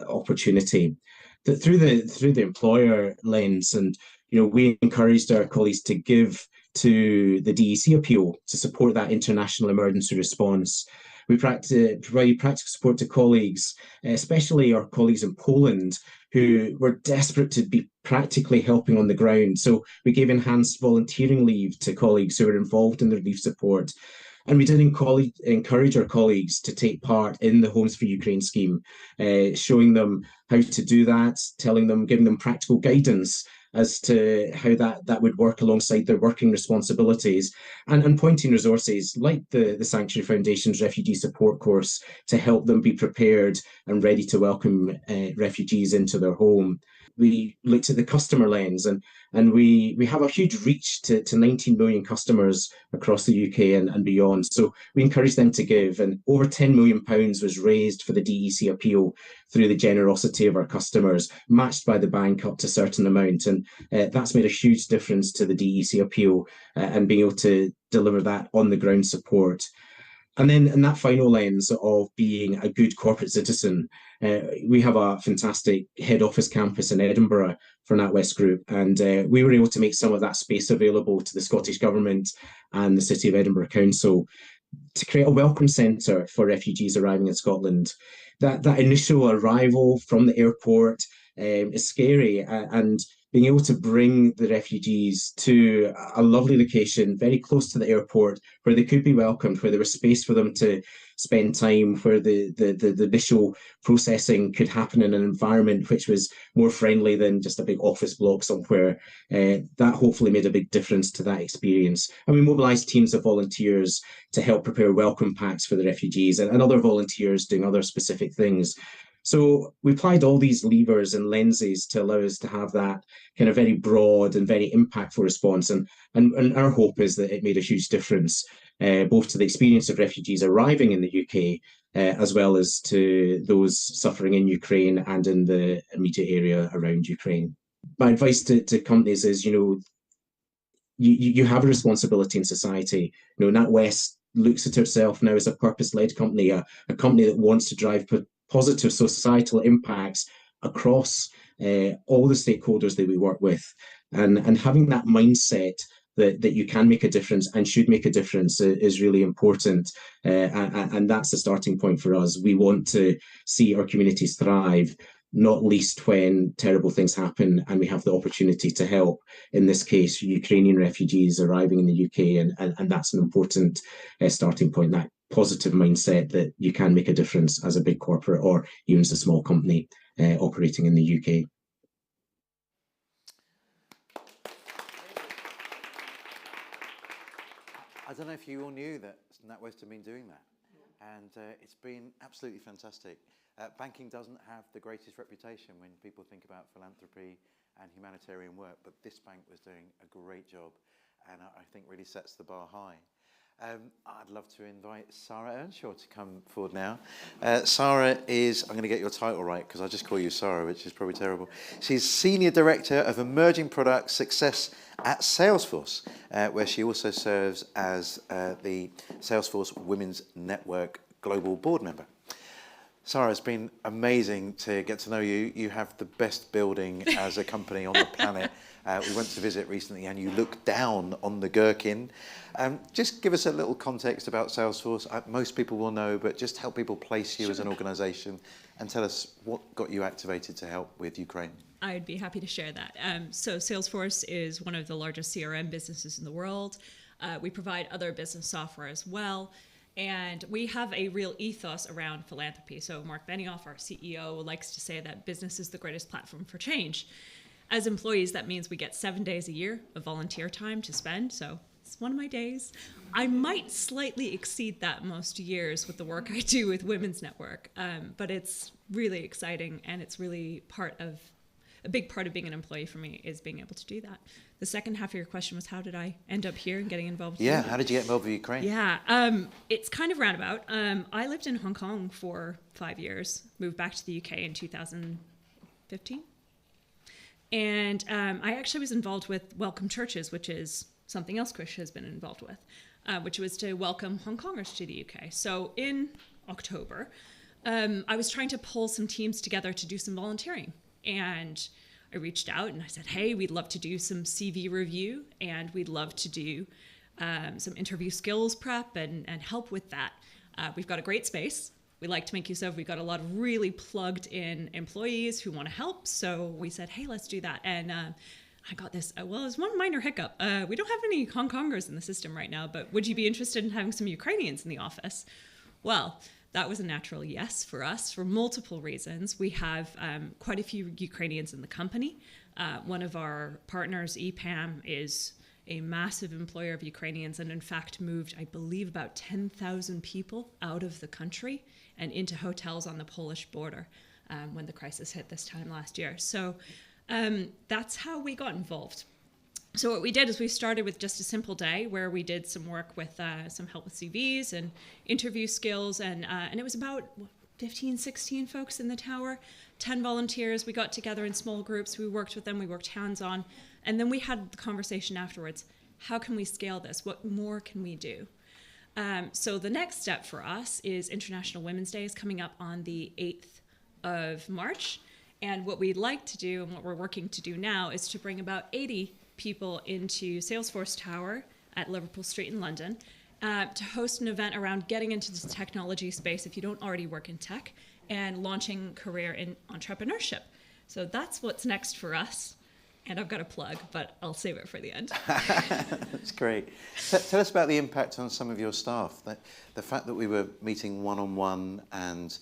opportunity. Through the employer lens, and we encouraged our colleagues to give to the DEC appeal to support that international emergency response. We provided practical support to colleagues, especially our colleagues in Poland, who were desperate to be practically helping on the ground. So we gave enhanced volunteering leave to colleagues who were involved in the relief support. And we did encourage our colleagues to take part in the Homes for Ukraine scheme, showing them how to do that, giving them practical guidance as to how that would work alongside their working responsibilities, and pointing resources like the Sanctuary Foundation's refugee support course to help them be prepared and ready to welcome refugees into their home. We looked at the customer lens, and we have a huge reach to 19 million customers across the UK and beyond. So we encouraged them to give, and over £10 million was raised for the DEC appeal through the generosity of our customers, matched by the bank up to a certain amount. And that's made a huge difference to the DEC appeal and being able to deliver that on the ground support. And then in that final lens of being a good corporate citizen, we have a fantastic head office campus in Edinburgh for NatWest Group, and we were able to make some of that space available to the Scottish Government and the City of Edinburgh Council to create a welcome centre for refugees arriving in Scotland. That initial arrival from the airport is scary, and being able to bring the refugees to a lovely location very close to the airport where they could be welcomed, where there was space for them to spend time, where the initial processing could happen in an environment which was more friendly than just a big office block somewhere, that hopefully made a big difference to that experience. And we mobilised teams of volunteers to help prepare welcome packs for the refugees, and other volunteers doing other specific things. So we applied all these levers and lenses to allow us to have that kind of very broad and very impactful response. And our hope is that it made a huge difference, both to the experience of refugees arriving in the UK, as well as to those suffering in Ukraine and in the immediate area around Ukraine. My advice to companies is, you have a responsibility in society. NatWest looks at itself now as a purpose-led company, a company that wants to drive positive societal impacts across all the stakeholders that we work with, and having that mindset that you can make a difference and should make a difference is really important, and that's the starting point for us. We want to see our communities thrive, not least when terrible things happen and we have the opportunity to help, in this case Ukrainian refugees arriving in the UK, and that's an important starting point, that positive mindset that you can make a difference as a big corporate or even as a small company operating in the UK. I don't know if you all knew that NatWest have been doing that, and it's been absolutely fantastic. Banking doesn't have the greatest reputation when people think about philanthropy and humanitarian work, but this bank was doing a great job, and I think really sets the bar high. I'd love to invite Sarah Earnshaw to come forward now. Sarah is, I'm going to get your title right because I just call you Sarah, which is probably terrible. She's Senior Director of Emerging Product Success at Salesforce, where she also serves as the Salesforce Women's Network Global Board Member. Sarah, it's been amazing to get to know you. You have the best building as a company on the planet. We went to visit recently and you look down on the Gherkin. Just give us a little context about Salesforce. Most people will know, but just help people place you as an organisation and tell us what got you activated to help with Ukraine. I'd be happy to share that. So Salesforce is one of the largest CRM businesses in the world. We provide other business software as well. And we have a real ethos around philanthropy. So Mark Benioff, our CEO, likes to say that business is the greatest platform for change. As employees, that means we get 7 days a year of volunteer time to spend. So it's one of my days. I might slightly exceed that most years with the work I do with Women's Network, but it's really exciting, and it's really a big part of being an employee for me is being able to do that. The second half of your question was, how did I end up here and getting involved? Yeah, how did you get involved with Ukraine? Yeah, it's kind of roundabout. I lived in Hong Kong for 5 years, moved back to the UK in 2015. And I actually was involved with Welcome Churches, which is something else Krish has been involved with, which was to welcome Hong Kongers to the UK. So in October, I was trying to pull some teams together to do some volunteering. And I reached out and I said, hey, we'd love to do some CV review, and we'd love to do some interview skills prep and help with that. We've got a great space. We like to make use of. We've got a lot of really plugged in employees who want to help. So we said, hey, let's do that. And I got this, well, it was one minor hiccup. We don't have any Hong Kongers in the system right now, but would you be interested in having some Ukrainians in the office? Well, that was a natural yes for us for multiple reasons. We have quite a few Ukrainians in the company. One of our partners, EPAM, is a massive employer of Ukrainians, and in fact moved, I believe, about 10,000 people out of the country and into hotels on the Polish border when the crisis hit this time last year. So that's how we got involved. So what we did is we started with just a simple day where we did some work with some help with CVs and interview skills, and it was about 15, 16 folks in the tower, 10 volunteers. We got together in small groups, we worked with them, we worked hands-on, and then we had the conversation afterwards. How can we scale this? What more can we do? So the next step for us is International Women's Day is coming up on the 8th of March, and what we'd like to do and what we're working to do now is to bring about 80 people into Salesforce Tower at Liverpool Street in London to host an event around getting into the technology space if you don't already work in tech, and launching career in entrepreneurship. So that's what's next for us. And I've got a plug, but I'll save it for the end. That's great. Tell us about the impact on some of your staff. The fact that we were meeting one-on-one, and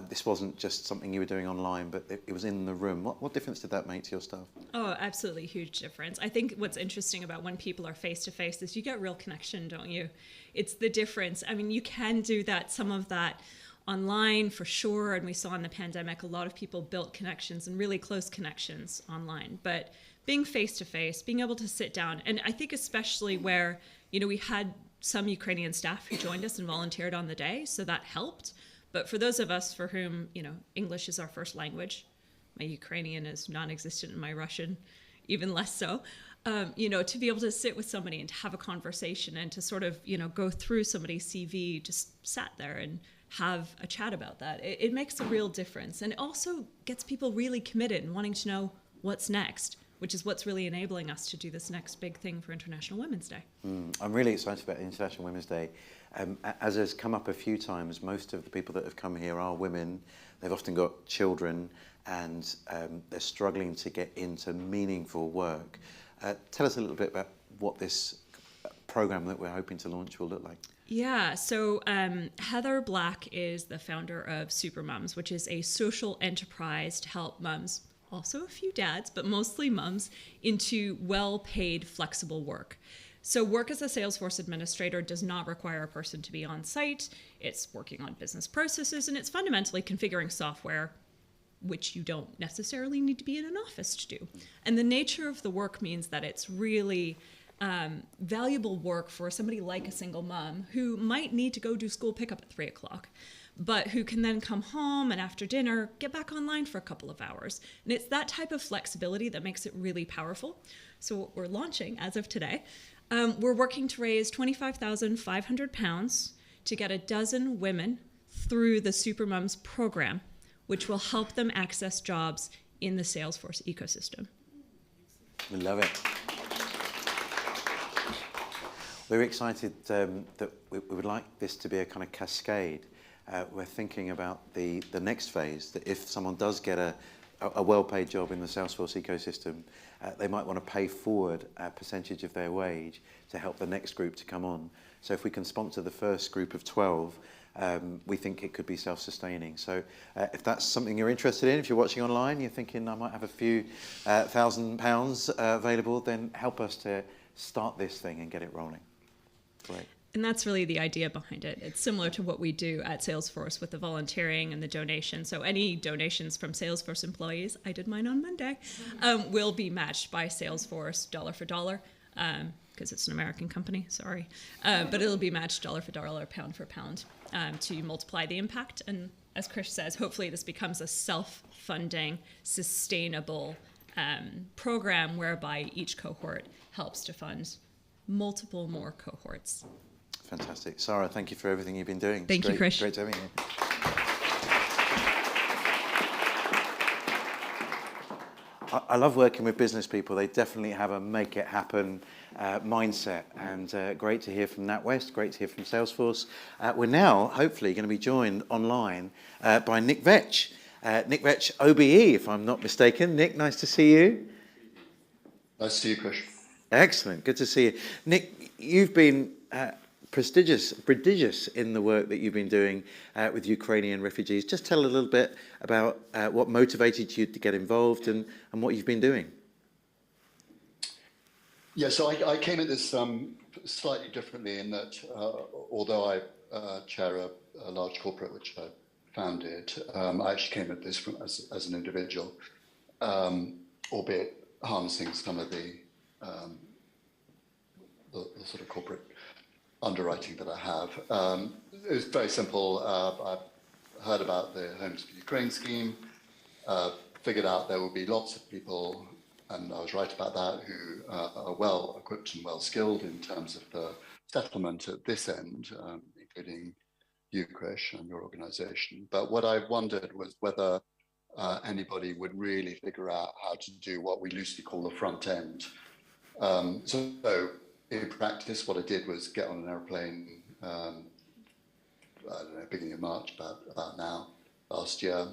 this wasn't just something you were doing online, but it was in the room. What difference did that make to your staff? Oh, absolutely huge difference. I think what's interesting about when people are face-to-face is you get real connection, don't you? It's the difference. I mean, you can do that, some of that online for sure, and we saw in the pandemic a lot of people built connections and really close connections online. But being face-to-face, being able to sit down, and I think especially where, you know, we had some Ukrainian staff who joined us and volunteered on the day, so that helped. But for those of us for whom, you know, English is our first language, my Ukrainian is non-existent, and my Russian even less so, you know, to be able to sit with somebody and to have a conversation and to sort of, you know, go through somebody's CV, just sat there and have a chat about that. It makes a real difference, and it also gets people really committed and wanting to know what's next, which is what's really enabling us to do this next big thing for International Women's Day. I'm really excited about International Women's Day. As has come up a few times, most of the people that have come here are women. They've often got children, and they're struggling to get into meaningful work. Tell us a little bit about what this program that we're hoping to launch will look like. Yeah, so Heather Black is the founder of Super Mums, which is a social enterprise to help mums, also a few dads, but mostly mums, into well-paid, flexible work. So work as a Salesforce administrator does not require a person to be on site. It's working on business processes, and it's fundamentally configuring software, which you don't necessarily need to be in an office to do. And the nature of the work means that it's really valuable work for somebody like a single mom who might need to go do school pickup at 3 o'clock, but who can then come home and after dinner get back online for a couple of hours. And it's that type of flexibility that makes it really powerful. So what we're launching as of today, we're working to raise £25,500 to get a dozen women through the Super Mums program, which will help them access jobs in the Salesforce ecosystem. We love it. We're excited that we would like this to be a kind of cascade. We're thinking about the next phase, that if someone does get a a well-paid job in the Salesforce ecosystem, they might want to pay forward a percentage of their wage to help the next group to come on. So if we can sponsor the first group of 12, we think it could be self-sustaining. So if that's something you're interested in, if you're watching online, you're thinking I might have a few £1,000 available, then help us to start this thing and get it rolling. Great. And that's really the idea behind it. It's similar to what we do at Salesforce with the volunteering and the donation. So any donations from Salesforce employees, I did mine on Monday, will be matched by Salesforce dollar for dollar, because it's an American company, sorry. But it'll be matched dollar for dollar, pound for pound, to multiply the impact. And as Krish says, hopefully this becomes a self-funding, sustainable program whereby each cohort helps to fund multiple more cohorts. Fantastic. Sarah, thank you for everything you've been doing. Thank you, Krish. Great to have you here. I love working with business people. They definitely have a make it happen mindset, and great to hear from NatWest, great to hear from Salesforce. We're now hopefully going to be joined online by Nick Vetch. Nick Vetch, OBE, if I'm not mistaken. Nick, nice to see you. Nice to see you, Krish. Excellent, good to see you. Nick, you've been prodigious in the work that you've been doing with Ukrainian refugees. Just tell a little bit about what motivated you to get involved and what you've been doing. Yeah, so I came at this slightly differently in that although I chair a large corporate which I founded, I actually came at this as an individual, albeit harnessing some of the sort of corporate underwriting that I have. It was very simple. I heard about the Homes for Ukraine scheme, figured out there would be lots of people, and I was right about that, who are well equipped and well skilled in terms of the settlement at this end, including you, Krish, and your organization. But what I wondered was whether anybody would really figure out how to do what we loosely call the front end. So in practice, what I did was get on an airplane, I don't know, beginning of March, about now, last year,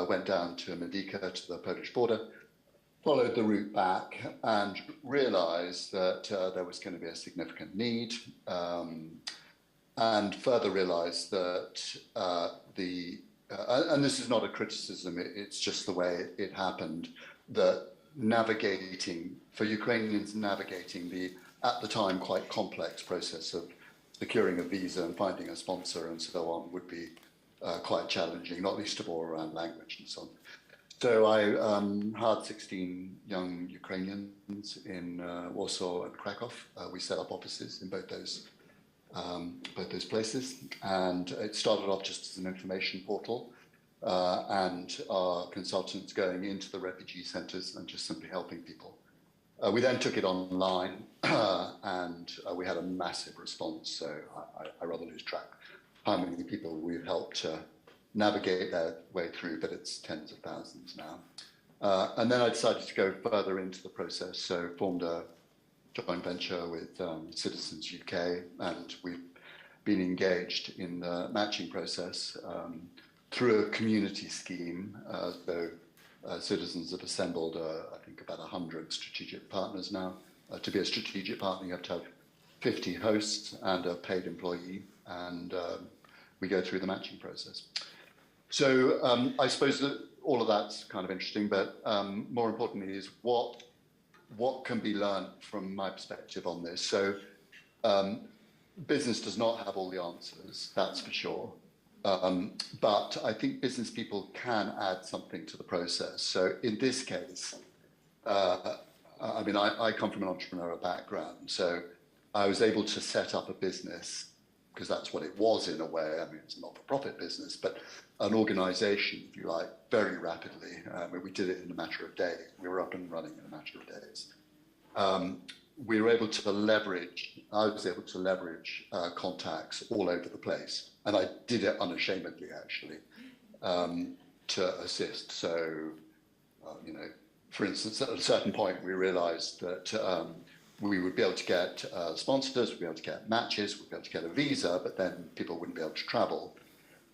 went down to Medica, to the Polish border, followed the route back and realized that there was going to be a significant need, and further realized that and this is not a criticism, it's just the way it happened, that for Ukrainians navigating the, at the time, quite complex process of securing a visa and finding a sponsor and so on would be quite challenging, not least of all around language and so on. So I hired 16 young Ukrainians in Warsaw and Krakow. We set up offices in both those places, and it started off just as an information portal, and our consultants going into the refugee centres and just simply helping people. We then took it online, and we had a massive response. So I rather lose track how many people we've helped navigate their way through, but it's tens of thousands now. And then I decided to go further into the process, so formed a joint venture with Citizens UK, and we've been engaged in the matching process through a community scheme. Citizens have assembled, I think, about 100 strategic partners now. To be a strategic partner, you have to have 50 hosts and a paid employee, and we go through the matching process. So I suppose that all of that's kind of interesting, but more importantly is what can be learned from my perspective on this. So business does not have all the answers, that's for sure. But I think business people can add something to the process. So in this case, I mean, I come from an entrepreneurial background, so I was able to set up a business, because that's what it was in a way. I mean, it's a not-for-profit business, but an organization, if you like, very rapidly. We did it in a matter of days. We were up and running in a matter of days. We were able to leverage, I was able to leverage contacts all over the place. And I did it unashamedly, actually, to assist. So, you know, for instance, at a certain point, we realized that we would be able to get sponsors, we'd be able to get matches, we'd be able to get a visa, but then people wouldn't be able to travel.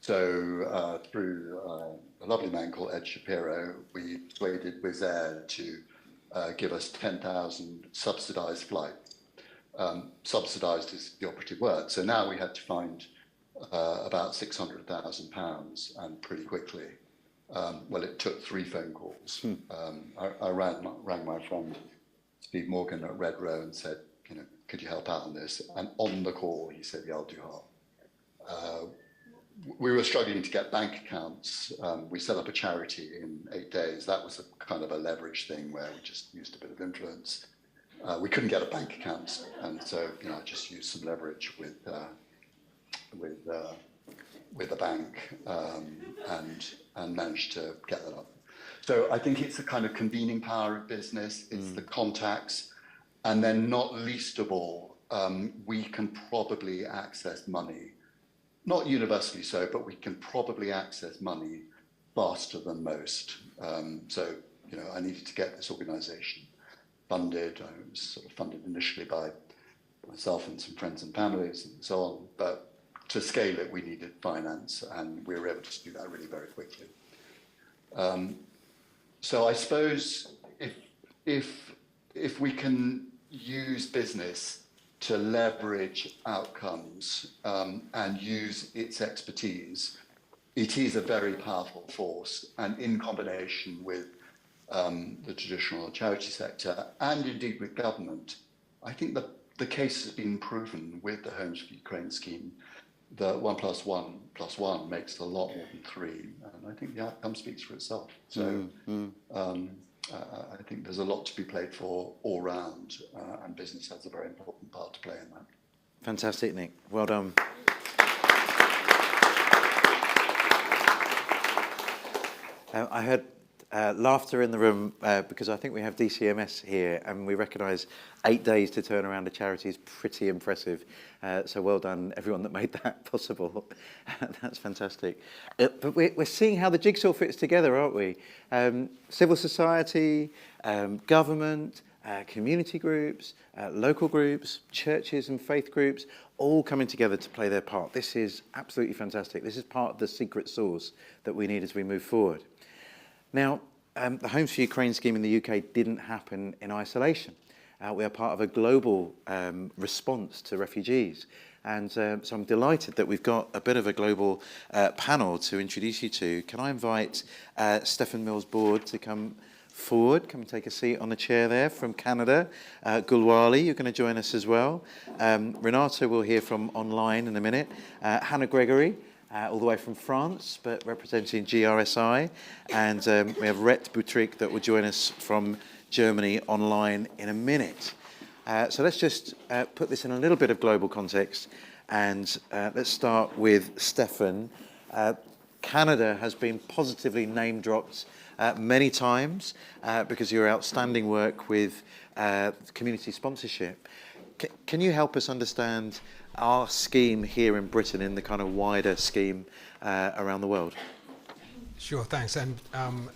So through a lovely man called Ed Shapiro, we persuaded Wizz Air to give us 10,000 subsidised flights. Subsidised is the operative word. So now we had to find about £600,000, and pretty quickly. Well, it took 3 phone calls. I rang my friend Steve Morgan at Red Row and said, you know, could you help out on this? And on the call, he said, yeah, I'll do half. We were struggling to get bank accounts. We set up a charity in 8 days. That was a kind of a leverage thing where we just used a bit of influence. We couldn't get a bank account, and so I just used some leverage with the bank and managed to get that up. So I think it's the kind of convening power of business. It's the contacts, and then not least of all, we can probably access money. Not universally so, but we can probably access money faster than most. So, I needed to get this organisation funded. I was sort of funded initially by myself and some friends and families and so on. But to scale it, we needed finance, and we were able to do that really very quickly. So I suppose if we can use business to leverage outcomes and use its expertise, it is a very powerful force. And in combination with the traditional charity sector and indeed with government, I think the case has been proven with the Homes for Ukraine scheme that 1 + 1 + 1 makes a lot more than 3. And I think the outcome speaks for itself. So I think there's a lot to be played for all round, and business has a very important part to play in that. Fantastic, Nick. Well done. I heard laughter in the room because I think we have DCMS here, and we recognise 8 days to turn around a charity is pretty impressive. So well done, everyone that made that possible. That's fantastic. But we're seeing how the jigsaw fits together, aren't we? Civil society, government, community groups, local groups, churches and faith groups, all coming together to play their part. This is absolutely fantastic. This is part of the secret sauce that we need as we move forward. Now, the Homes for Ukraine scheme in the UK didn't happen in isolation. We are part of a global response to refugees. And so I'm delighted that we've got a bit of a global panel to introduce you to. Can I invite Stefan Mills-Board to come forward? Come and take a seat on the chair there from Canada. Gulwali, you're going to join us as well. Renato will hear from online in a minute. Hannah Gregory, all the way from France, but representing GRSI. And we have Rhett Boutrick that will join us from Germany online in a minute. So let's just put this in a little bit of global context, and let's start with Stefan. Canada has been positively name-dropped many times because of your outstanding work with community sponsorship. Can you help us understand our scheme here in Britain in the kind of wider scheme around the world? Sure, thanks. And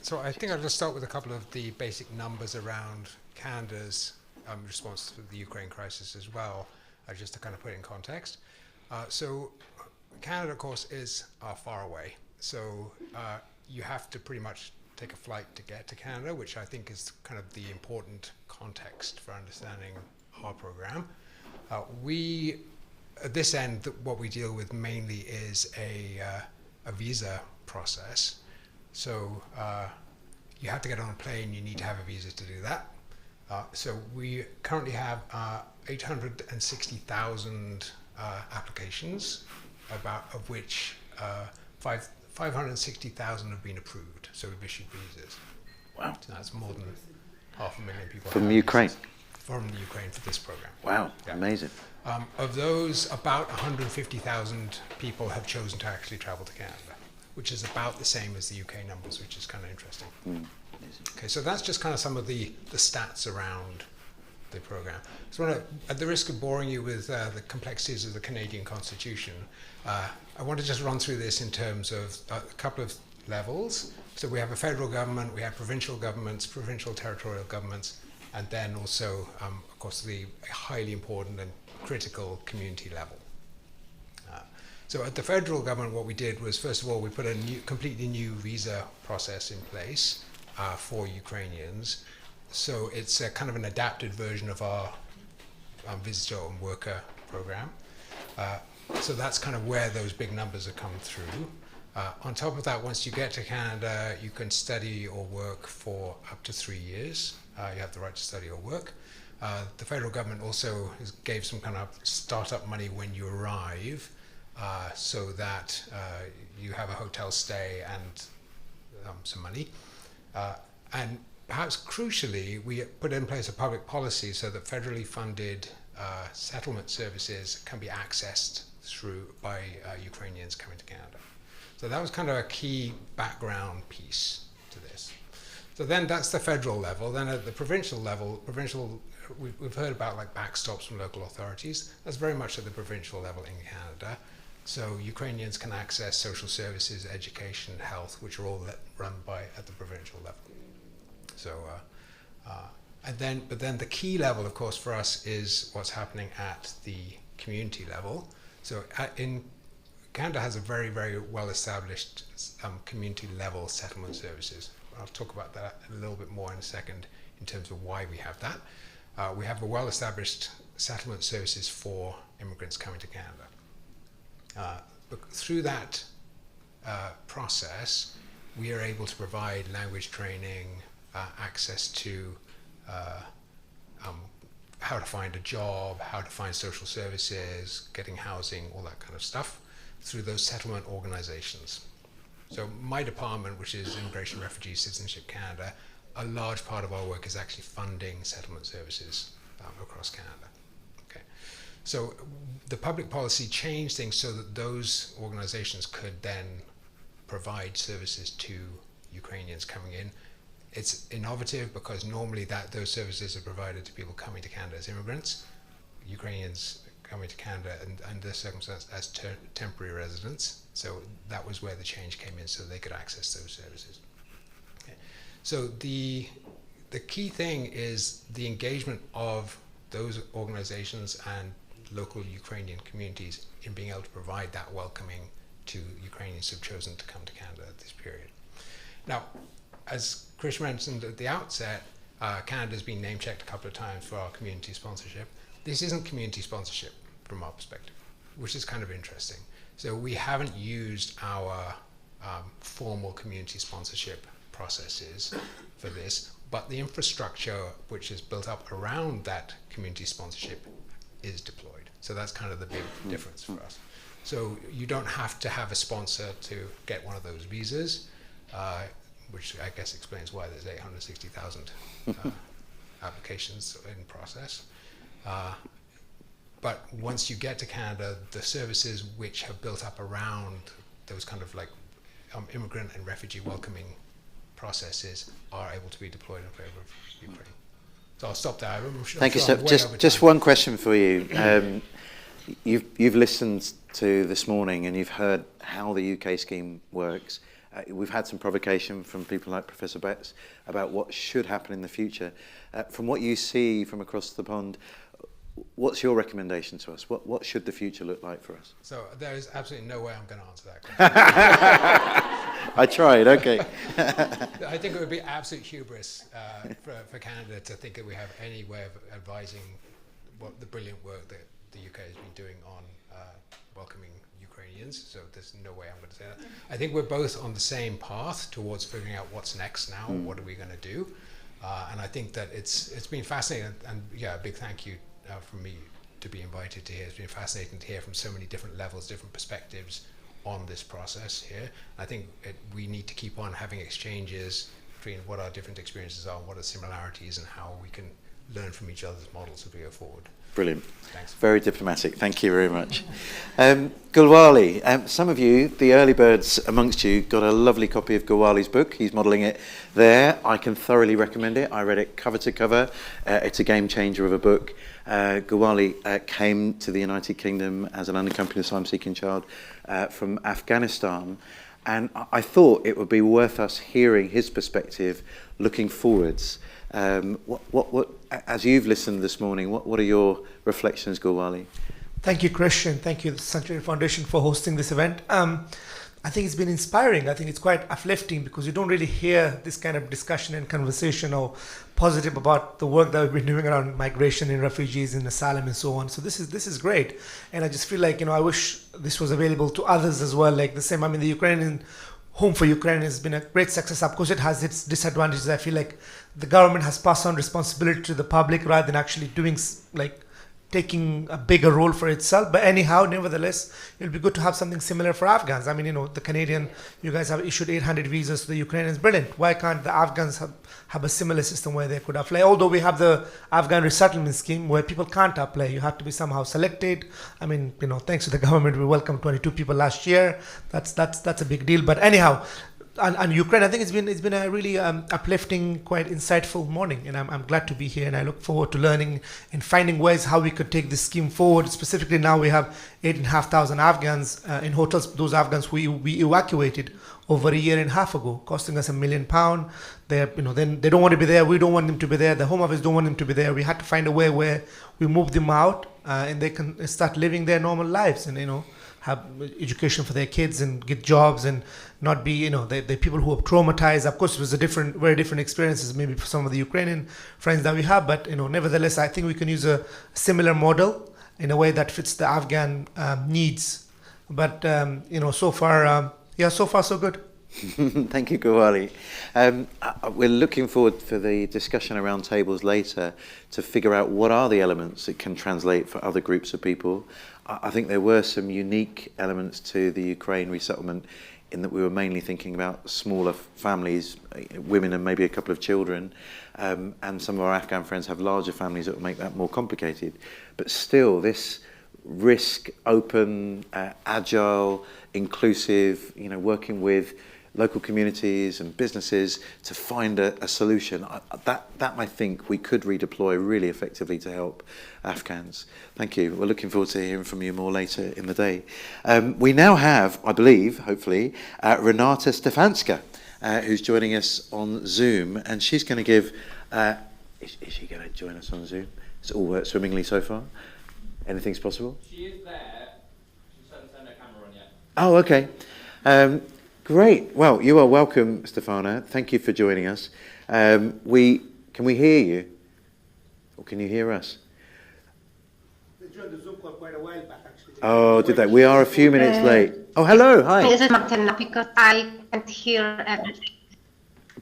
so I think I'll just start with a couple of the basic numbers around Canada's response to the Ukraine crisis as well, just to kind of put it in context. So Canada, of course, is far away. So you have to pretty much take a flight to get to Canada, which I think is kind of the important context for understanding our program. We, at this end, what we deal with mainly is a visa process. So you have to get on a plane, you need to have a visa to do that. So we currently have 860,000 applications, of which 560,000 have been approved. So we've issued visas. Wow. So that's more than 500,000 people. From Ukraine? From the Ukraine for this program. Wow, yeah. Amazing. Of those, about 150,000 people have chosen to actually travel to Canada, which is about the same as the UK numbers, which is kind of interesting. Okay, so that's just kind of some of the stats around the program. So at the risk of boring you with the complexities of the Canadian Constitution, I want to just run through this in terms of a couple of levels. So we have a federal government, we have provincial governments, provincial territorial governments, and then also, of course, the highly important and critical community level. So at the federal government, what we did was, first of all, we put a completely new visa process in place for Ukrainians. So it's a kind of an adapted version of our visitor and worker program. So that's kind of where those big numbers have come through. On top of that, once you get to Canada, you can study or work for up to 3 years. You have the right to study or work. The federal government also gave some kind of startup money when you arrive, so that you have a hotel stay and some money. And perhaps crucially, we put in place a public policy so that federally funded settlement services can be accessed by Ukrainians coming to Canada. So that was kind of a key background piece to this. So then that's the federal level. Then at the provincial level, we've heard about like backstops from local authorities. That's very much at the provincial level in Canada. So Ukrainians can access social services, education, health, which are all run at the provincial level. So, but then the key level, of course, for us is what's happening at the community level. So in Canada has a very, very well-established community level settlement services. I'll talk about that a little bit more in a second in terms of why we have that. We have a well-established settlement services for immigrants coming to Canada. But through that process, we are able to provide language training, access to how to find a job, how to find social services, getting housing, all that kind of stuff, through those settlement organizations. So my department, which is Immigration, Refugee, Citizenship Canada, a large part of our work is actually funding settlement services across Canada. Okay. So the public policy changed things so that those organizations could then provide services to Ukrainians coming in. It's innovative because normally those services are provided to people coming to Canada as immigrants, Ukrainians coming to Canada and their circumstance as temporary residents. So that was where the change came in, so they could access those services. Okay. So the key thing is the engagement of those organizations and local Ukrainian communities in being able to provide that welcoming to Ukrainians who've chosen to come to Canada at this period. Now, as Krish mentioned at the outset, Canada's been name-checked a couple of times for our community sponsorship. This isn't community sponsorship from our perspective, which is kind of interesting. So we haven't used our formal community sponsorship processes for this, but the infrastructure which is built up around that community sponsorship is deployed. So that's kind of the big difference for us. So you don't have to have a sponsor to get one of those visas, which I guess explains why there's 860,000 applications in process. But once you get to Canada, the services which have built up around those kind of like immigrant and refugee welcoming processes are able to be deployed in favor of Ukraine. So I'll stop there. Thank you, sir. Just one question for you. You've listened to this morning and you've heard how the UK scheme works. We've had some provocation from people like Professor Betts about what should happen in the future. From what you see from across the pond, what's your recommendation to us? What should the future look like for us? So there is absolutely no way I'm going to answer that question. I tried, okay. I think it would be absolute hubris for Canada to think that we have any way of advising what the brilliant work that the UK has been doing on welcoming Ukrainians. So there's no way I'm going to say that. I think we're both on the same path towards figuring out what's next now, what are we going to do. And I think that it's been fascinating, and yeah, a big thank you from me to be invited to here. It's been fascinating to hear from so many different levels, different perspectives on this process here. I think we need to keep on having exchanges between what our different experiences are, what are similarities, and how we can learn from each other's models as we go forward. Brilliant. Thanks. Very diplomatic. Thank you very much. Gulwali, some of you, the early birds amongst you, got a lovely copy of Gulwali's book. He's modelling it there. I can thoroughly recommend it. I read it cover to cover. It's a game changer of a book. Gulwali came to the United Kingdom as an unaccompanied asylum-seeking child from Afghanistan. And I thought it would be worth us hearing his perspective looking forwards. As you've listened this morning, what are your reflections, Gulwali? Thank you, Christian. Thank you, the Sanctuary Foundation, for hosting this event. I think it's been inspiring. I think it's quite uplifting because you don't really hear this kind of discussion and conversation or positive about the work that we've been doing around migration and refugees and asylum and so on. So this is great. And I just feel like, I wish this was available to others as well. Like the same, the Ukrainian Home for Ukraine has been a great success. Of course, it has its disadvantages. I feel like the government has passed on responsibility to the public rather than actually doing taking a bigger role for itself. But anyhow, nevertheless, it'll be good to have something similar for Afghans. The Canadian, you guys have issued 800 visas to the Ukrainians. Brilliant. Why can't the Afghans have a similar system where they could apply? Although we have the Afghan resettlement scheme where people can't apply. You have to be somehow selected. Thanks to the government, we welcomed 22 people last year. That's a big deal. But anyhow, and Ukraine, I think it's been a really uplifting, quite insightful morning, and I'm glad to be here, and I look forward to learning and finding ways how we could take this scheme forward. Specifically, now we have 8,500 Afghans in hotels. Those Afghans we evacuated over a year and a half ago, costing us £1 million. Then they don't want to be there. We don't want them to be there. The Home Office don't want them to be there. We had to find a way where we move them out and they can start living their normal lives and have education for their kids and get jobs and not be, the people who are traumatized. Of course, it was very different experiences maybe for some of the Ukrainian friends that we have, but, nevertheless, I think we can use a similar model in a way that fits the Afghan needs. But, so far, so good. Thank you, Gawali. We're looking forward for the discussion around tables later to figure out what are the elements that can translate for other groups of people. I think there were some unique elements to the Ukraine resettlement in that we were mainly thinking about smaller families, women and maybe a couple of children, and some of our Afghan friends have larger families that will make that more complicated. But still, this risk, open, agile, inclusive, working with local communities and businesses to find a solution. That I think we could redeploy really effectively to help Afghans. Thank you. We're looking forward to hearing from you more later in the day. We now have, I believe, hopefully, Renata Stefanska, who's joining us on Zoom, and she's going to give... is she going to join us on Zoom? It's all worked swimmingly so far? Anything's possible? She is there. She just hasn't turned her camera on yet. Oh, okay. Great. Well, you are welcome, Stefana. Thank you for joining us. Can we hear you? Or can you hear us? They joined the Zoom call quite a while back, actually. Oh, did they? We are a few minutes late. Oh, hello. Hi. This is Martina because I can't hear everything.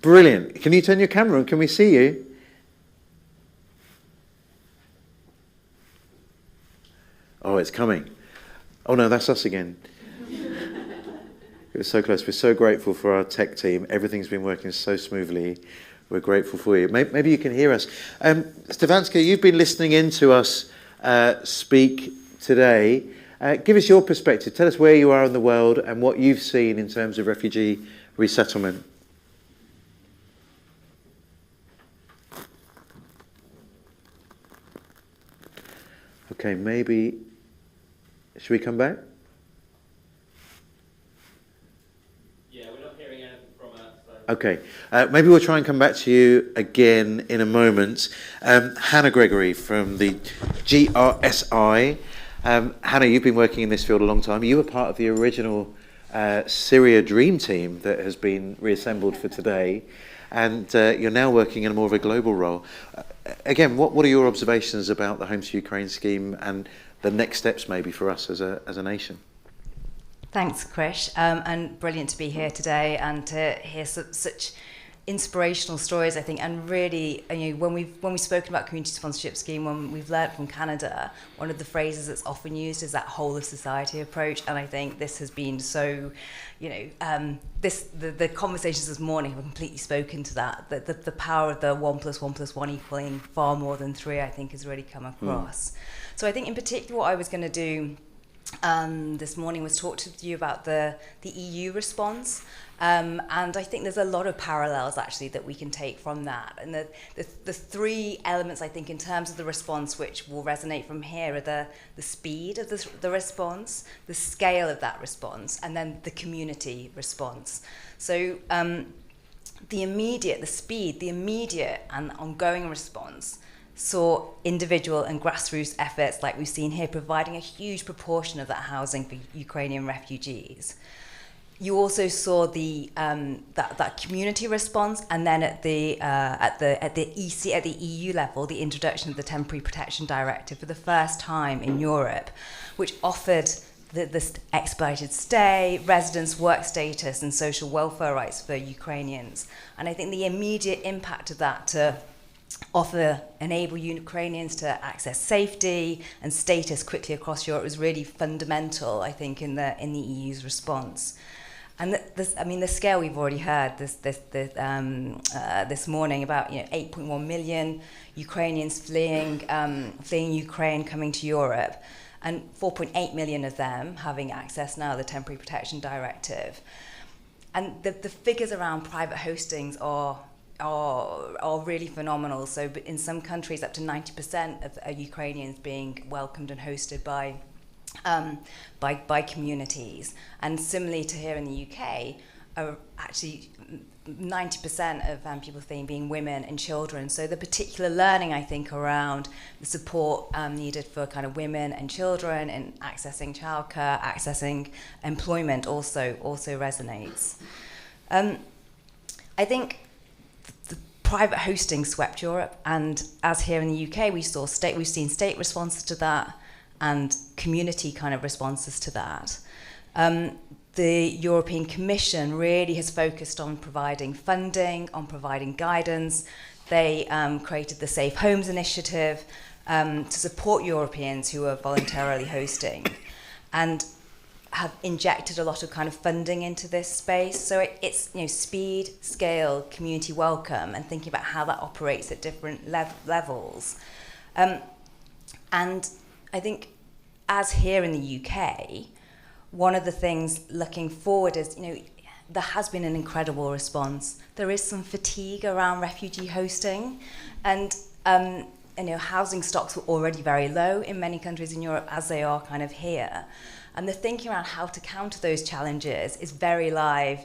Brilliant. Can you turn your camera on? Can we see you? Oh, it's coming. Oh, no, that's us again. It was so close. We're so grateful for our tech team. Everything's been working so smoothly. We're grateful for you. Maybe you can hear us. Stefanska, you've been listening in to us speak today. Give us your perspective. Tell us where you are in the world and what you've seen in terms of refugee resettlement. Okay, maybe... Should we come back? Okay, maybe we'll try and come back to you again in a moment. Hannah Gregory from the GRSI. Hannah, you've been working in this field a long time. You were part of the original Syria Dream Team that has been reassembled for today, and you're now working in more of a global role. Again, what are your observations about the Home to Ukraine scheme and the next steps maybe for us as a nation? Thanks, Krish, and brilliant to be here today and to hear such inspirational stories, I think, and really, when we've spoken about community sponsorship scheme, when we've learned from Canada, one of the phrases that's often used is that whole of society approach, and I think this has been so, the conversations this morning have completely spoken to that. The power of the 1 + 1 + 1 equaling far more than 3, I think, has really come across. So I think in particular what I was going to do this morning was talk to you about the EU response, and I think there's a lot of parallels actually that we can take from that, and the three elements I think in terms of the response which will resonate from here are the speed of the response, the scale of that response, and then the community response. So the immediate and ongoing response saw individual and grassroots efforts like we've seen here providing a huge proportion of that housing for Ukrainian refugees. You also saw the that community response, and then at the EU level, the introduction of the Temporary Protection Directive for the first time in Europe, which offered the expedited stay, residence, work status, and social welfare rights for Ukrainians. And I think the immediate impact of that to enable Ukrainians to access safety and status quickly across Europe was really fundamental, I think, in the EU's response. And the scale we've already heard this morning about 8.1 million Ukrainians fleeing Ukraine, coming to Europe, and 4.8 million of them having access now to the Temporary Protection Directive. And the figures around private hostings are really phenomenal. So in some countries, up to 90% of Ukrainians being welcomed and hosted by communities. And similarly to here in the UK, actually 90% of people being women and children. So the particular learning, I think, around the support needed for kind of women and children in accessing childcare, accessing employment also resonates. I think the private hosting swept Europe, and as here in the UK, we've seen state responses to that and community kind of responses to that. The European Commission really has focused on providing funding, on providing guidance. They created the Safe Homes Initiative to support Europeans who are voluntarily hosting, and have injected a lot of kind of funding into this space. So it's speed, scale, community welcome, and thinking about how that operates at different levels. And I think, as here in the UK, one of the things looking forward is, there has been an incredible response. There is some fatigue around refugee hosting, and housing stocks were already very low in many countries in Europe, as they are kind of here. And the thinking around how to counter those challenges is very live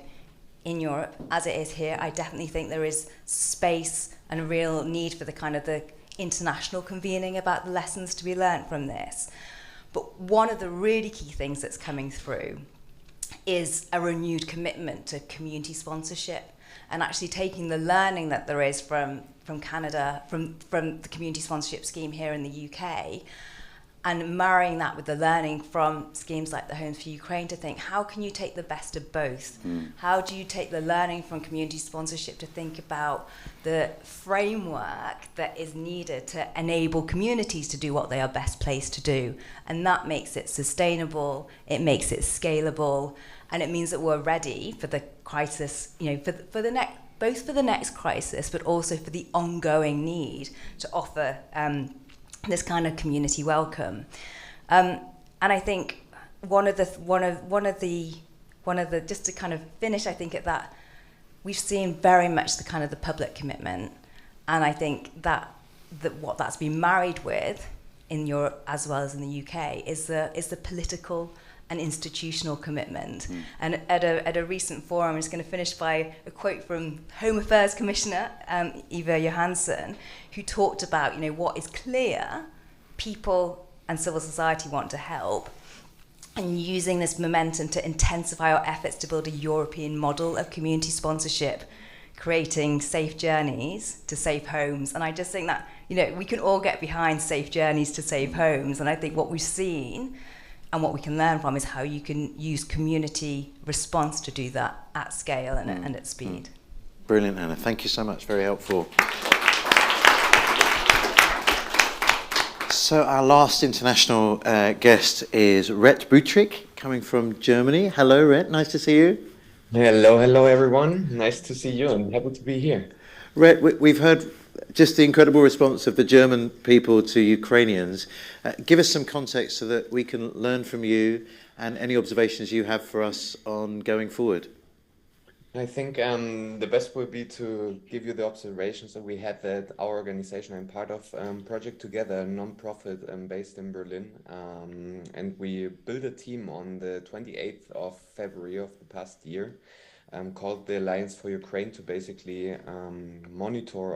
in Europe, as it is here. I definitely think there is space and a real need for the international convening about the lessons to be learned from this. But one of the really key things that's coming through is a renewed commitment to community sponsorship, and actually taking the learning that there is from Canada, from the community sponsorship scheme here in the UK, and marrying that with the learning from schemes like the Homes for Ukraine to think, how can you take the best of both? How do you take the learning from community sponsorship to think about the framework that is needed to enable communities to do what they are best placed to do? And that makes it sustainable, it makes it scalable, and it means that we're ready for the crisis, for the next, both for the next crisis, but also for the ongoing need to offer this kind of community welcome. And I think one of the just to kind of finish, I think at that, we've seen very much the kind of the public commitment, and I think that what that's been married with in Europe as well as in the UK is the political and institutional commitment. And at a recent forum, I'm just going to finish by a quote from Home Affairs Commissioner Eva Johansson, who talked about, what is clear, people and civil society want to help, and using this momentum to intensify our efforts to build a European model of community sponsorship, creating safe journeys to safe homes. And I just think that, we can all get behind safe journeys to safe homes. And I think what we've seen and what we can learn from is how you can use community response to do that at scale and at speed. Brilliant, Anna. Thank you so much. Very helpful. So our last international guest is Rhett Butrick, coming from Germany. Hello, Rhett. Nice to see you. Hello, everyone. Nice to see you and happy to be here. Rhett, we've heard just the incredible response of the German people to Ukrainians. Give us some context so that we can learn from you and any observations you have for us on going forward. I think the best would be to give you the observations that we had at our organization. I'm part of Project Together, a non-profit based in Berlin. And we built a team on the 28th of February of the past year. called the Alliance for Ukraine to basically monitor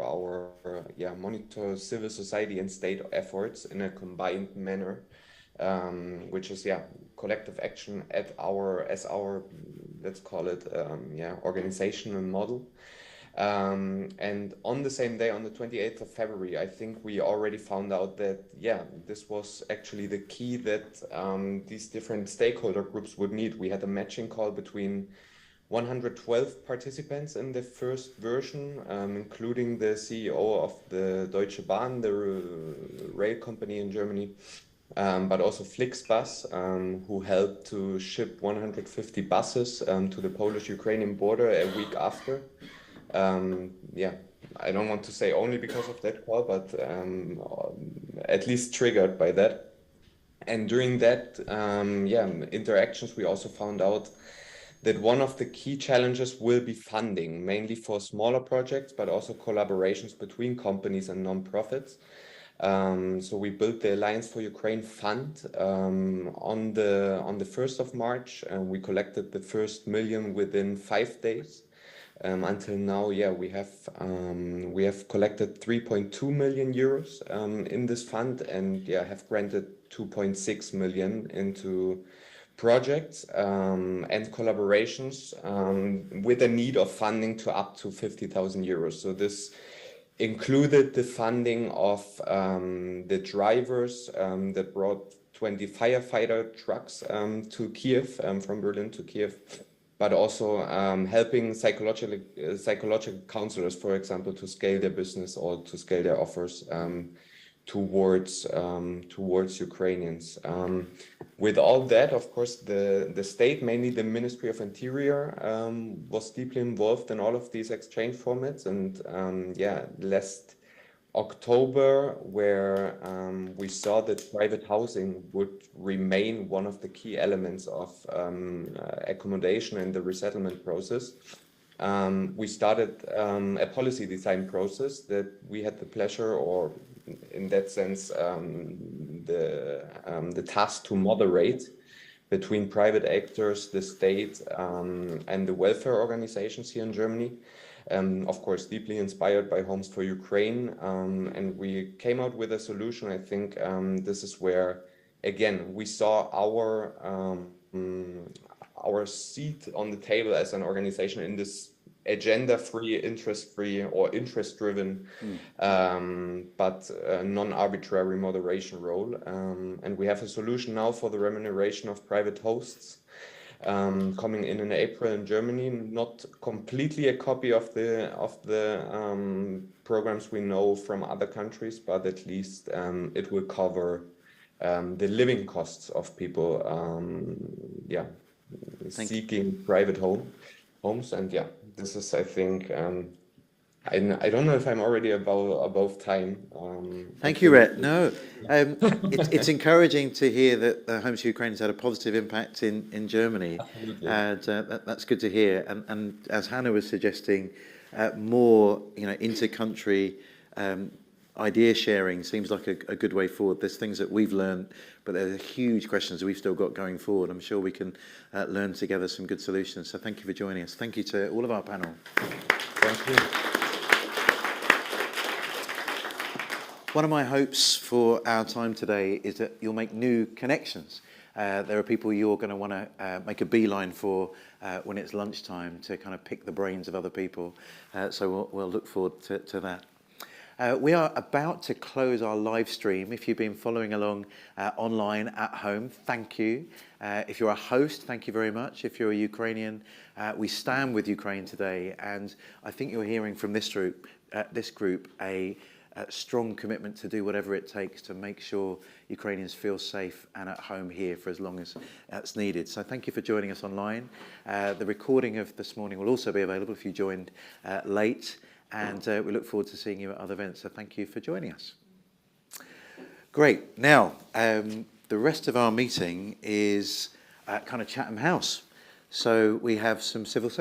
monitor civil society and state efforts in a combined manner, which is collective action as our let's call it organizational model. And on the same day, on the 28th of February, I think we already found out that, this was actually the key that these different stakeholder groups would need. We had a matching call between 112 participants in the first version, including the CEO of the Deutsche Bahn, the rail company in Germany, but also Flixbus, who helped to ship 150 buses to the Polish-Ukrainian border a week after. I don't want to say only because of that call, but at least triggered by that. And during that interactions, we also found out that one of the key challenges will be funding, mainly for smaller projects, but also collaborations between companies and non-profits. So we built the Alliance for Ukraine Fund on the 1st of March, and we collected the first million within 5 days. Until now, we have collected 3.2 million euros in this fund, and have granted 2.6 million into projects and collaborations with a need of funding to up to 50,000 euros. So this included the funding of the drivers that brought 20 firefighter trucks to Kiev, from Berlin to Kiev, but also helping psychological counselors, for example, to scale their business or to scale their offers towards Ukrainians. With all that, of course, the state, mainly the Ministry of Interior, was deeply involved in all of these exchange formats. And last October, where we saw that private housing would remain one of the key elements of accommodation and the resettlement process, we started a policy design process that we had the pleasure, or in that sense, the task to moderate between private actors, the state, and the welfare organizations here in Germany. Of course, deeply inspired by Homes for Ukraine. And we came out with a solution. I think this is where, again, we saw our seat on the table as an organization in this agenda-free, interest-free, or interest-driven, but non-arbitrary moderation role. And we have a solution now for the remuneration of private hosts, coming in April in Germany. Not completely a copy of the programs we know from other countries, but at least it will cover the living costs of people seeking private homes. And this is, I think, I don't know if I'm already above time. Thank you, Rhett. No, it's encouraging to hear that Homes for Ukraine has had a positive impact in Germany. Absolutely. And that's good to hear. And as Hannah was suggesting, more inter-country idea sharing seems like a good way forward. There's things that we've learned, but there are huge questions that we've still got going forward. I'm sure we can learn together some good solutions. So thank you for joining us. Thank you to all of our panel. Thank you. One of my hopes for our time today is that you'll make new connections. There are people you're going to want to make a beeline for when it's lunchtime to kind of pick the brains of other people. So we'll look forward to that. We are about to close our live stream. If you've been following along online at home, thank you. If you're a host, thank you very much. If you're a Ukrainian, we stand with Ukraine today. And I think you're hearing from this group a strong commitment to do whatever it takes to make sure Ukrainians feel safe and at home here for as long as it's needed. So thank you for joining us online. The recording of this morning will also be available if you joined late. And we look forward to seeing you at other events. So thank you for joining us. Great. Now, the rest of our meeting is kind of Chatham House. So we have some civil service.